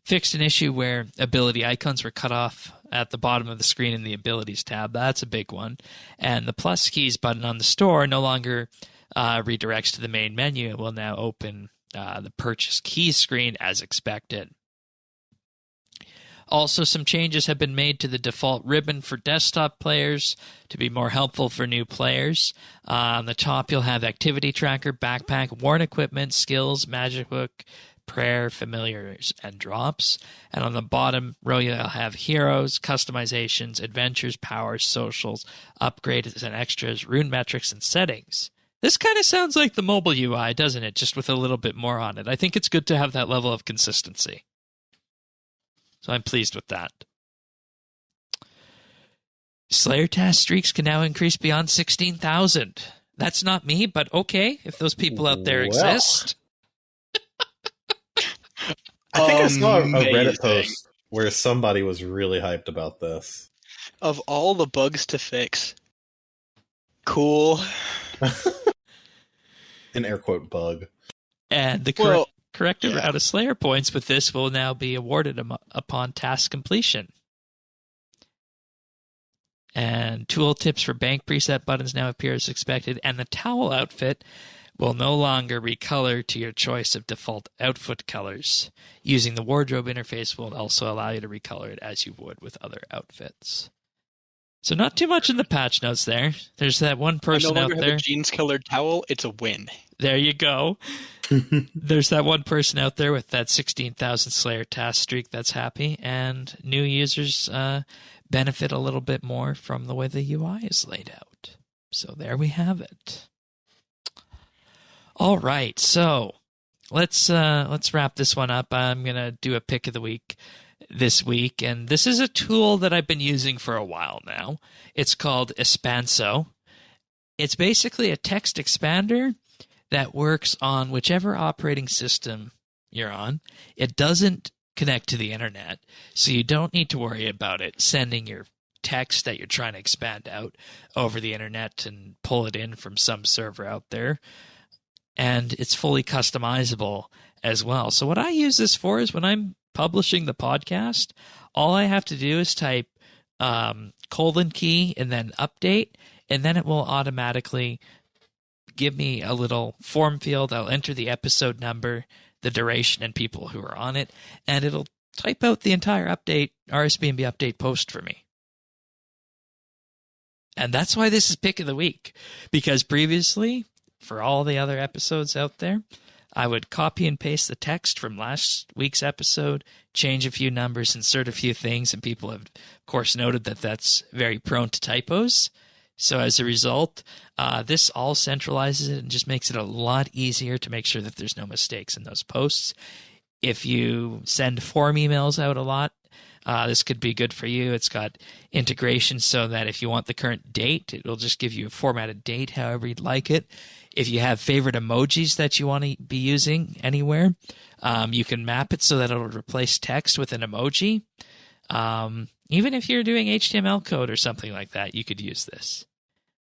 Fixed an issue where ability icons were cut off at the bottom of the screen in the abilities tab. That's a big one. And the plus keys button on the store no longer redirects to the main menu. It will now open the purchase keys screen as expected. Also, some changes have been made to the default ribbon for desktop players to be more helpful for new players. On the top, you'll have activity tracker, backpack, worn equipment, skills, magic book, prayer, familiars, and drops. And on the bottom row, you'll have heroes, customizations, adventures, powers, socials, upgrades and extras, rune metrics, and settings. This kind of sounds like the mobile UI, doesn't it? Just with a little bit more on it. I think it's good to have that level of consistency. So I'm pleased with that. Slayer task streaks can now increase beyond 16,000. That's not me, but okay, if those people out there exist. I think I saw a Reddit post where somebody was really hyped about this. Of all the bugs to fix, cool. An air quote bug. And the corrected route of Slayer points with this will now be awarded upon task completion. And tooltips for bank preset buttons now appear as expected, and the towel outfit will no longer recolor to your choice of default outfit colors. Using the wardrobe interface will also allow you to recolor it as you would with other outfits. So not too much in the patch notes there. There's that one person out there. Have a jeans-colored towel. It's a win. There you go. There's that one person out there with that 16,000 Slayer task streak that's happy, and new users benefit a little bit more from the way the UI is laid out. So there we have it. All right, so let's wrap this one up. I'm gonna do a pick of the week this week, and this is a tool that I've been using for a while now. It's called Espanso. It's basically a text expander that works on whichever operating system you're on. It doesn't connect to the internet, so you don't need to worry about it sending your text that you're trying to expand out over the internet and pull it in from some server out there. And it's fully customizable as well. So what I use this for is when I'm publishing the podcast, all I have to do is type :key and then update, and then it will automatically give me a little form field. I'll enter the episode number, the duration, and people who are on it, and it'll type out the entire update, RSBNB update post for me. And that's why this is pick of the week, because previously, for all the other episodes out there, I would copy and paste the text from last week's episode, change a few numbers, insert a few things, and people have, of course, noted that that's very prone to typos. So as a result, this all centralizes it and just makes it a lot easier to make sure that there's no mistakes in those posts. If you send form emails out a lot, this could be good for you. It's got integration so that if you want the current date, it'll just give you a formatted date however you'd like it. If you have favorite emojis that you want to be using anywhere, you can map it so that it'll replace text with an emoji. Even if you're doing HTML code or something like that, you could use this.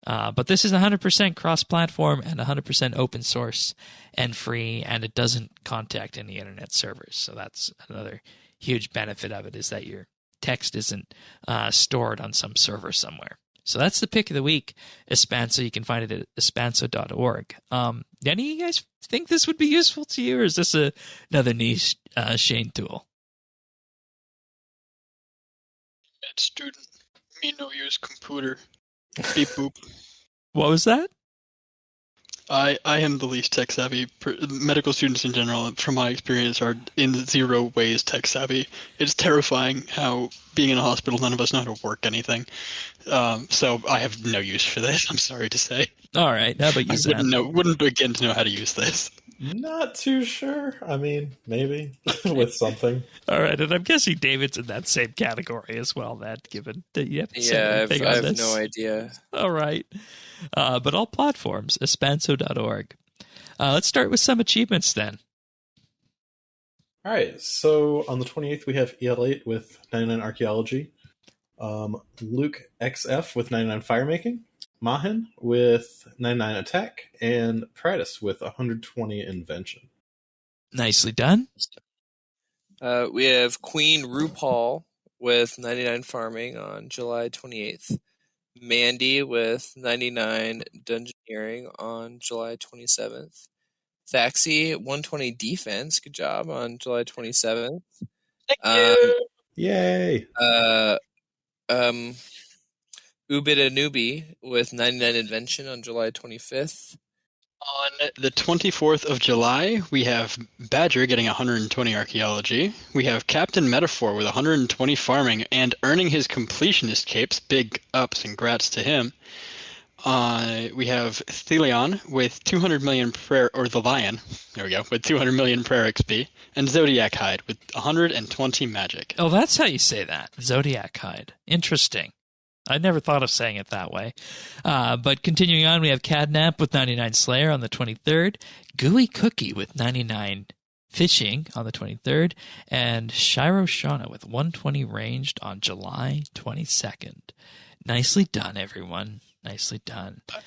But this is 100% cross-platform and 100% open source and free, and it doesn't contact any internet servers. So that's another huge benefit of it, is that your text isn't stored on some server somewhere. So that's the pick of the week, Espanso. You can find it at espanso.org. Any of you guys think this would be useful to you, or is this another niche Shane tool? Med student, me no use computer. Beep boop. What was that? I am the least tech savvy. Medical students in general, from my experience, are in zero ways tech savvy. It's terrifying how, being in a hospital, none of us know how to work anything. So I have no use for this, I'm sorry to say. All right. How about you, Sam? Wouldn't begin to know how to use this. Not too sure. I mean, maybe with something. All right, and I'm guessing David's in that same category as well. That given that you have to Yeah, I have no idea. All right, but all platforms, espanso.org. Let's start with some achievements then. All right, so on the 28th, we have EL8 with 99 Archaeology, Luke XF with 99 Firemaking, Mahin with 99 Attack, and Pradis with 120 Invention. Nicely done. We have Queen RuPaul with 99 Farming on July 28th. Mandy with 99 Dungeoneering on July 27th. Thaxi 120 Defense, good job, on July 27th. Thank you! Yay! Ubida Newbie with 99 Invention on July 25th. On the 24th of July, we have Badger getting 120 Archaeology. We have Captain Metaphor with 120 Farming and earning his Completionist capes. Big ups and grats to him. We have Thelion with 200 million prayer, or the Lion, there we go, with 200 million prayer XP, and Zodiac Hide with 120 magic. Oh, that's how you say that, Zodiac Hide. Interesting. I never thought of saying it that way. But continuing on, we have Cadnap with 99 Slayer on the 23rd, Gooey Cookie with 99 Fishing on the 23rd, and Shiro Shauna with 120 Ranged on July 22nd. Nicely done, everyone. Nicely done. I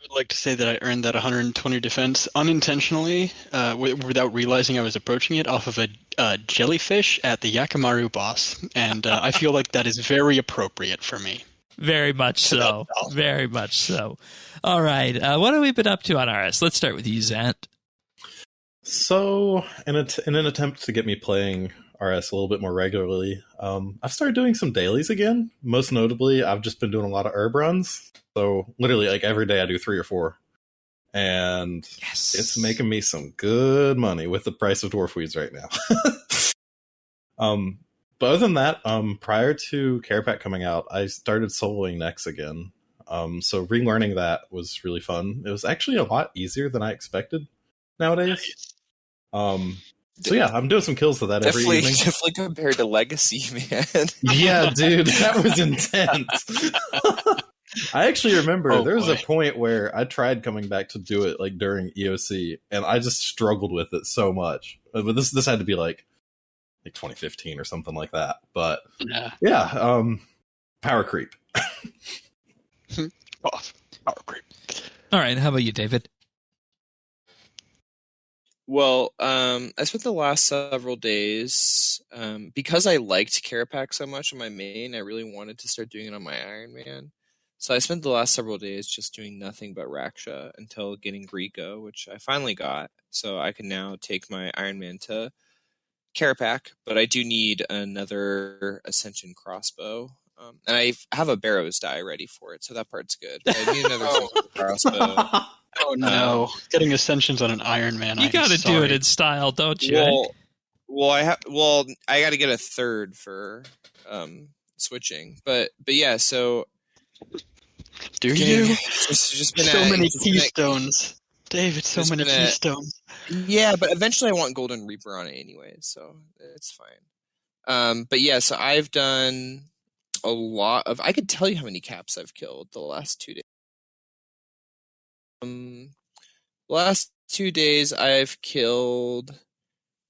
would like to say that I earned that 120 defense unintentionally, without realizing I was approaching it, off of a jellyfish at the Yakamaru boss, and I feel like that is very appropriate for me. Very much so. Very much so. All right. What have we been up to on RS? Let's start with you, Zant. So, in an attempt to get me playing RS a little bit more regularly, I've started doing some dailies again. Most notably, I've just been doing a lot of herb runs. So literally, like every day I do 3 or 4. And Yes. it's making me some good money with the price of dwarf weeds right now. But other than that, prior to Kerapac coming out, I started soloing next again. So relearning that was really fun. It was actually a lot easier than I expected nowadays. So yeah, I'm doing some kills to that every evening. Definitely compared to Legacy, man. Yeah, dude, that was intense. I actually remember there was a point where I tried coming back to do it like during EOC, and I just struggled with it so much. But this had to be like 2015 or something like that. But yeah, power creep. Power creep. All right. How about you, David? Well, I spent the last several days, because I liked Kerapac so much on my main, I really wanted to start doing it on my Iron Man. So I spent the last several days just doing nothing but Raksha until getting Rico, which I finally got. So I can now take my Iron Man to Kerapac, but I do need another Ascension crossbow. And I have a Barrows die ready for it, so that part's good. But I need another Ascension crossbow. Oh no, getting ascensions on an Iron Man. You got to do it in style, don't you? I got to get a third for switching, but yeah. So do you? Just been so many keystones, David. So many keystones. Yeah, but eventually I want Golden Reaper on it anyway, so it's fine. But yeah, so I've done a lot of. I could tell you how many caps I've killed the last 2 days. Last 2 days I've killed.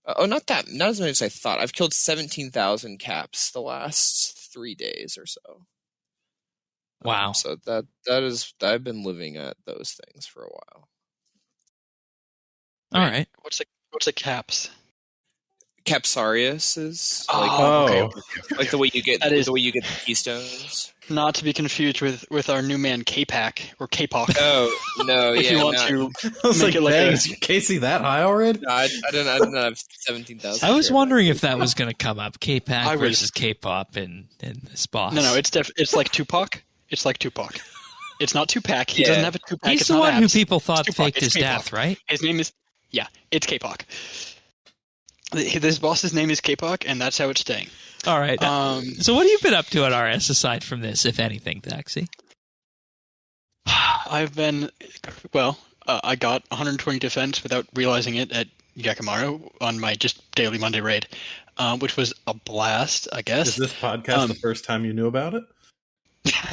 Not as many as I thought. I've killed 17,000 caps the last 3 days or so. Wow. So that is. I've been living at those things for a while. All right. What's a caps? Capsarius is okay. Like the way you get the way you get the keystones. Not to be confused with our new man Kerapac or Kerapac. Oh no! If you want to I was make like, it like dang, is Casey that high already? No, I don't have 17,000. I was wondering if that was going to come up. Kerapac versus K-pop in this boss. No, it's like Tupac. It's like Tupac. It's not Tupac. He doesn't have a Tupac. He's it's the not one abs. who people thought It's faked Tupac. his It's death, Kerapac. right? His name is it's Kerapac. This boss's name is Kerapac, and that's how it's staying. All right. So what have you been up to at RS aside from this, if anything, Daxi? I've been I got 120 defense without realizing it at Yakamaru on my just daily Monday raid, which was a blast, I guess. Is this podcast the first time you knew about it?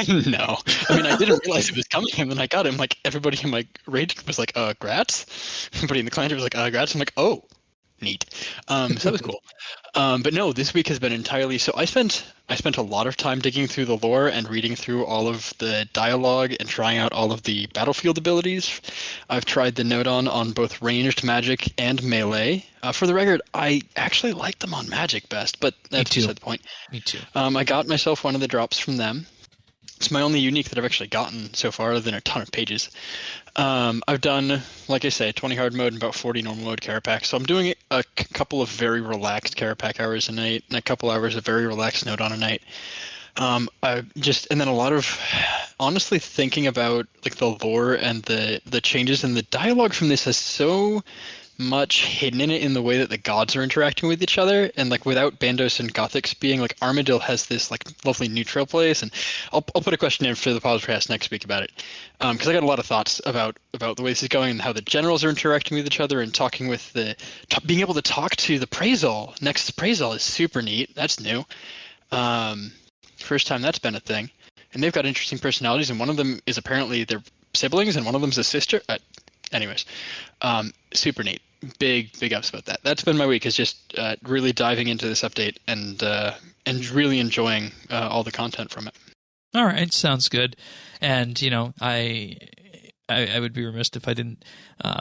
No. I mean, I didn't realize it was coming, and then I got him. Like, everybody in my raid was like, grats. Everybody in the client was like, grats. I'm like, oh, neat. So that was cool. But no, this week has been entirely. So I spent a lot of time digging through the lore and reading through all of the dialogue and trying out all of the battlefield abilities. I've tried the Nodon on both ranged magic and melee. For the record, I actually like them on magic best, but that's beside the point. Me too. I got myself one of the drops from them. It's my only unique that I've actually gotten so far, other than a ton of pages. I've done, like I say, 20 hard mode and about 40 normal mode Kerapac. So I'm doing a couple of very relaxed Kerapac hours a night and a couple hours of very relaxed Nodon a night. And then a lot of honestly thinking about like the lore and the changes, and the dialogue from this has so much hidden in it in the way that the gods are interacting with each other, and like without Bandos and Gothics being like, Armadil has this like lovely neutral place, and I'll put a question in for the podcast next week about it, because I got a lot of thoughts about the way this is going and how the generals are interacting with each other and talking with being able to talk to the Praisal. Next Praisal is super neat. That's new. First time that's been a thing, and they've got interesting personalities, and one of them is apparently their siblings, and one of them's a sister. Anyways, super neat. Big ups about that. That's been my week, is just really diving into this update and really enjoying all the content from it. All right, sounds good. And I would be remiss if I didn't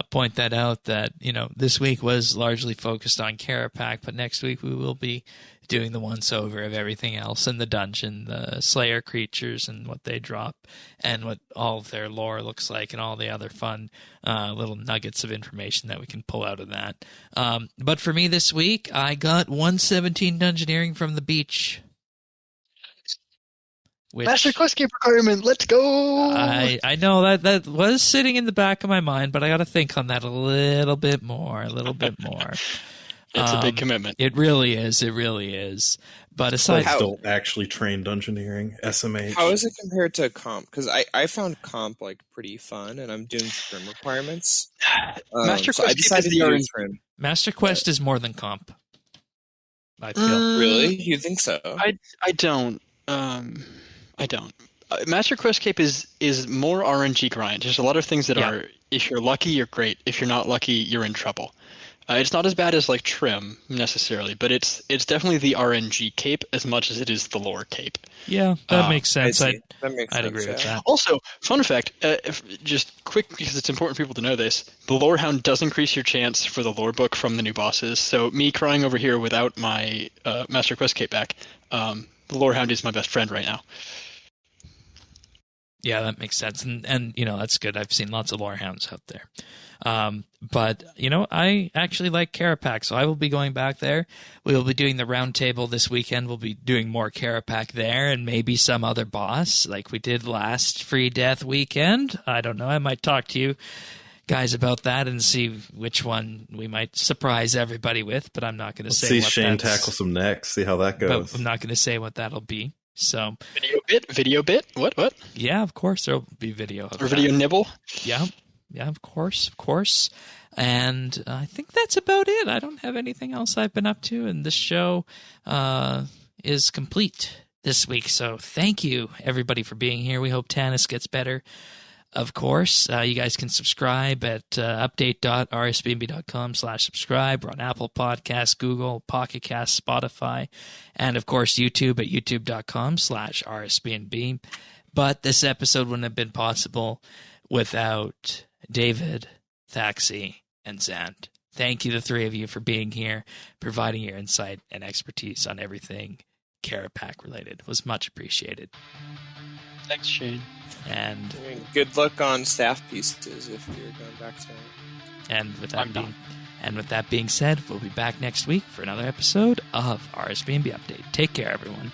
point that out, that this week was largely focused on Kerapac, but next week we will be doing the once over of everything else in the dungeon, the Slayer creatures and what they drop, and what all of their lore looks like, and all the other fun little nuggets of information that we can pull out of that. But for me this week, I got 117 dungeoneering from the beach. Master Quest Cape requirement, let's go! I know that was sitting in the back of my mind, but I got to think on that a little bit more. It's a big commitment. It really is. But aside, still actually train dungeoneering, SMH. How is it compared to comp? Because I found comp like pretty fun, and I'm doing scrim requirements. Master so Quest I decided to do scrim. Master Quest is more than comp, I feel. Really? You think so? I don't. I don't. Master Quest Cape is more RNG grind. There's a lot of things that are, if you're lucky, you're great. If you're not lucky, you're in trouble. It's not as bad as like Trim necessarily, but it's definitely the RNG cape as much as it is the lore cape. Yeah, that makes sense. I'd agree with that. Also, fun fact, just quick, because it's important for people to know this, the lore hound does increase your chance for the lore book from the new bosses. So me crying over here without my Master Quest cape back, the lore hound is my best friend right now. Yeah, that makes sense, and that's good. I've seen lots of lore hounds out there. But I actually like Kerapac, so I will be going back there. We will be doing the round table this weekend. We'll be doing more Kerapac there, and maybe some other boss like we did last Free Death weekend. I don't know. I might talk to you guys about that and see which one we might surprise everybody with. But I'm not going to Let's say see what Shane that's- tackle some necks, see how that goes. But I'm not going to say what that'll be. So Video bit. What? yeah, of course there'll be video of Or that. video nibble. Yeah, of course. And I think that's about it. I don't have anything else I've been up to, and this show is complete this week. So thank you, everybody, for being here. We hope Tanis gets better. Of course, you guys can subscribe at update.rsbnb.com/subscribe. We're on Apple Podcasts, Google, Pocket Cast, Spotify, and of course YouTube at youtube.com/rsbnb. But this episode wouldn't have been possible without David, Thaxi, and Zant. Thank you, the three of you, for being here, providing your insight and expertise on everything Kerapac related. It was much appreciated. Thanks, Shane. And Good luck on staff pieces if you're going back to. with that being said, we'll be back next week for another episode of RSBANDB Update. Take care, everyone.